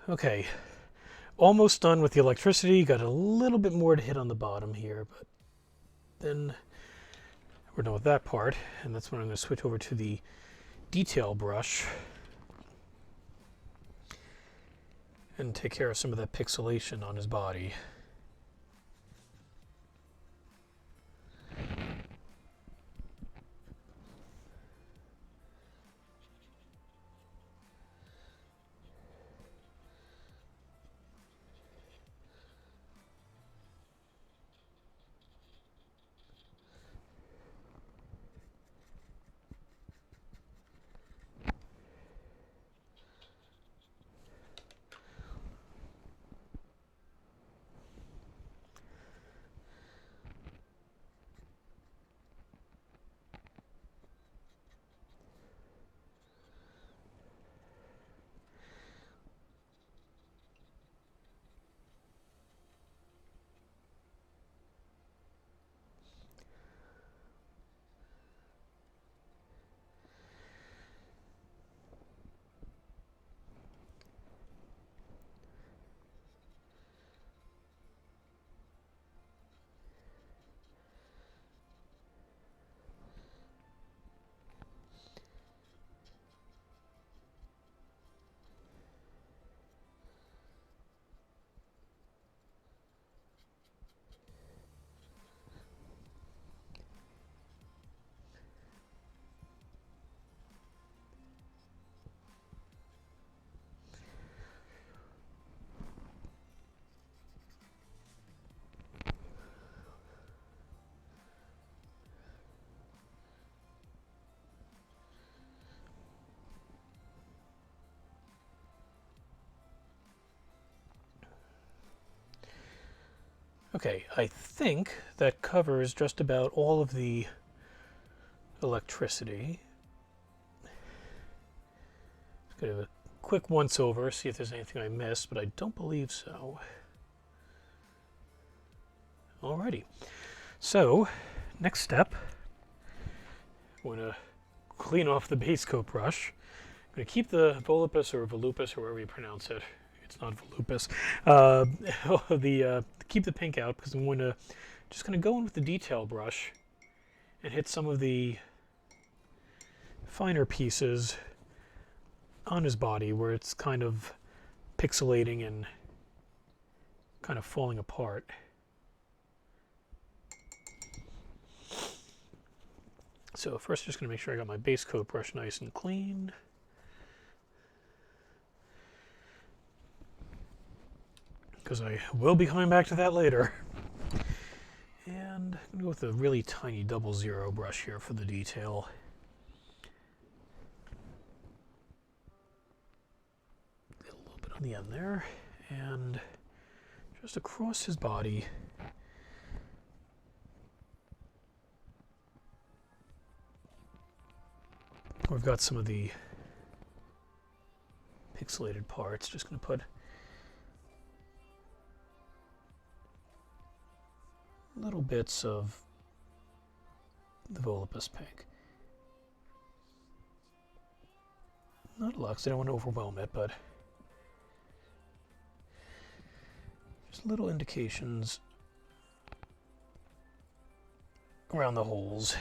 Okay, almost done with the electricity. Got a little bit more to hit on the bottom here, but then we're done with that part. And that's when I'm going to switch over to the detail brush and take care of some of that pixelation on his body. Okay, I think that covers just about all of the electricity. Just gonna have a quick once over, see if there's anything I missed, but I don't believe so. Alrighty, so next step, I'm going to clean off the base coat brush. I'm going to keep the volupus or volupus or wherever you pronounce it. It's not volupus. Keep the pink out because I'm just going to go in with the detail brush and hit some of the finer pieces on his body where it's kind of pixelating and kind of falling apart. So first, just going to make sure I got my base coat brush nice and clean. Because I will be coming back to that later. And I'm going to go with a really tiny 00 brush here for the detail. Get a little bit on the end there. And just across his body. We've got some of the pixelated parts. Just going to put little bits of the volupus pink. Not a lot, because I don't want to overwhelm it, but just little indications around the holes.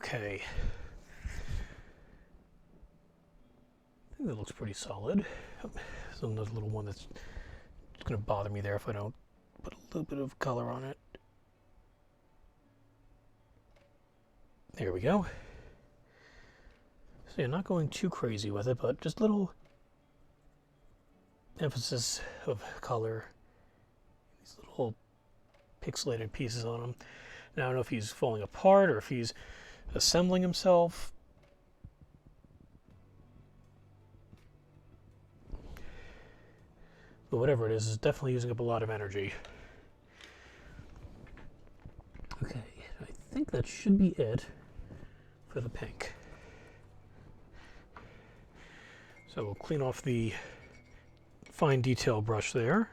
Okay. I think that looks pretty solid. So another little one that's going to bother me there if I don't put a little bit of color on it. There we go. So yeah, not going too crazy with it, but just little emphasis of color. These little pixelated pieces on him. Now I don't know if he's falling apart or if he's assembling himself. But whatever it is, it's definitely using up a lot of energy. Okay, I think that should be it for the pink. So we'll clean off the fine detail brush there.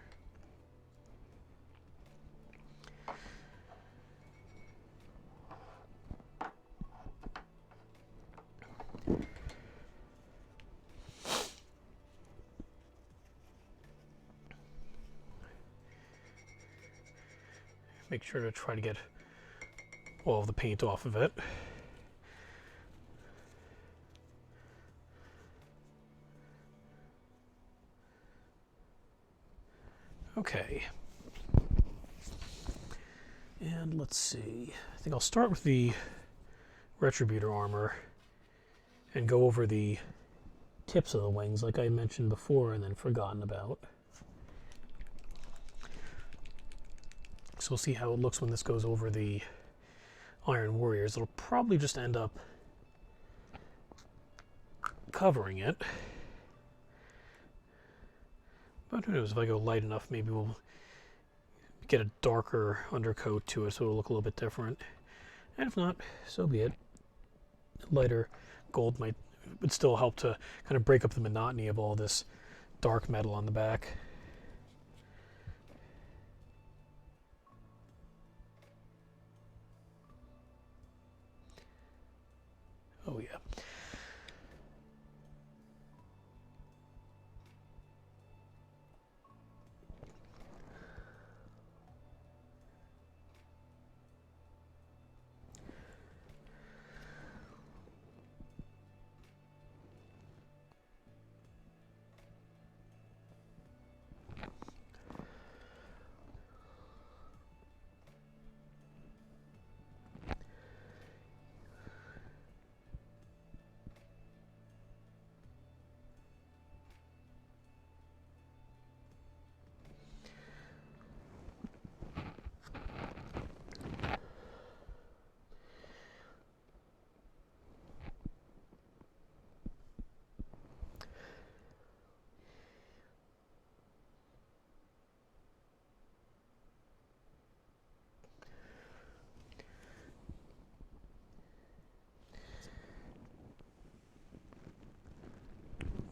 Make sure to try to get all of the paint off of it. Okay. And let's see. I think I'll start with the Retributor armor and go over the tips of the wings like I mentioned before and then forgotten about. So we'll see how it looks when this goes over the Iron Warriors. It'll probably just end up covering it. But who knows, if I go light enough, maybe we'll get a darker undercoat to it so it'll look a little bit different. And if not, so be it. Lighter gold would still help to kind of break up the monotony of all this dark metal on the back. Oh yeah.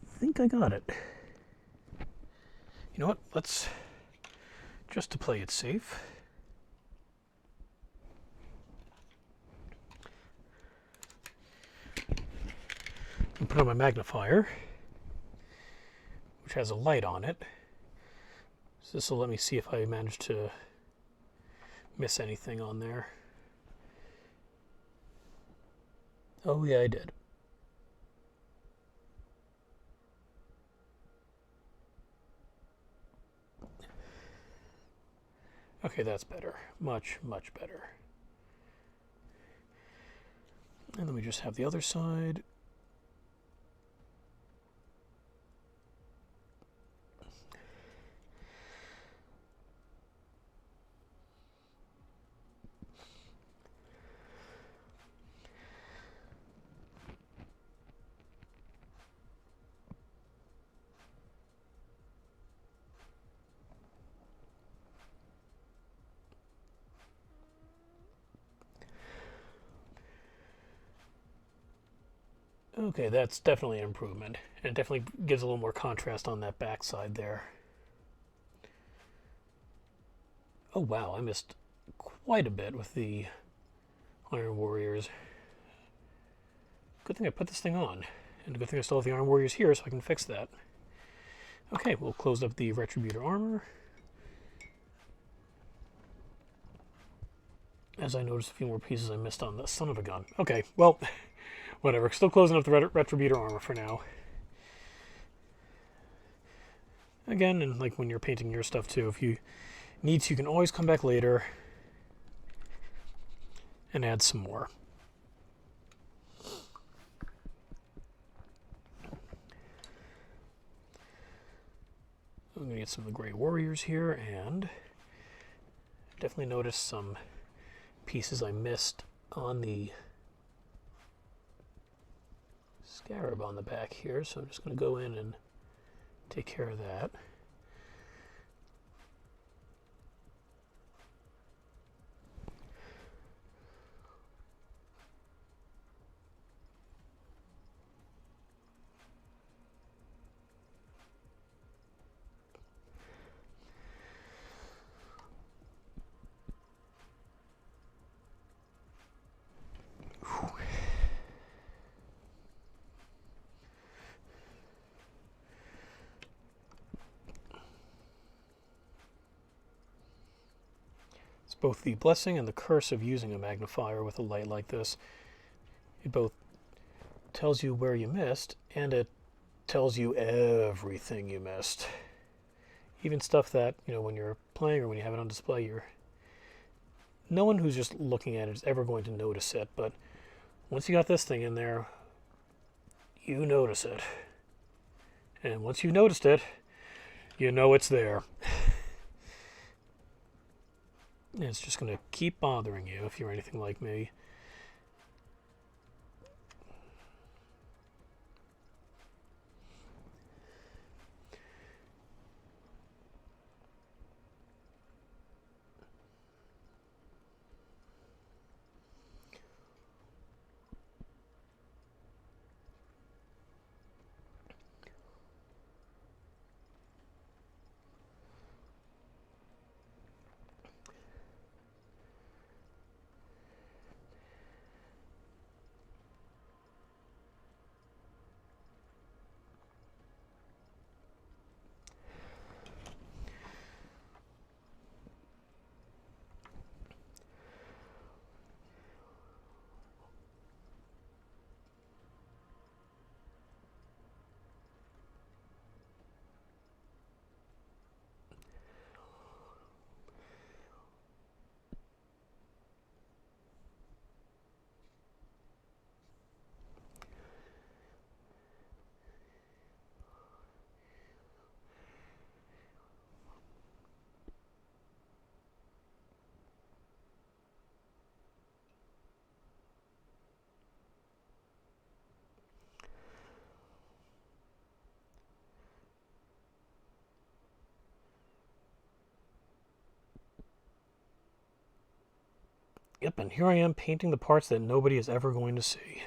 I think I got it. You know what? Let's, just to play it safe, I'll put on my magnifier, which has a light on it. So this will let me see if I manage to miss anything on there. Oh yeah, I did. Okay, that's better. Much, much better. And then we just have the other side. Okay, that's definitely an improvement. And it definitely gives a little more contrast on that back side there. Oh wow, I missed quite a bit with the Iron Warriors. Good thing I put this thing on. And good thing I still have the Iron Warriors here so I can fix that. Okay, we'll close up the Retributor armor. As I noticed a few more pieces I missed on the son of a gun. Okay, well, whatever. Still closing up the Retributor armor for now. Again, and like when you're painting your stuff too, if you need to, you can always come back later and add some more. I'm going to get some of the Grey Warriors here, and definitely noticed some pieces I missed on the scarab on the back here, so I'm just going to go in and take care of that. It's both the blessing and the curse of using a magnifier with a light like this. It both tells you where you missed, and it tells you everything you missed. Even stuff that, you know, when you're playing or when you have it on display, no one who's just looking at it is ever going to notice it, but once you got this thing in there, you notice it. And once you've noticed it, you know it's there. And it's just going to keep bothering you if you're anything like me. Yep, and here I am painting the parts that nobody is ever going to see.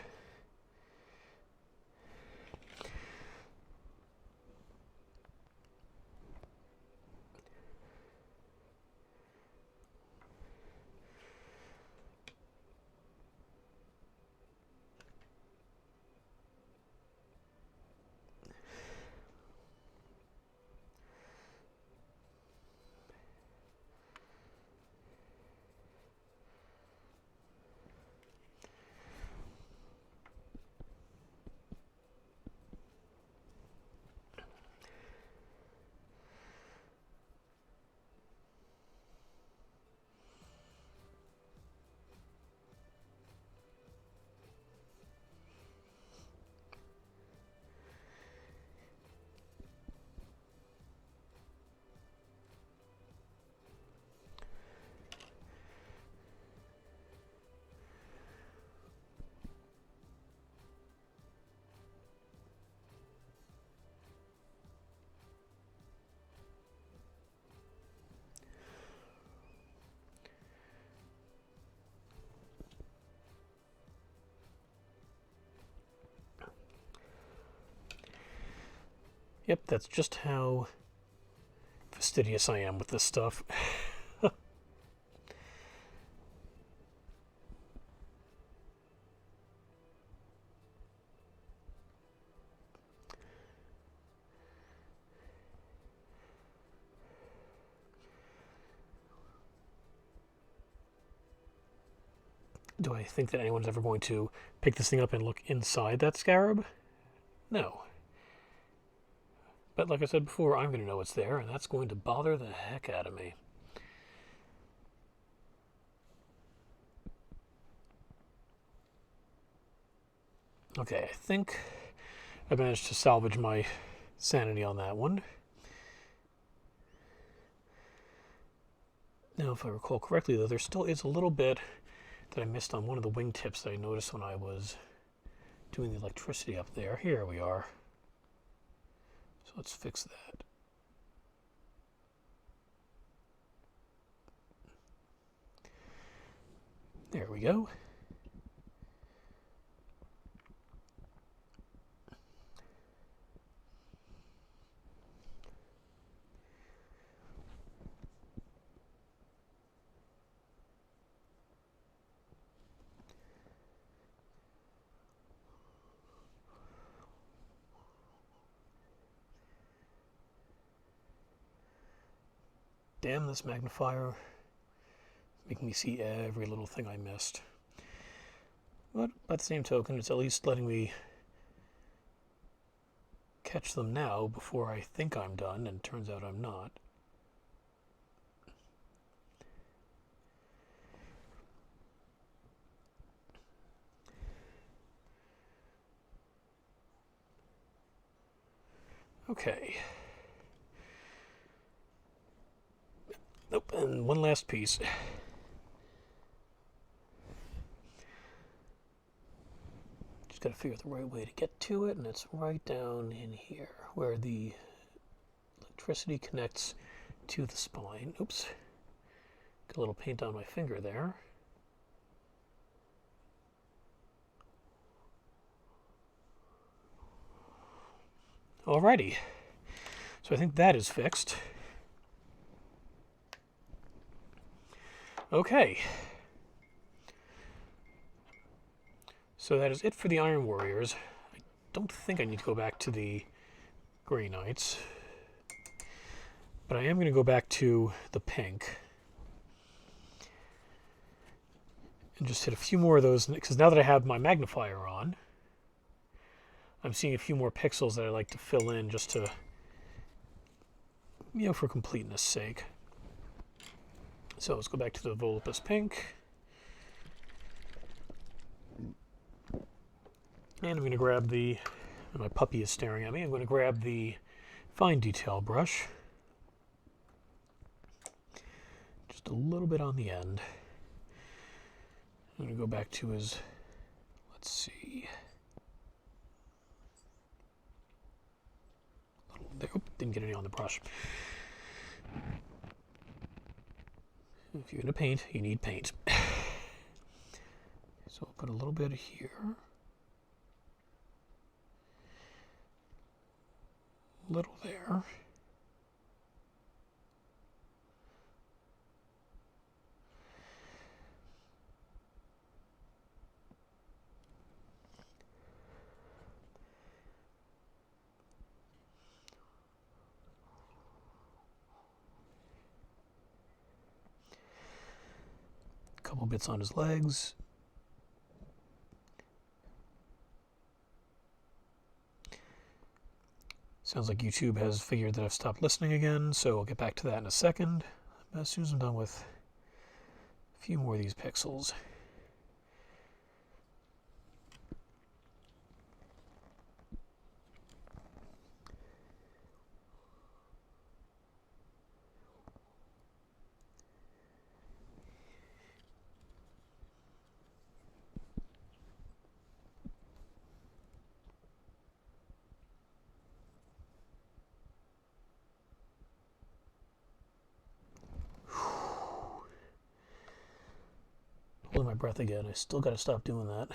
Yep, that's just how fastidious I am with this stuff. Do I think that anyone's ever going to pick this thing up and look inside that scarab? No. But like I said before, I'm going to know it's there, and that's going to bother the heck out of me. Okay, I think I managed to salvage my sanity on that one. Now, if I recall correctly, though, there still is a little bit that I missed on one of the wingtips that I noticed when I was doing the electricity up there. Here we are. So let's fix that. There we go. Damn this magnifier, making me see every little thing I missed. But by the same token, it's at least letting me catch them now before I think I'm done, and it turns out I'm not. Okay. Nope, and one last piece. Just got to figure out the right way to get to it, and it's right down in here where the electricity connects to the spine. Oops. Got a little paint on my finger there. Alrighty. So I think that is fixed. Okay. So that is it for the Iron Warriors. I don't think I need to go back to the Grey Knights. But I am going to go back to the pink. And just hit a few more of those, because now that I have my magnifier on, I'm seeing a few more pixels that I like to fill in just to, you know, for completeness sake. So let's go back to the Volupus pink. And I'm going to grab the, my puppy is staring at me, I'm going to grab the fine detail brush. Just a little bit on the end. I'm going to go back to his, let's see. There, oh, didn't get any on the brush. If you're going to paint, you need paint. So I'll put a little bit here. A little there. Couple bits on his legs. Sounds like YouTube has figured that I've stopped listening again, so I'll get back to that in a second. But as soon as I'm done with a few more of these pixels. Holding my breath again. I still got to stop doing that.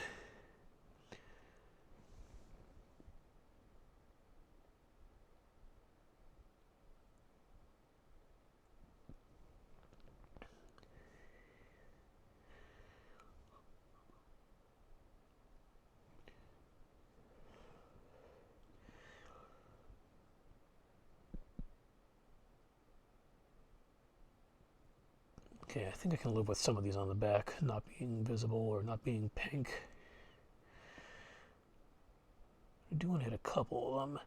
Okay, I think I can live with some of these on the back not being visible or not being pink. I do want to hit a couple of them.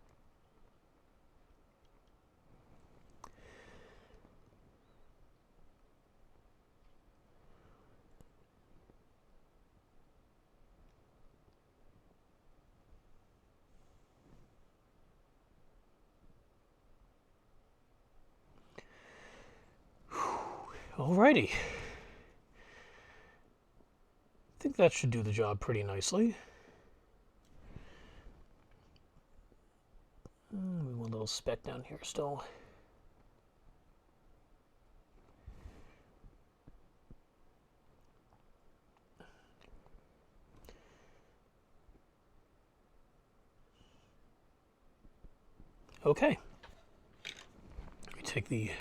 Alrighty. I think that should do the job pretty nicely. One little speck down here still. Okay. Let me take the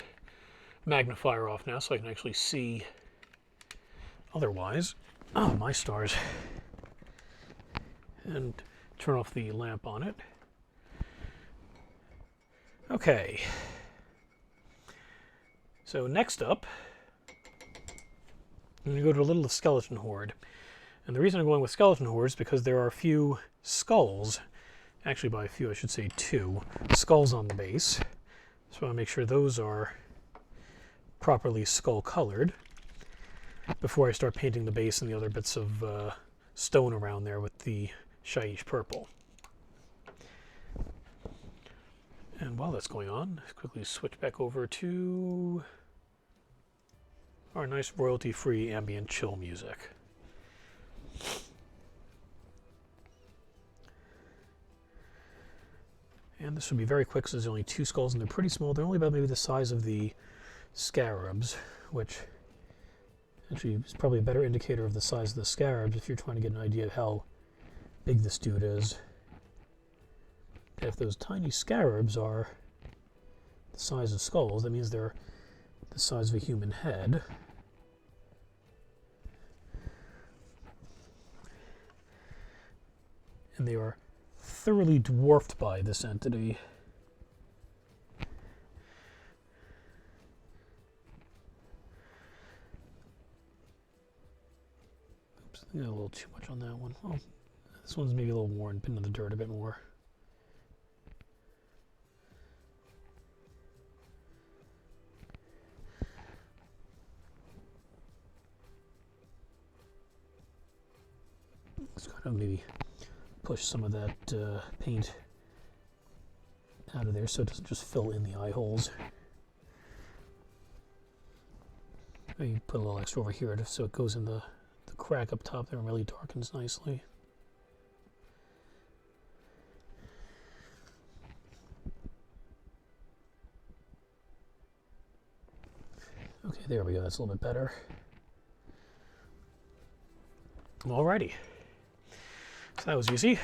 magnifier off now so I can actually see otherwise. Oh, my stars. And turn off the lamp on it. Okay. So next up, I'm going to go to a little skeleton horde. And the reason I'm going with skeleton horde is because there are a few skulls, actually by a few I should say 2, skulls on the base. So I want to make sure those are properly skull colored before I start painting the base and the other bits of stone around there with the shyish purple. And while that's going on, let's quickly switch back over to our nice royalty-free ambient chill music. And this will be very quick, so there's only 2 skulls, and they're pretty small. They're only about maybe the size of the scarabs, which actually is probably a better indicator of the size of the scarabs if you're trying to get an idea of how big this dude is. If those tiny scarabs are the size of skulls, that means they're the size of a human head. And they are thoroughly dwarfed by this entity. Oops, I think I got a little too much on that one. Oh, this one's maybe a little worn, been in the dirt a bit more. Let's kind of maybe push some of that paint out of there so it doesn't just fill in the eye holes. Maybe put a little extra over here so it goes in the crack up top there and really darkens nicely. Okay, there we go. That's a little bit better. Alrighty. So that was easy.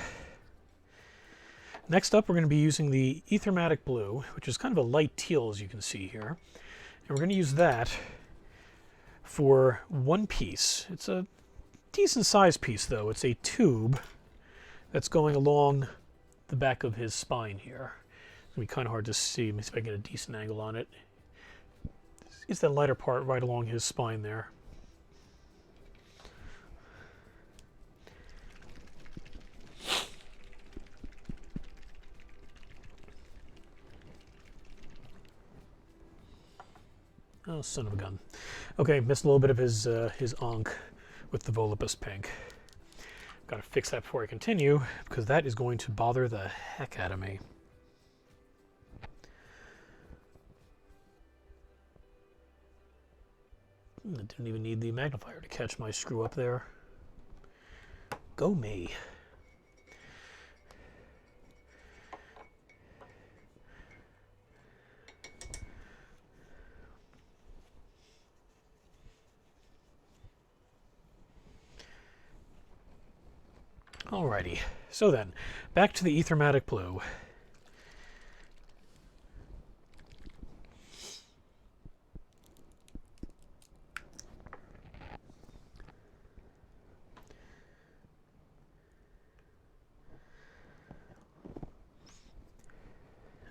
Next up, we're going to be using the Ethermatic Blue, which is kind of a light teal, as you can see here. And we're going to use that for one piece. It's a decent sized piece, though. It's a tube that's going along the back of his spine here. It's going to be kind of hard to see. Let me see if I can get a decent angle on it. It's that lighter part right along his spine there. Oh, son of a gun. Okay, missed a little bit of his ankh with the Volupus pink. Got to fix that before I continue, because that is going to bother the heck out of me. I didn't even need the magnifier to catch my screw up there. Go me. Alrighty, so then, back to the Ethermatic Blue.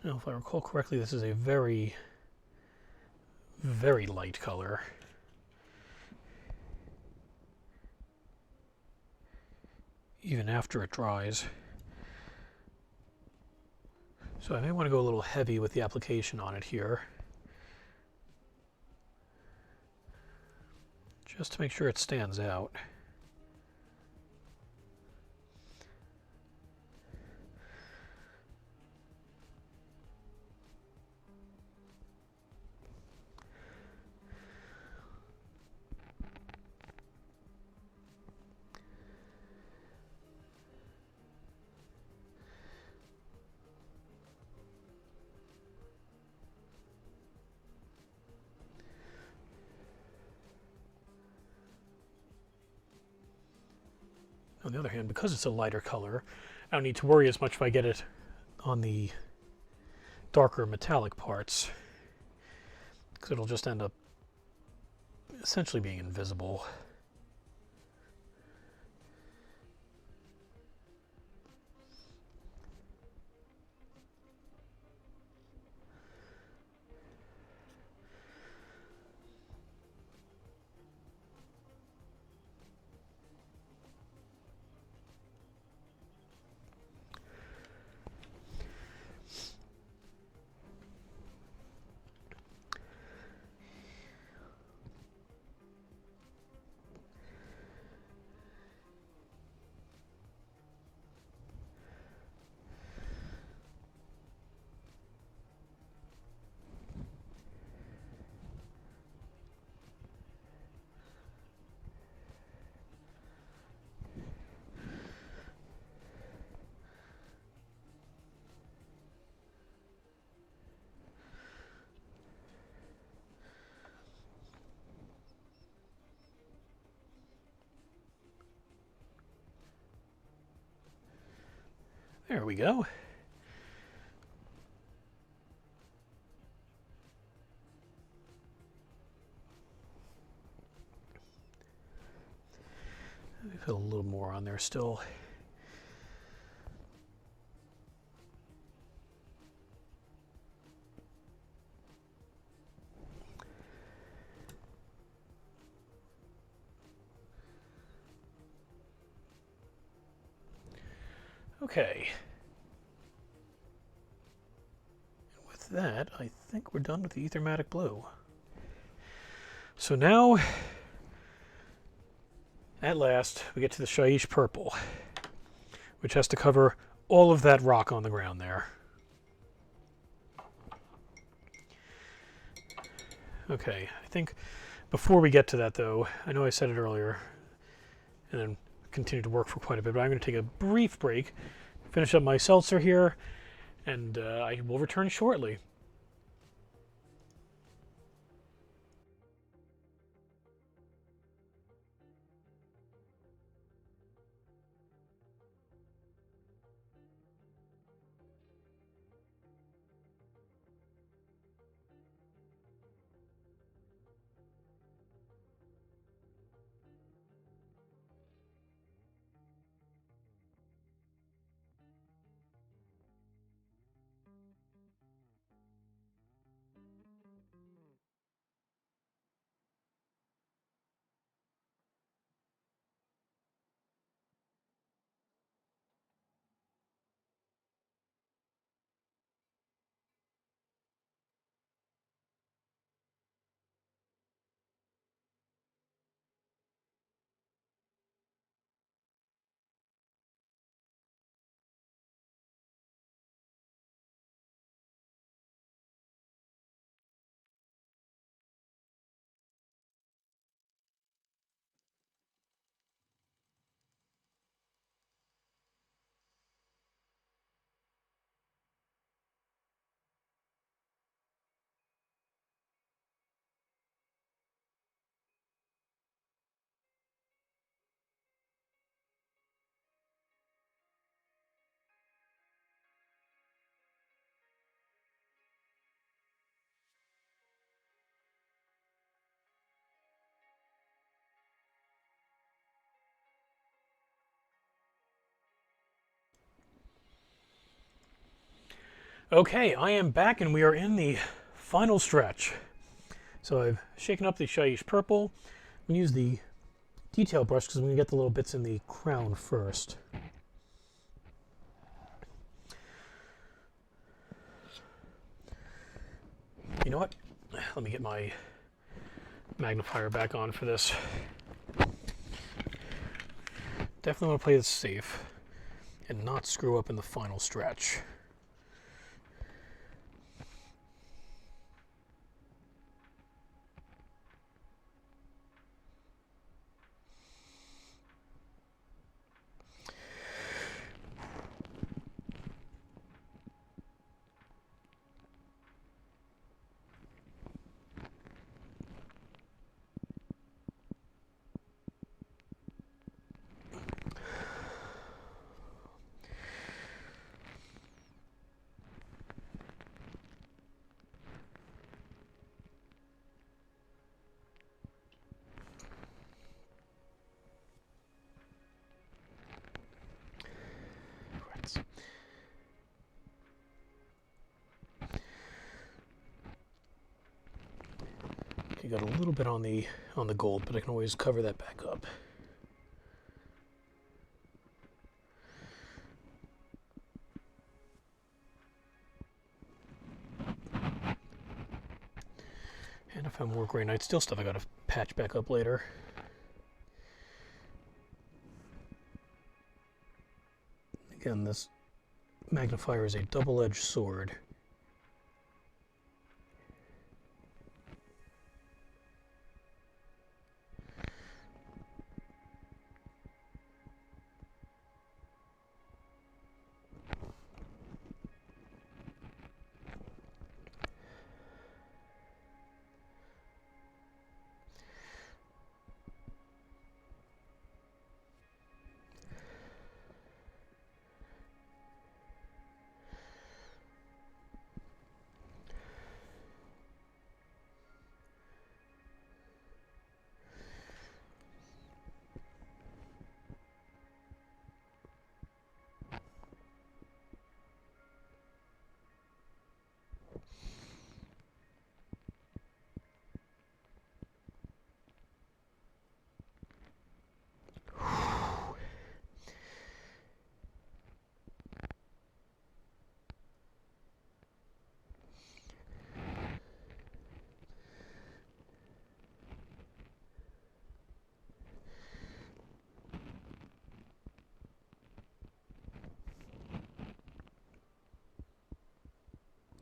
Now, if I recall correctly, this is a very, very light color. even after it dries. So I may want to go a little heavy with the application on it here, just to make sure it stands out. On the other hand, because it's a lighter color, I don't need to worry as much if I get it on the darker metallic parts, because it'll just end up essentially being invisible. There we go. Let me put a little more on there still. Okay. With that, I think we're done with the Ethermatic Blue. So now, at last, we get to the Shyish Purple, which has to cover all of that rock on the ground there. Okay, I think before we get to that, though, I know I said it earlier, and then continue to work for quite a bit, but I'm going to take a brief break, finish up my seltzer here, and I will return shortly. Okay, I am back and we are in the final stretch. So I've shaken up the Shyish Purple. I'm going to use the detail brush because I'm going to get the little bits in the crown first. You know what? Let me get my magnifier back on for this. Definitely want to play this safe and not screw up in the final stretch. Okay, got a little bit on the gold, but I can always cover that back up. And if I have more gray night steel stuff, I got to patch back up later. Again, this magnifier is a double-edged sword.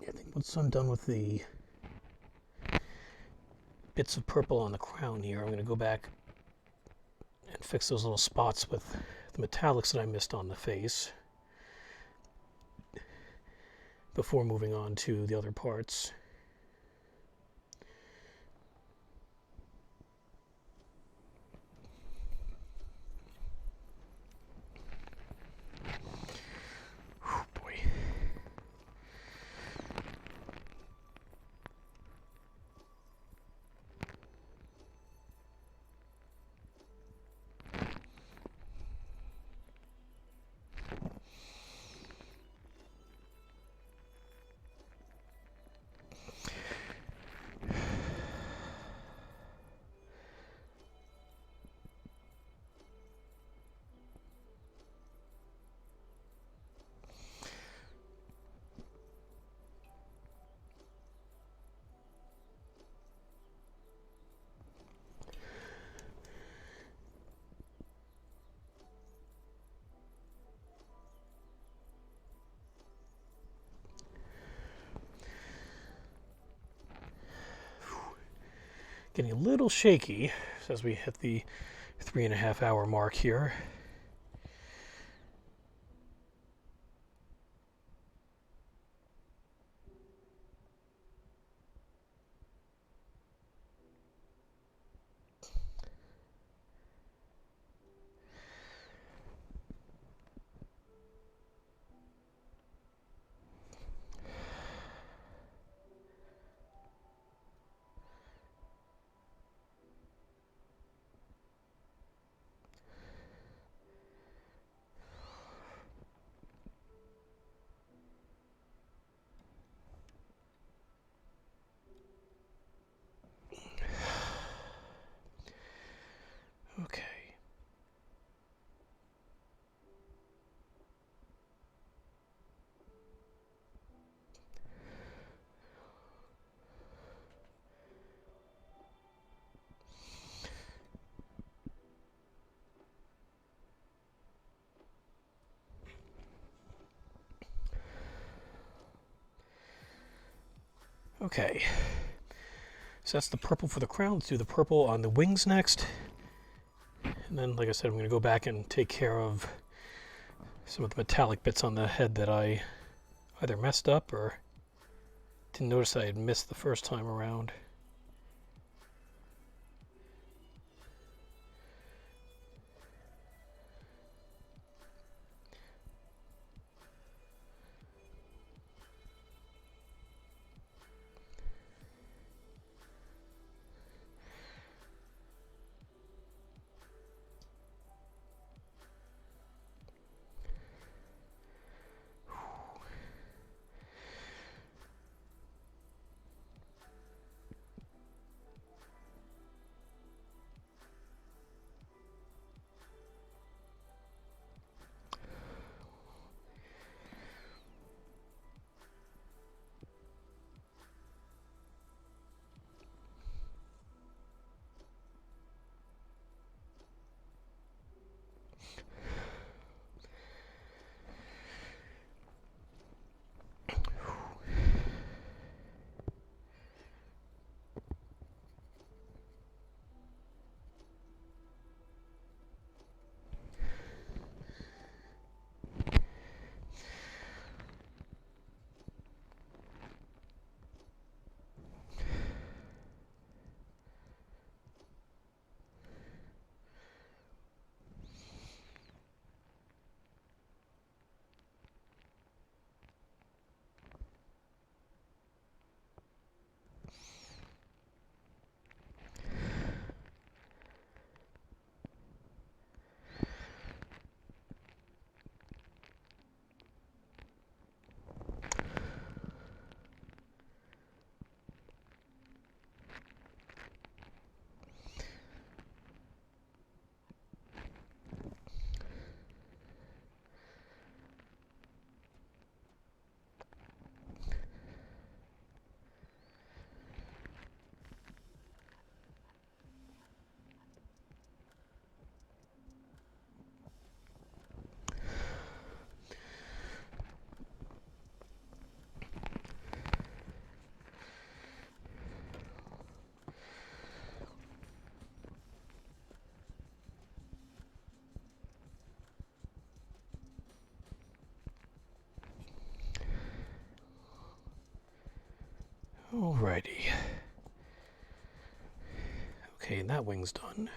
I think once I'm done with the bits of purple on the crown here, I'm going to go back and fix those little spots with the metallics that I missed on the face before moving on to the other parts. Getting a little shaky as we hit the 3.5 hour mark here. Okay, so that's the purple for the crown. Let's do the purple on the wings next. And then, like I said, I'm going to go back and take care of some of the metallic bits on the head that I either messed up or didn't notice I had missed the first time around. Alrighty. Okay, and that wing's done.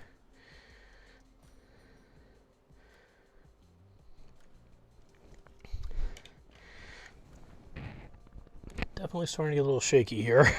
Definitely starting to get a little shaky here.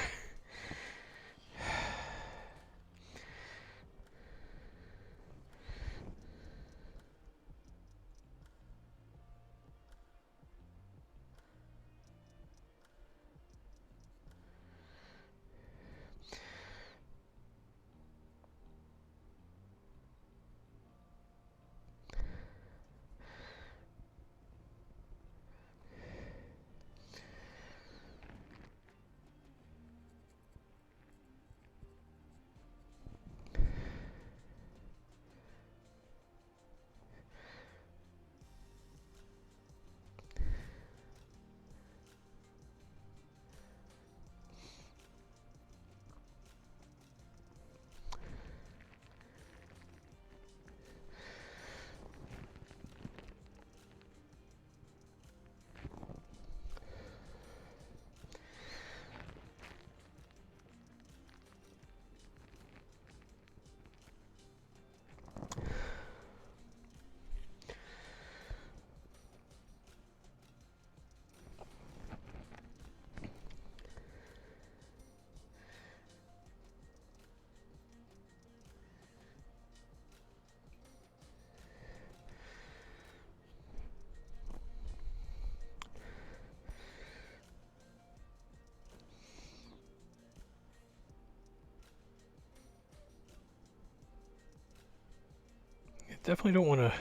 Definitely don't want to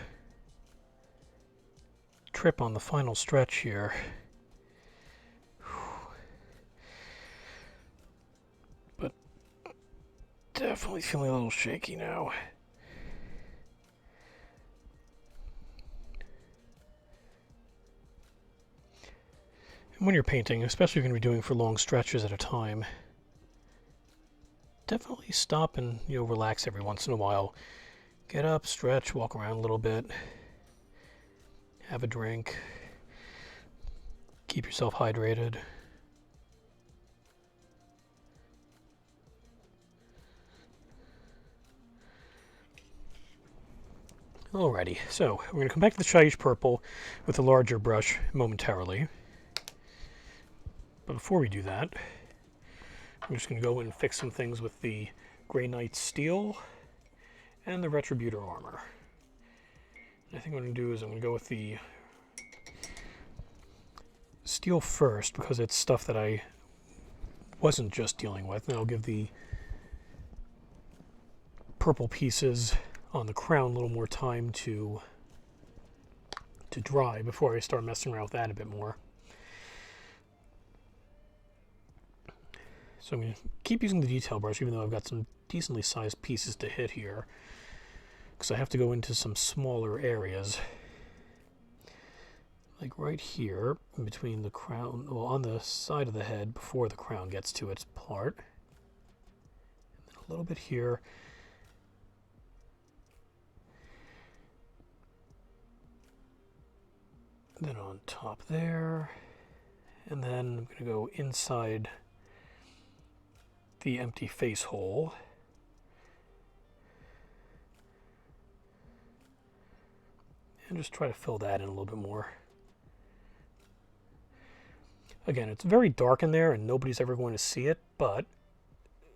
trip on the final stretch here. But definitely feeling a little shaky now. when you're painting, especially if you're going to be doing for long stretches at a time, definitely stop and, relax every once in a while. Get up, stretch, walk around a little bit, have a drink, keep yourself hydrated. Alrighty, so we're going to come back to the Shyish Purple with a larger brush momentarily. But before we do that, we're just going to go in and fix some things with the Grey Knight Steel and the Retributor Armor. And I think what I'm going to do is I'm going to go with the Steel first, because it's stuff that I wasn't just dealing with, and I'll give the purple pieces on the crown a little more time to dry before I start messing around with that a bit more. So I'm going to keep using the detail brush, even though I've got some decently sized pieces to hit here, because I have to go into some smaller areas. Like right here, in between the crown, well, on the side of the head before the crown gets to its part. And then a little bit here. Then on top there, and then I'm going to go inside the empty face hole. And just try to fill that in a little bit more. Again, it's very dark in there and nobody's ever going to see it, but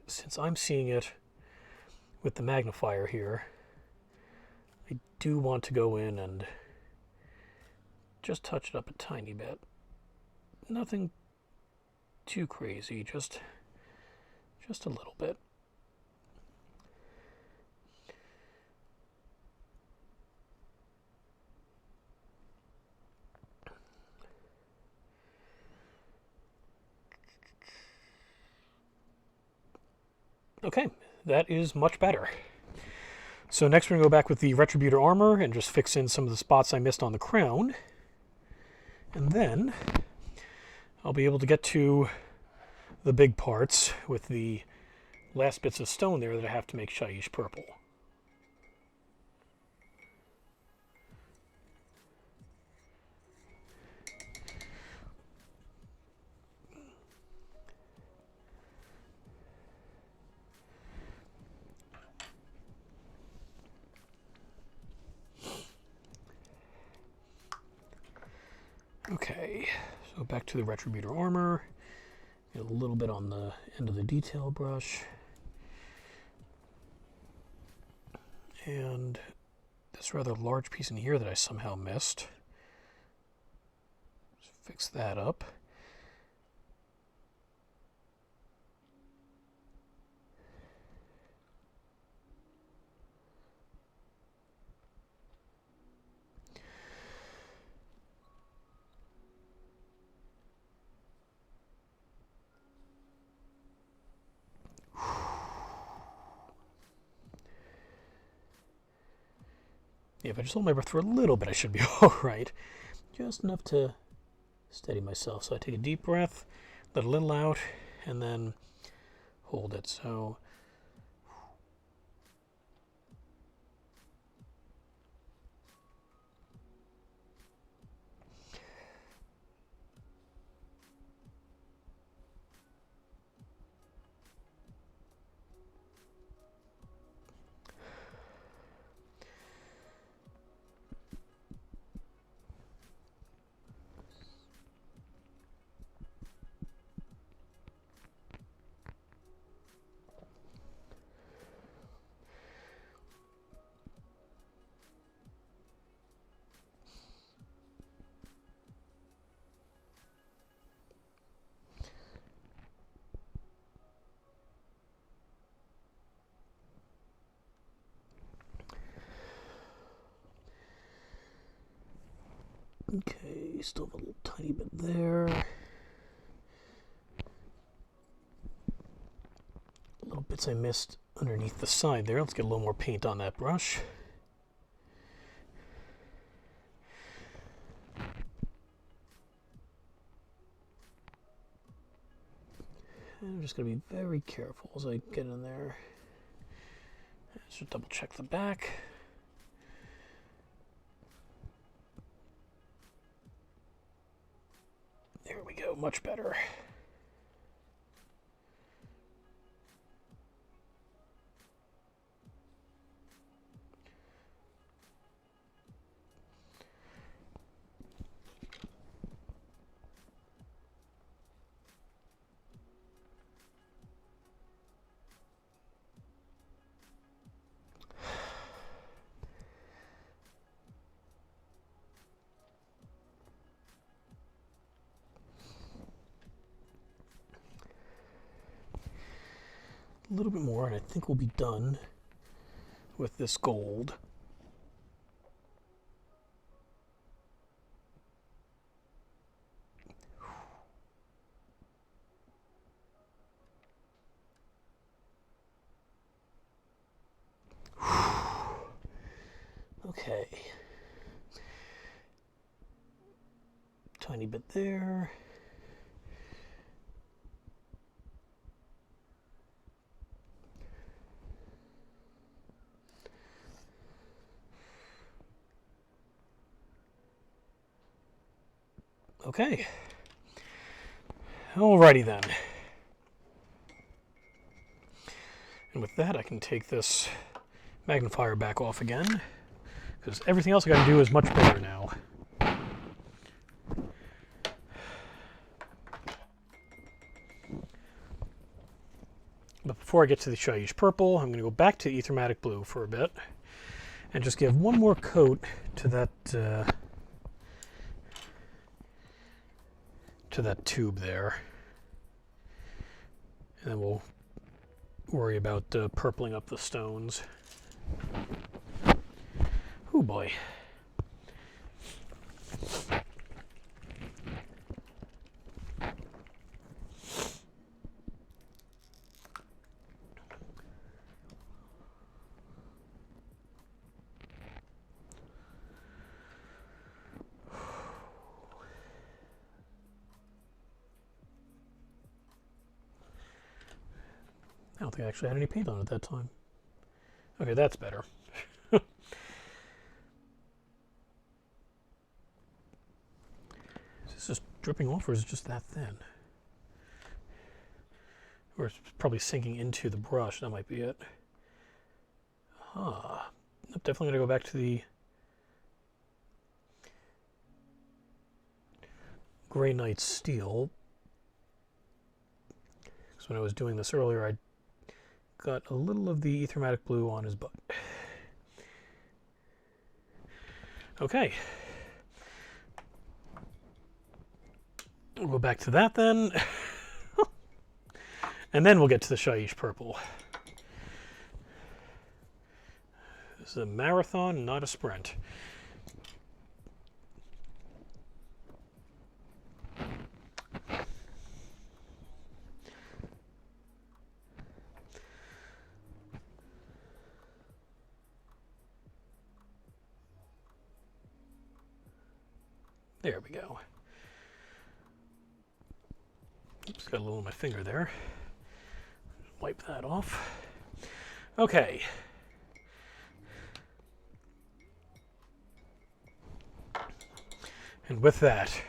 since I'm seeing it with the magnifier here, I do want to go in and just touch it up a tiny bit. Nothing too crazy, just a little bit. Okay, that is much better. So next we're going to go back with the Retributor Armor and just fix in some of the spots I missed on the crown. And then I'll be able to get to the big parts with the last bits of stone there that I have to make Shyish Purple. Okay, so back to the Retributor Armor. Get a little bit on the end of the detail brush. And this rather large piece in here that I somehow missed. Just fix that up. Yeah, if I just hold my breath for a little bit, I should be all right. Just enough to steady myself. So I take a deep breath, let a little out, and then hold it. So okay, still have a little tiny bit there. Little bits I missed underneath the side there. Let's get a little more paint on that brush. I'm just going to be very careful as I get in there. Just double check the back. There we go, much better. A little bit more, and I think we'll be done with this gold. Okay. Tiny bit there. Okay. Alrighty then. And with that, I can take this magnifier back off again, because everything else I got to do is much better now. But before I get to the Shaiish Purple, I'm going to go back to Ethermatic Blue for a bit and just give one more coat to that tube there, and then we'll worry about purpling up the stones. Oh boy. I don't think I actually had any paint on at that time. Okay, that's better. Is this just dripping off, or is it just that thin? Or it's probably sinking into the brush. That might be it. I'm definitely going to go back to the Grey Knight Steel. Because when I was doing this earlier, I got a little of the Ethermatic Blue on his butt. Okay. We'll go back to that then. And then we'll get to the Shaiish Purple. This is a marathon, not a sprint. There we go. Oops, got a little on my finger there. Wipe that off. Okay. And with that,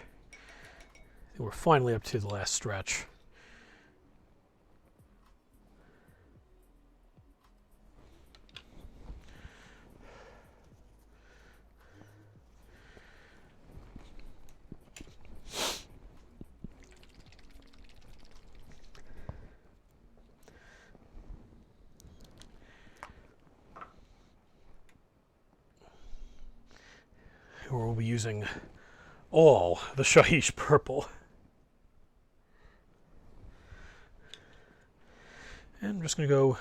we're finally up to the last stretch. We'll be using all the Shaiish Purple. And I'm just going to go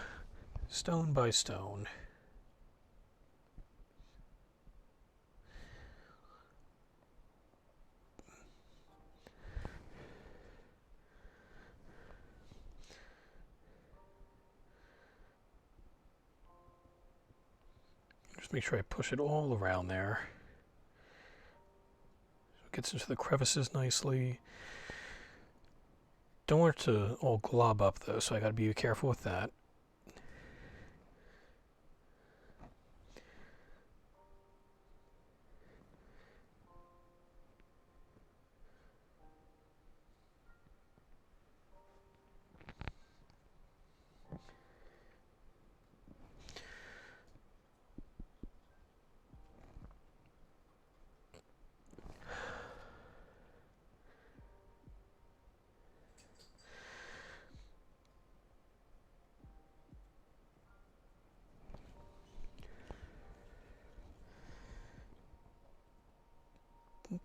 stone by stone. Just make sure I push it all around there. So it gets into the crevices nicely. Don't want it to all glob up though, so I got to be careful with that.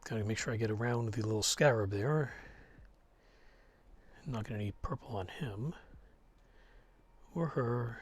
Gotta make sure I get around the little scarab there. I'm not gonna need purple on him. Or her.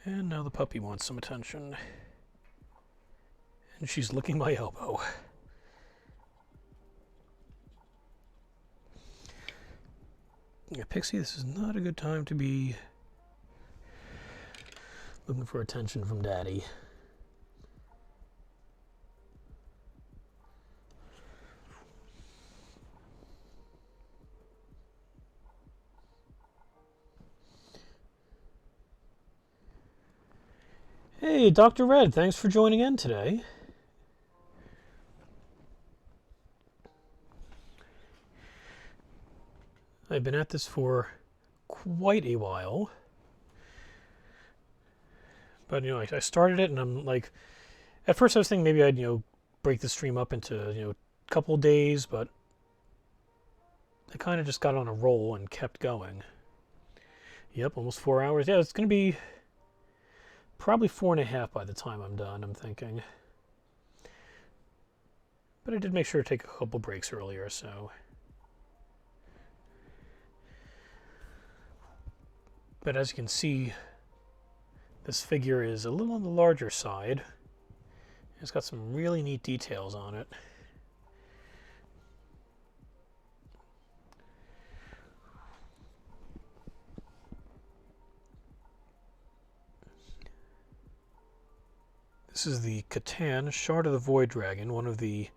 And now the puppy wants some attention. And she's licking my elbow. Yeah, Pixie, this is not a good time to be looking for attention from Daddy. Hey, Dr. Red, thanks for joining in today. I've been at this for quite a while. But, you know, I started it and I'm like, at first I was thinking maybe I'd, you know, break the stream up into, you know, a couple days, but I kind of just got on a roll and kept going. Yep, almost 4 hours. Yeah, it's going to be probably 4.5 by the time I'm done, I'm thinking. But I did make sure to take a couple breaks earlier, so. But as you can see, this figure is a little on the larger side. It's got some really neat details on it. This is the Catan Shard of the Void Dragon, one of the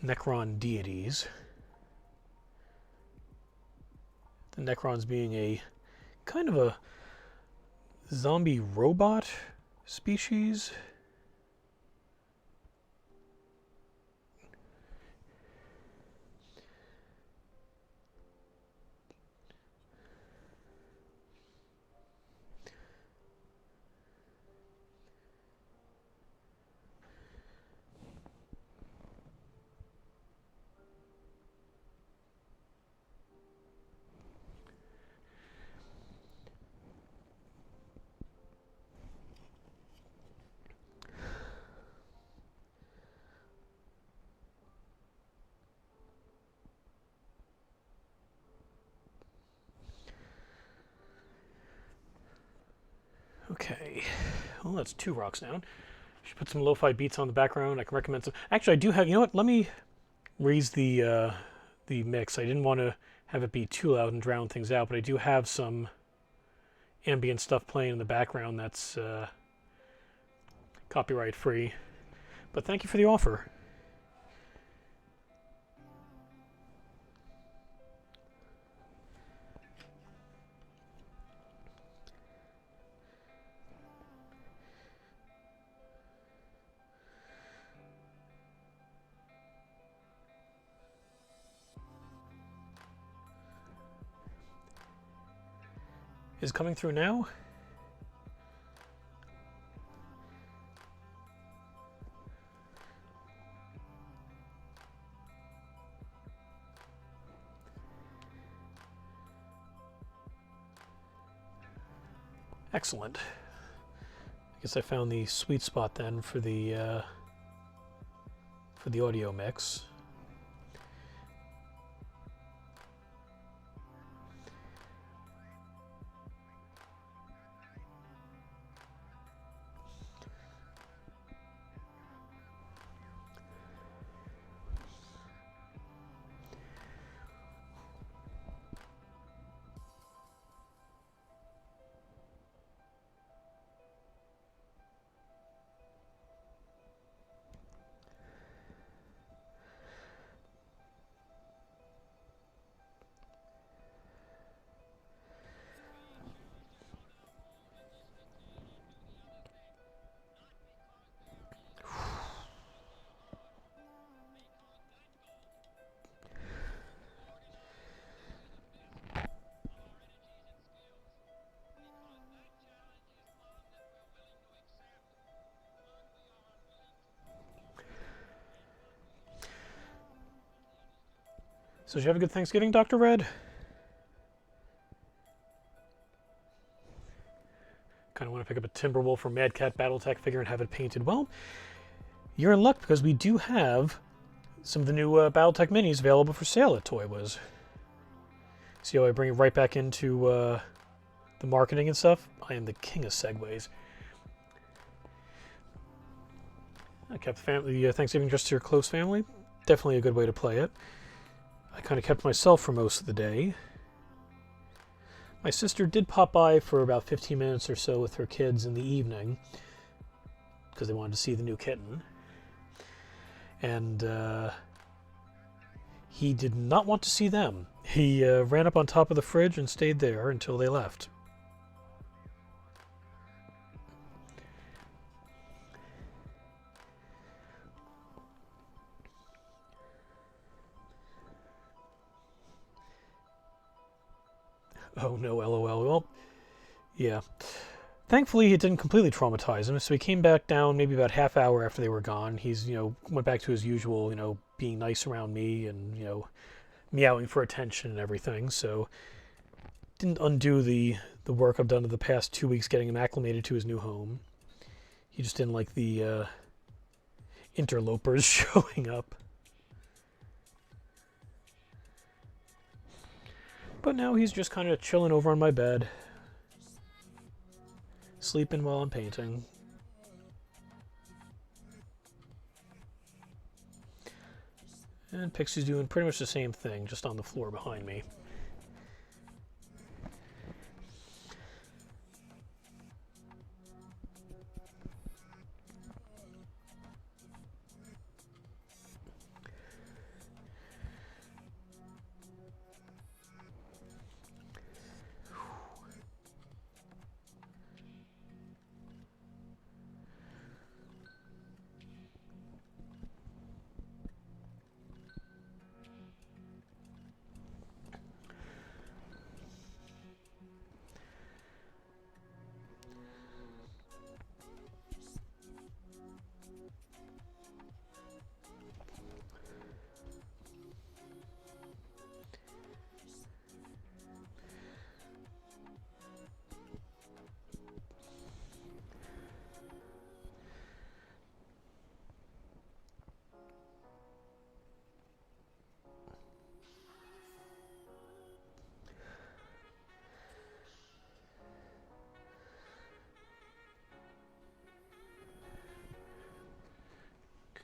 Necron deities. The Necrons being a kind of a zombie robot species. Okay, well that's 2 rocks down. Should put some lo-fi beats on the background. I can recommend some. Actually, I do have. You know what? Let me raise the mix. I didn't want to have it be too loud and drown things out, but I do have some ambient stuff playing in the background that's copyright free. But thank you for the offer. Is coming through now? Excellent. I guess I found the sweet spot then for the audio mix. So did you have a good Thanksgiving, Dr. Red? Kind of want to pick up a Timberwolf or Mad Cat Battletech figure and have it painted. Well, you're in luck because we do have some of the new Battletech minis available for sale at ToyWiz. See how I bring it right back into the marketing and stuff? I am the king of segues. I kept the Thanksgiving just to your close family. Definitely a good way to play it. I kind of kept myself for most of the day. My sister did pop by for about 15 minutes or so with her kids in the evening because they wanted to see the new kitten. And he did not want to see them. He ran up on top of the fridge and stayed there until they left. Oh no, LOL. Well, yeah. Thankfully, it didn't completely traumatize him, so he came back down maybe about half hour after they were gone. He's, went back to his usual, being nice around me and, meowing for attention and everything. So, didn't undo the work I've done in the past 2 weeks getting him acclimated to his new home. He just didn't like the interlopers showing up. But now he's just kind of chilling over on my bed, sleeping while I'm painting. And Pixie's doing pretty much the same thing, just on the floor behind me.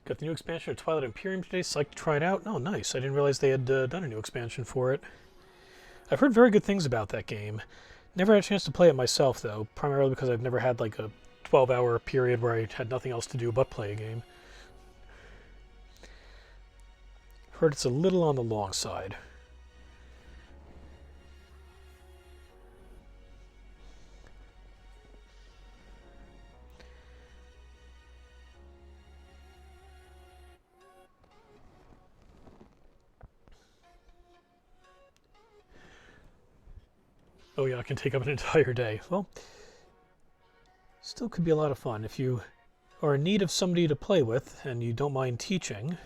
Got the new expansion of Twilight Imperium today, so I'd like to try it out. Oh, nice. I didn't realize they had done a new expansion for it. I've heard very good things about that game. Never had a chance to play it myself, though, primarily because I've never had like a 12-hour period where I had nothing else to do but play a game. Heard it's a little on the long side. Oh yeah, it can take up an entire day. Well, still could be a lot of fun. If you are in need of somebody to play with and you don't mind teaching,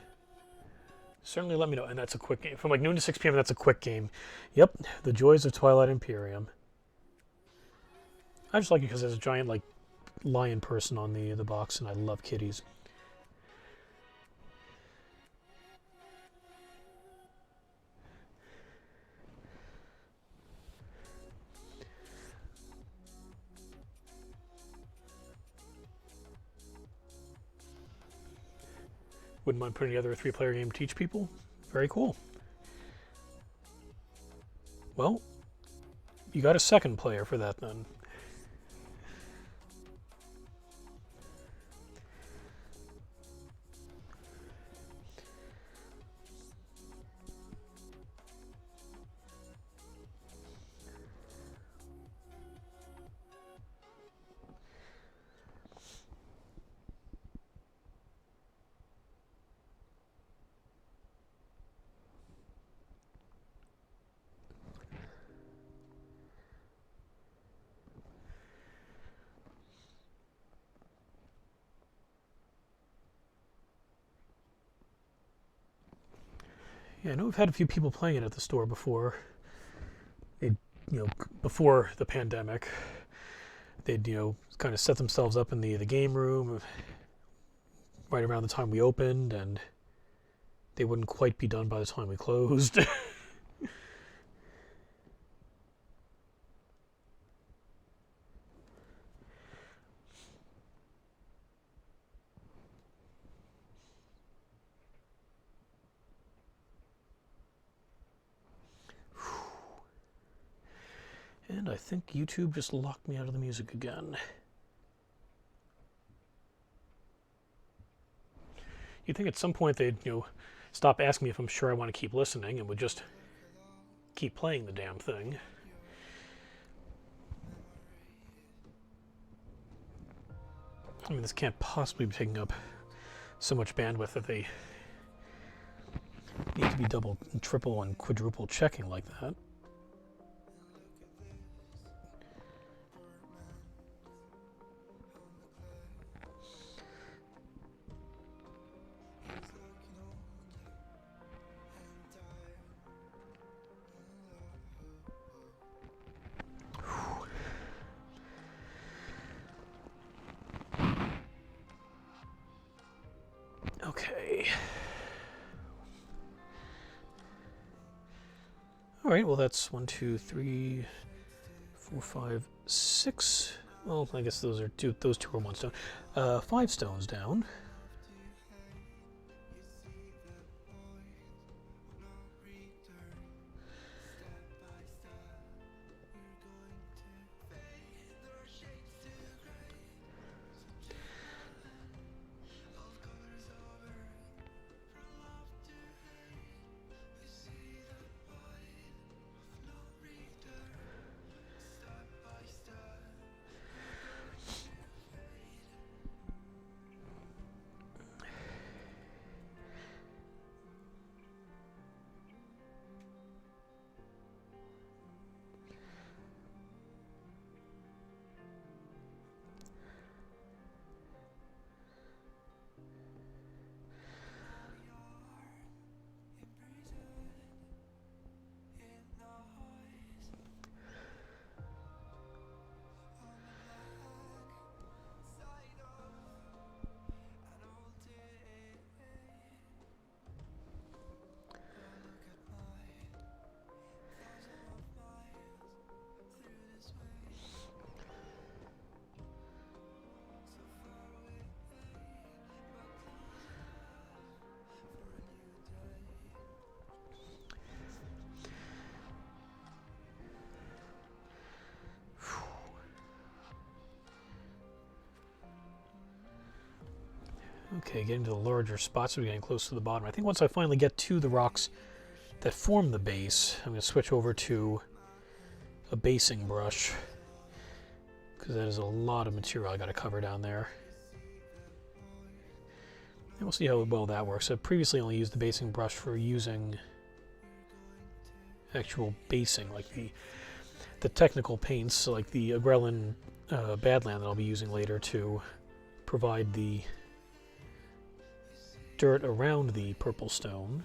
certainly let me know. And that's a quick game. From like noon to 6 p.m., that's a quick game. Yep, The Joys of Twilight Imperium. I just like it because there's a giant like lion person on the box, and I love kitties. Wouldn't mind putting together a 3-player game to teach people. Very cool. Well, you got a second player for that then. Yeah, I know we've had a few people playing it at the store before. They, before the pandemic, they'd, kind of set themselves up in the game room right around the time we opened, and they wouldn't quite be done by the time we closed. And I think YouTube just locked me out of the music again. You'd think at some point they'd, stop asking me if I'm sure I want to keep listening and would just keep playing the damn thing. I mean, this can't possibly be taking up so much bandwidth that they need to be double, triple, and quadruple checking like that. Okay. All right, well, that's 1, 2, 3, 4, 5, 6. Well, I guess those two are 1 stone. 5 stones down. Okay, getting to the larger spots, we're getting close to the bottom. I think once I finally get to the rocks that form the base, I'm going to switch over to a basing brush, because that is a lot of material I got to cover down there. And we'll see how well that works. I've previously only used the basing brush for using actual basing, like the technical paints, like the Agrellan Badland that I'll be using later to provide the dirt around the purple stone.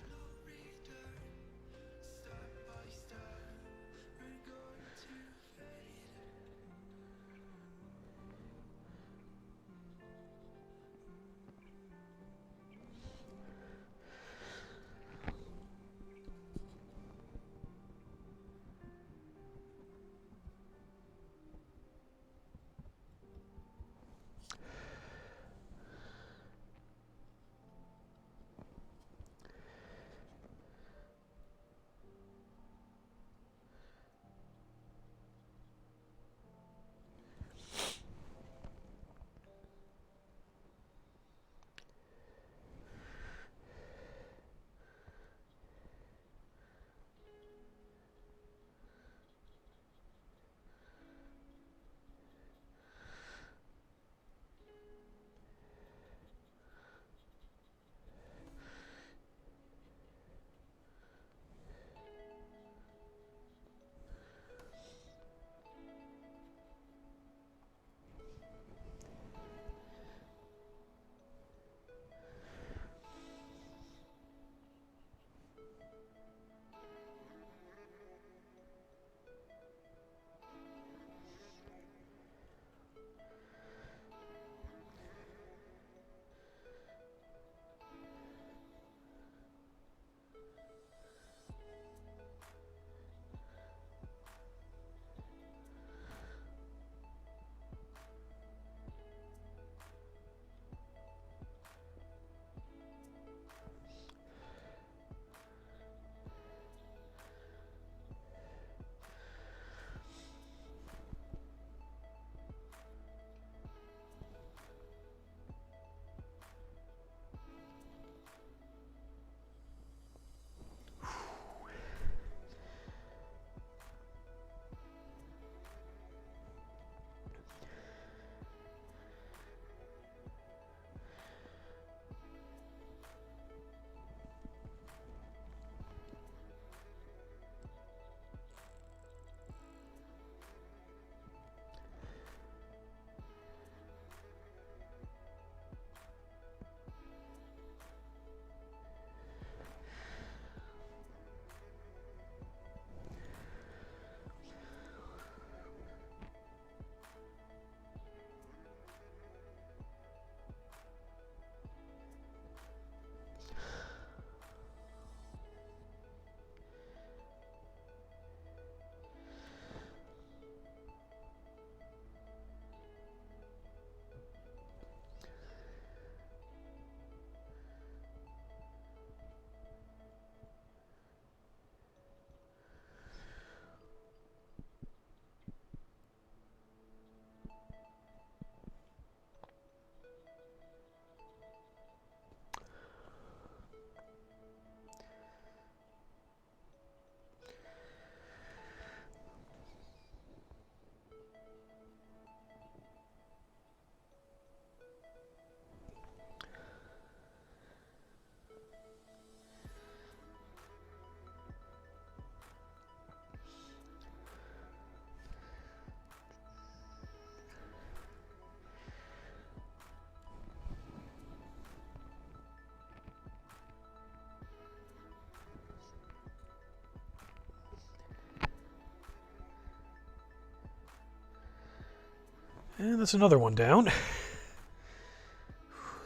And that's another one down.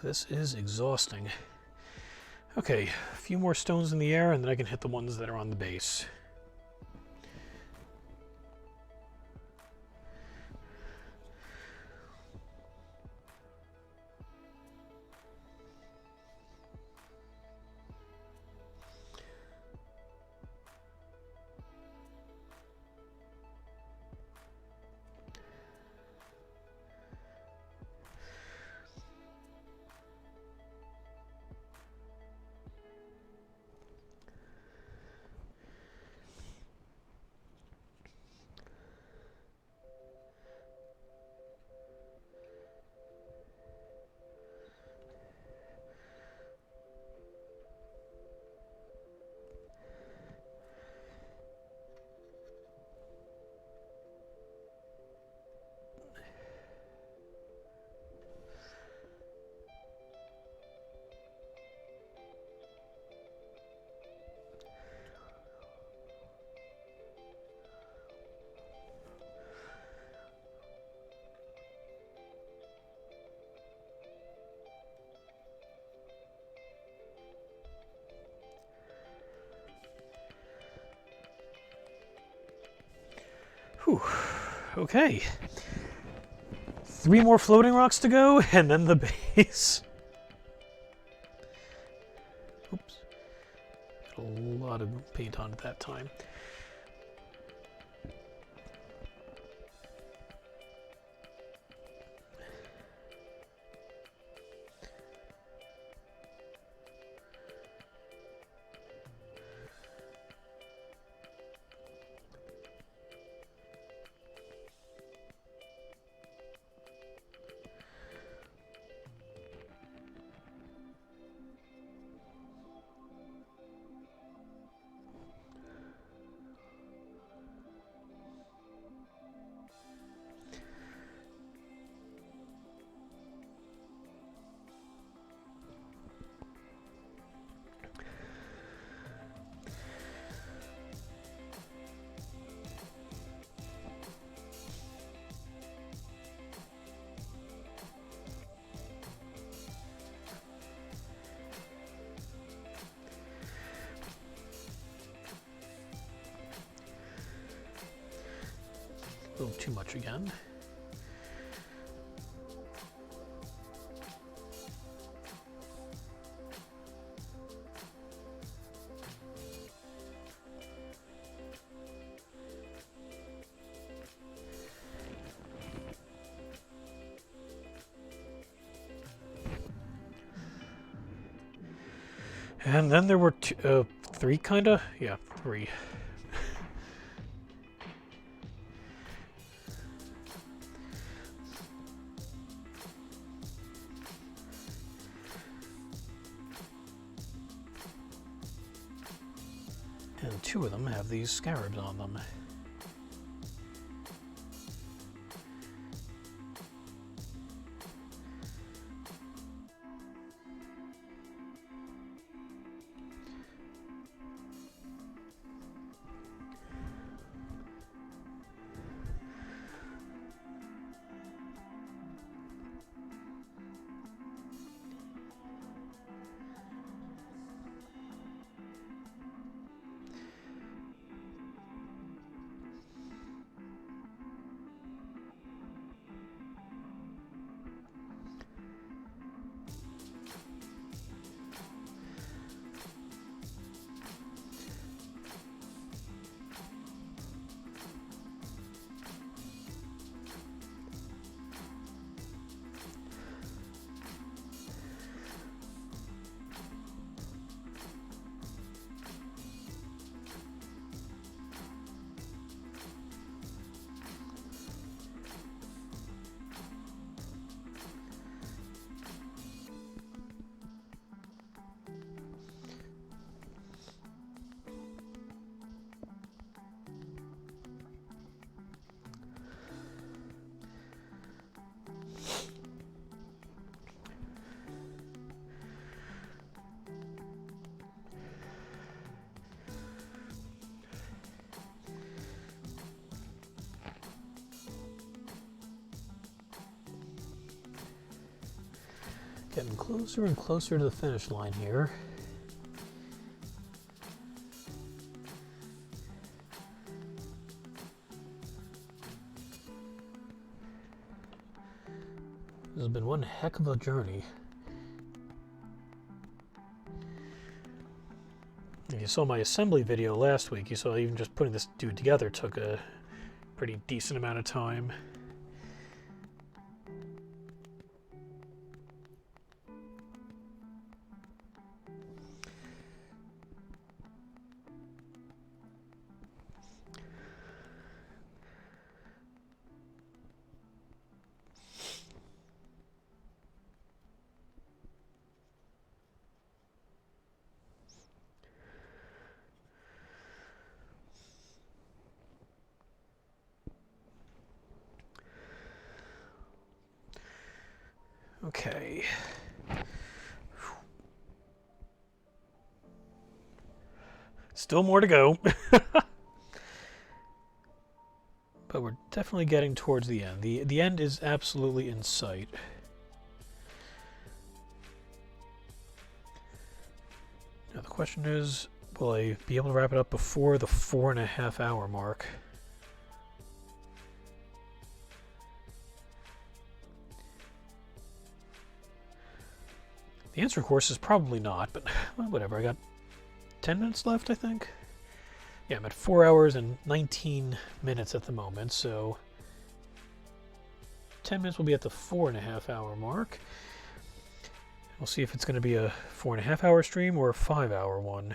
This is exhausting. Okay, a few more stones in the air, and then I can hit the ones that are on the base. Whew. Okay. 3 more floating rocks to go, and then the base. Oops. Got a lot of paint on at that time. A little too much again. And then there were 3 kinda? Yeah, 3. And 2 of them have these scarabs on them. Getting closer and closer to the finish line here. This has been one heck of a journey. If you saw my assembly video last week, you saw even just putting this dude together took a pretty decent amount of time. Okay. Still more to go. But we're definitely getting towards the end. The end is absolutely in sight. Now the question is, will I be able to wrap it up before the 4.5 hour mark? The answer, of course, is probably not, but well, whatever. I got 10 minutes left, I think. Yeah, I'm at 4 hours and 19 minutes at the moment, so 10 minutes will be at the 4.5 hour mark. We'll see if it's going to be a 4.5 hour stream or a 5 hour one.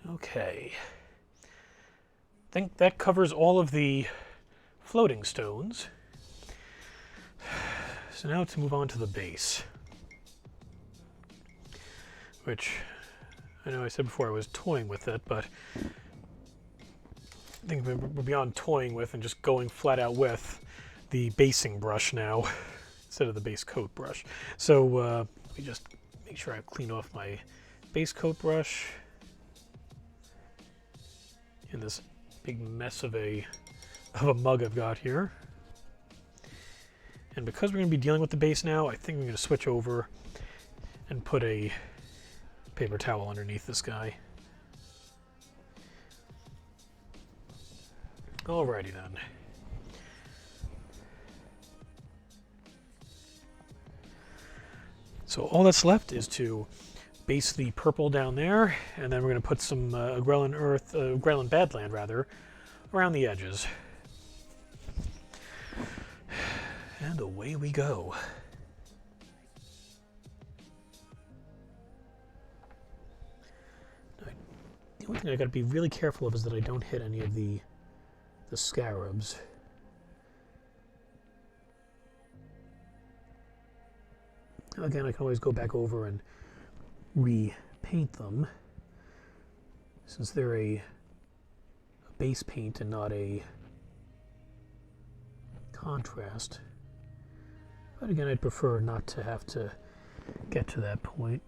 Okay. I think that covers all of the floating stones. So now to move on to the base, which I know I said before I was toying with it, but I think we're beyond toying with and just going flat out with the basing brush now instead of the base coat brush. So let me just make sure I've cleaned off my base coat brush in this big mess of a mug I've got here. And because we're going to be dealing with the base now, I think I'm going to switch over and put a paper towel underneath this guy. Alrighty then. So all that's left is to base the purple down there, and then we're going to put some Grelin Badland rather, around the edges. And away we go. Now, the only thing I got to be really careful of is that I don't hit any of the scarabs. Again, I can always go back over and repaint them, since they're a base paint and not a contrast. But again, I'd prefer not to have to get to that point.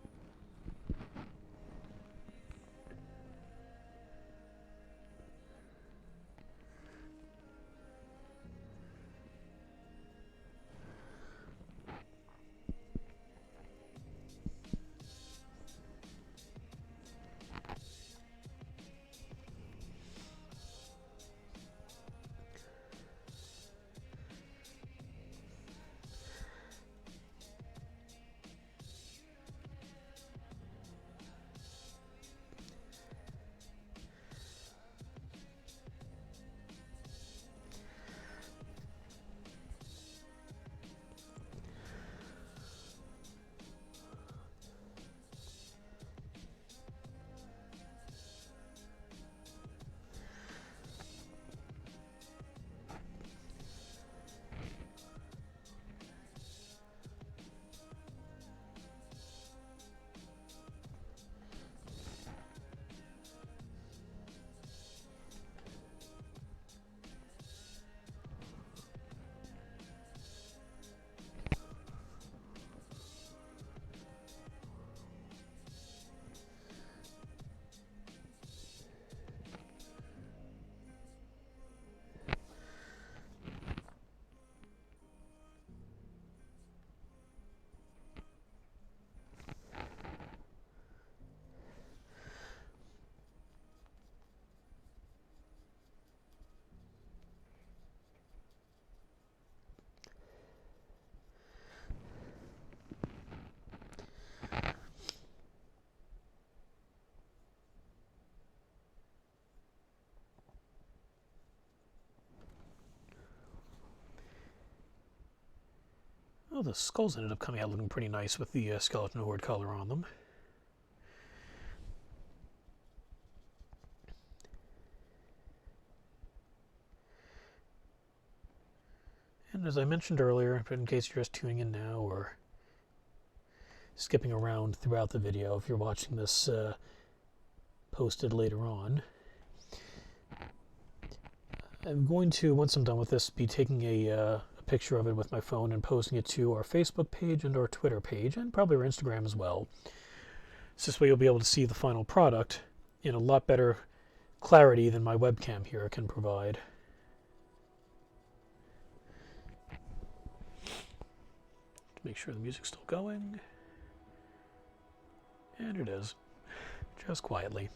Oh, the skulls ended up coming out looking pretty nice with the skeleton horde color on them. And as I mentioned earlier, but in case you're just tuning in now or skipping around throughout the video, if you're watching this posted later on, I'm going to, once I'm done with this, be taking a picture of it with my phone and posting it to our Facebook page and our Twitter page, and probably our Instagram as well. So this way you'll be able to see the final product in a lot better clarity than my webcam here can provide. Make sure the music's still going. And it is. Just quietly.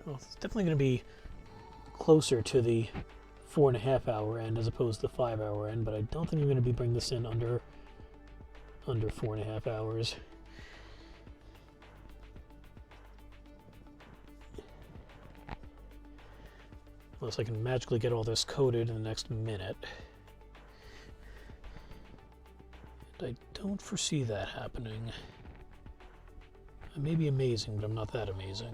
Well, it's definitely going to be closer to the 4.5 hour end as opposed to the 5 hour end, but I don't think I'm going to be bringing this in under 4.5 hours. Unless I can magically get all this coated in the next minute. And I don't foresee that happening. I may be amazing, but I'm not that amazing.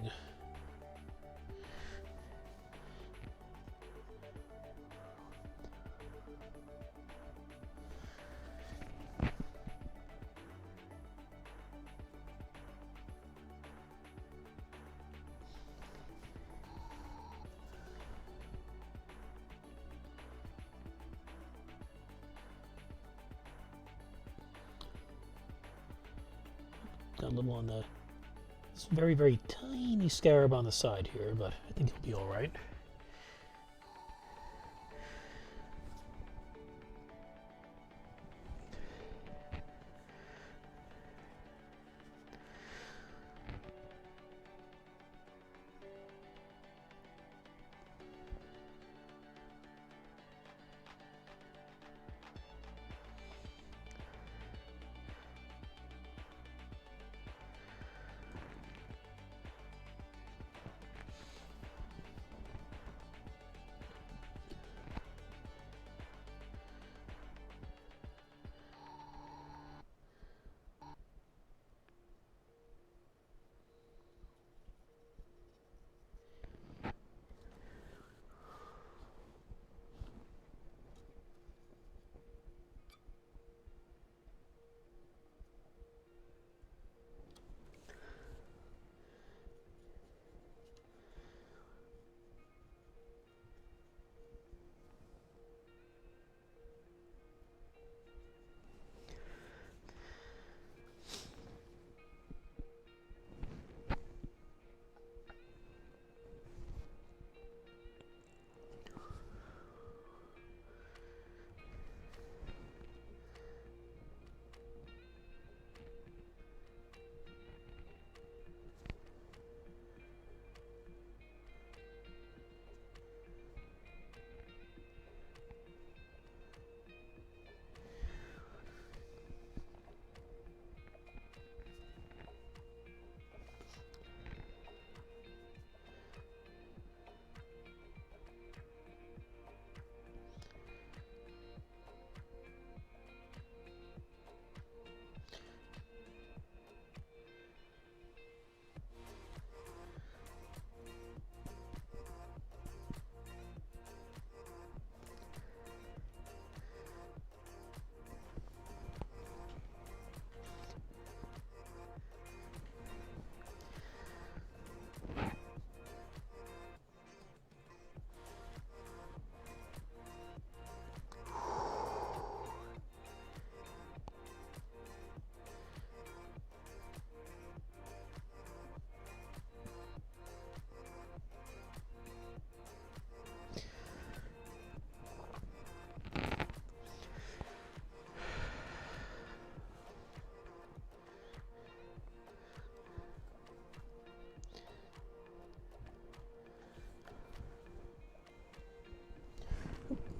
Got a little on the this very, very tiny scarab on the side here, but I think he'll be all right.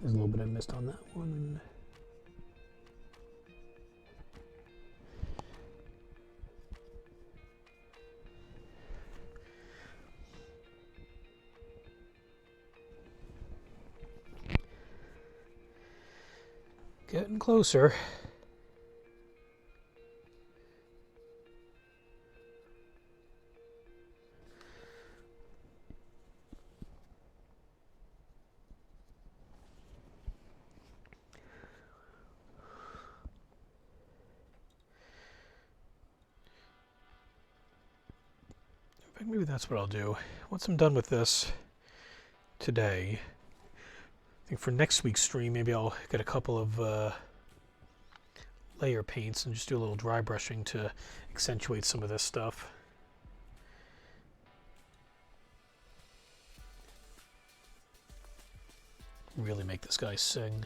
There's a little bit I missed on that one. Getting closer. Maybe that's what I'll do. Once I'm done with this today, I think for next week's stream, maybe I'll get a couple of layer paints and just do a little dry brushing to accentuate some of this stuff. Really make this guy sing.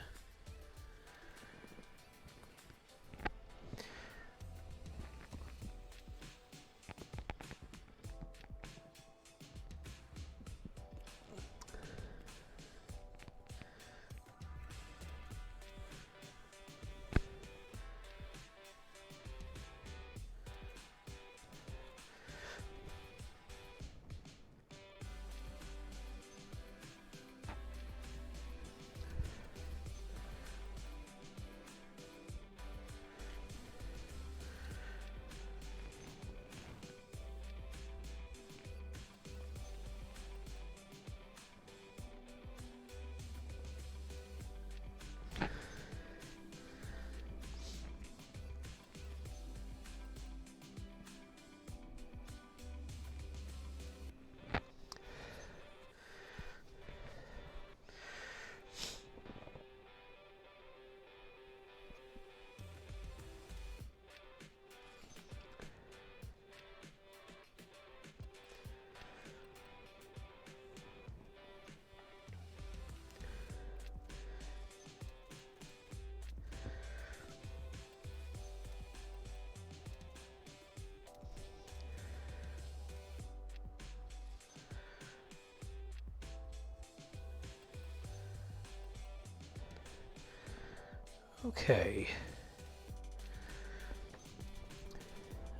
Okay.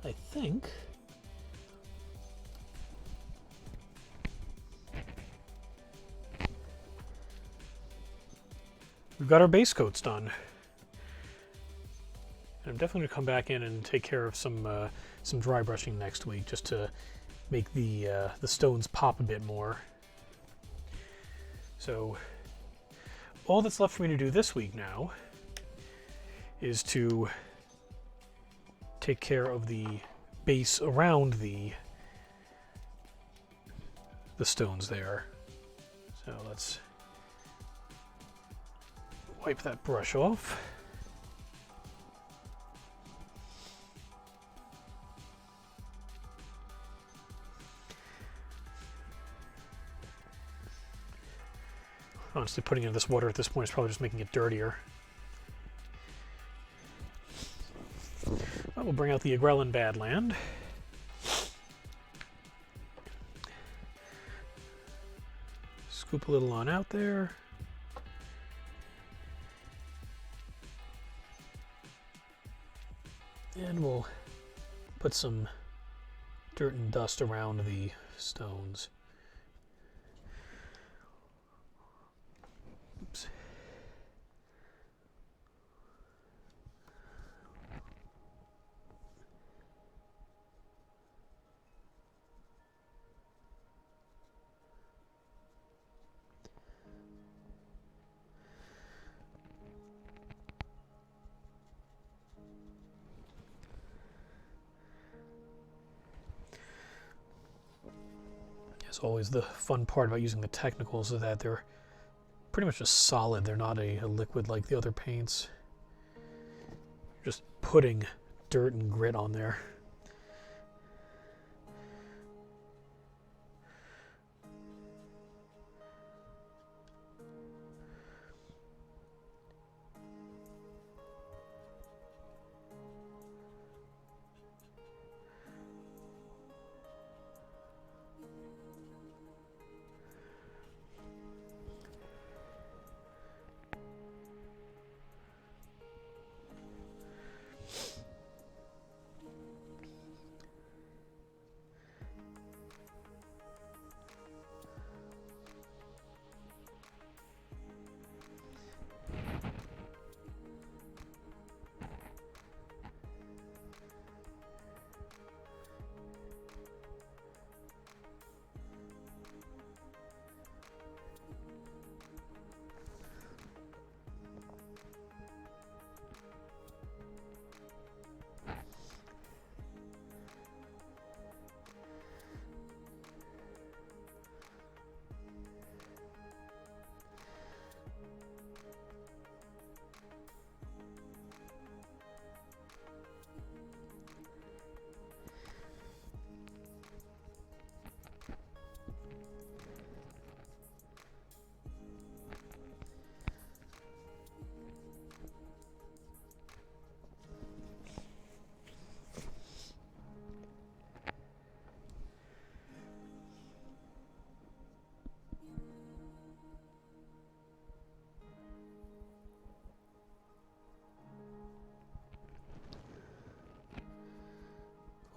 I think we've got our base coats done. And I'm definitely going to come back in and take care of some dry brushing next week, just to make the stones pop a bit more. So all that's left for me to do this week now is to take care of the base around the stones there. So let's wipe that brush off. Honestly, putting in this water at this point is probably just making it dirtier. Well, we'll bring out the Agrellan Badland. Scoop a little on out there. And we'll put some dirt and dust around the stones. Oops. As always, the fun part about using the technicals is that they're pretty much just solid. They're not a liquid like the other paints. Just putting dirt and grit on there.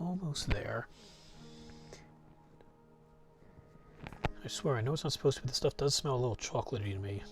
Almost there. I swear, I know it's not supposed to be. This stuff does smell a little chocolatey to me.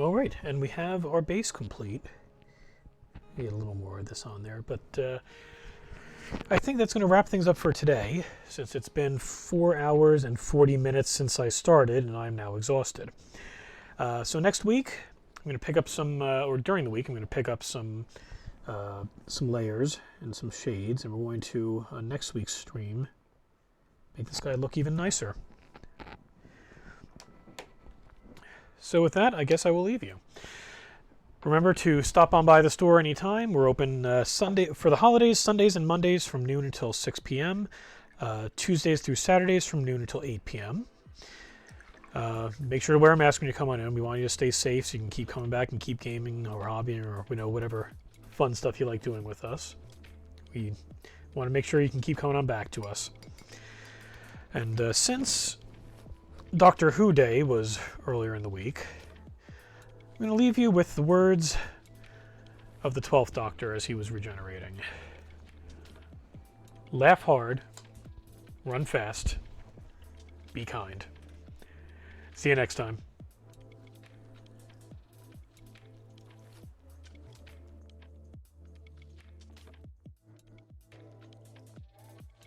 All right, and we have our base complete. Get a little more of this on there, but I think that's going to wrap things up for today, since it's been 4 hours and 40 minutes since I started, and I'm now exhausted. So next week, I'm going to pick up some, or during the week, I'm going to pick up some layers and some shades, and we're going to, next week's stream, make this guy look even nicer. So with that, I guess I will leave you. Remember to stop on by the store anytime. We're open Sunday for the holidays, Sundays and Mondays from noon until 6 p.m. Tuesdays through Saturdays from noon until 8 p.m. Make sure to wear a mask when you come on in. We want you to stay safe so you can keep coming back and keep gaming or hobbying or whatever fun stuff you like doing with us. We want to make sure you can keep coming on back to us. And since Doctor Who Day was earlier in the week, I'm going to leave you with the words of the 12th Doctor as he was regenerating. Laugh hard, run fast, be kind. See you next time.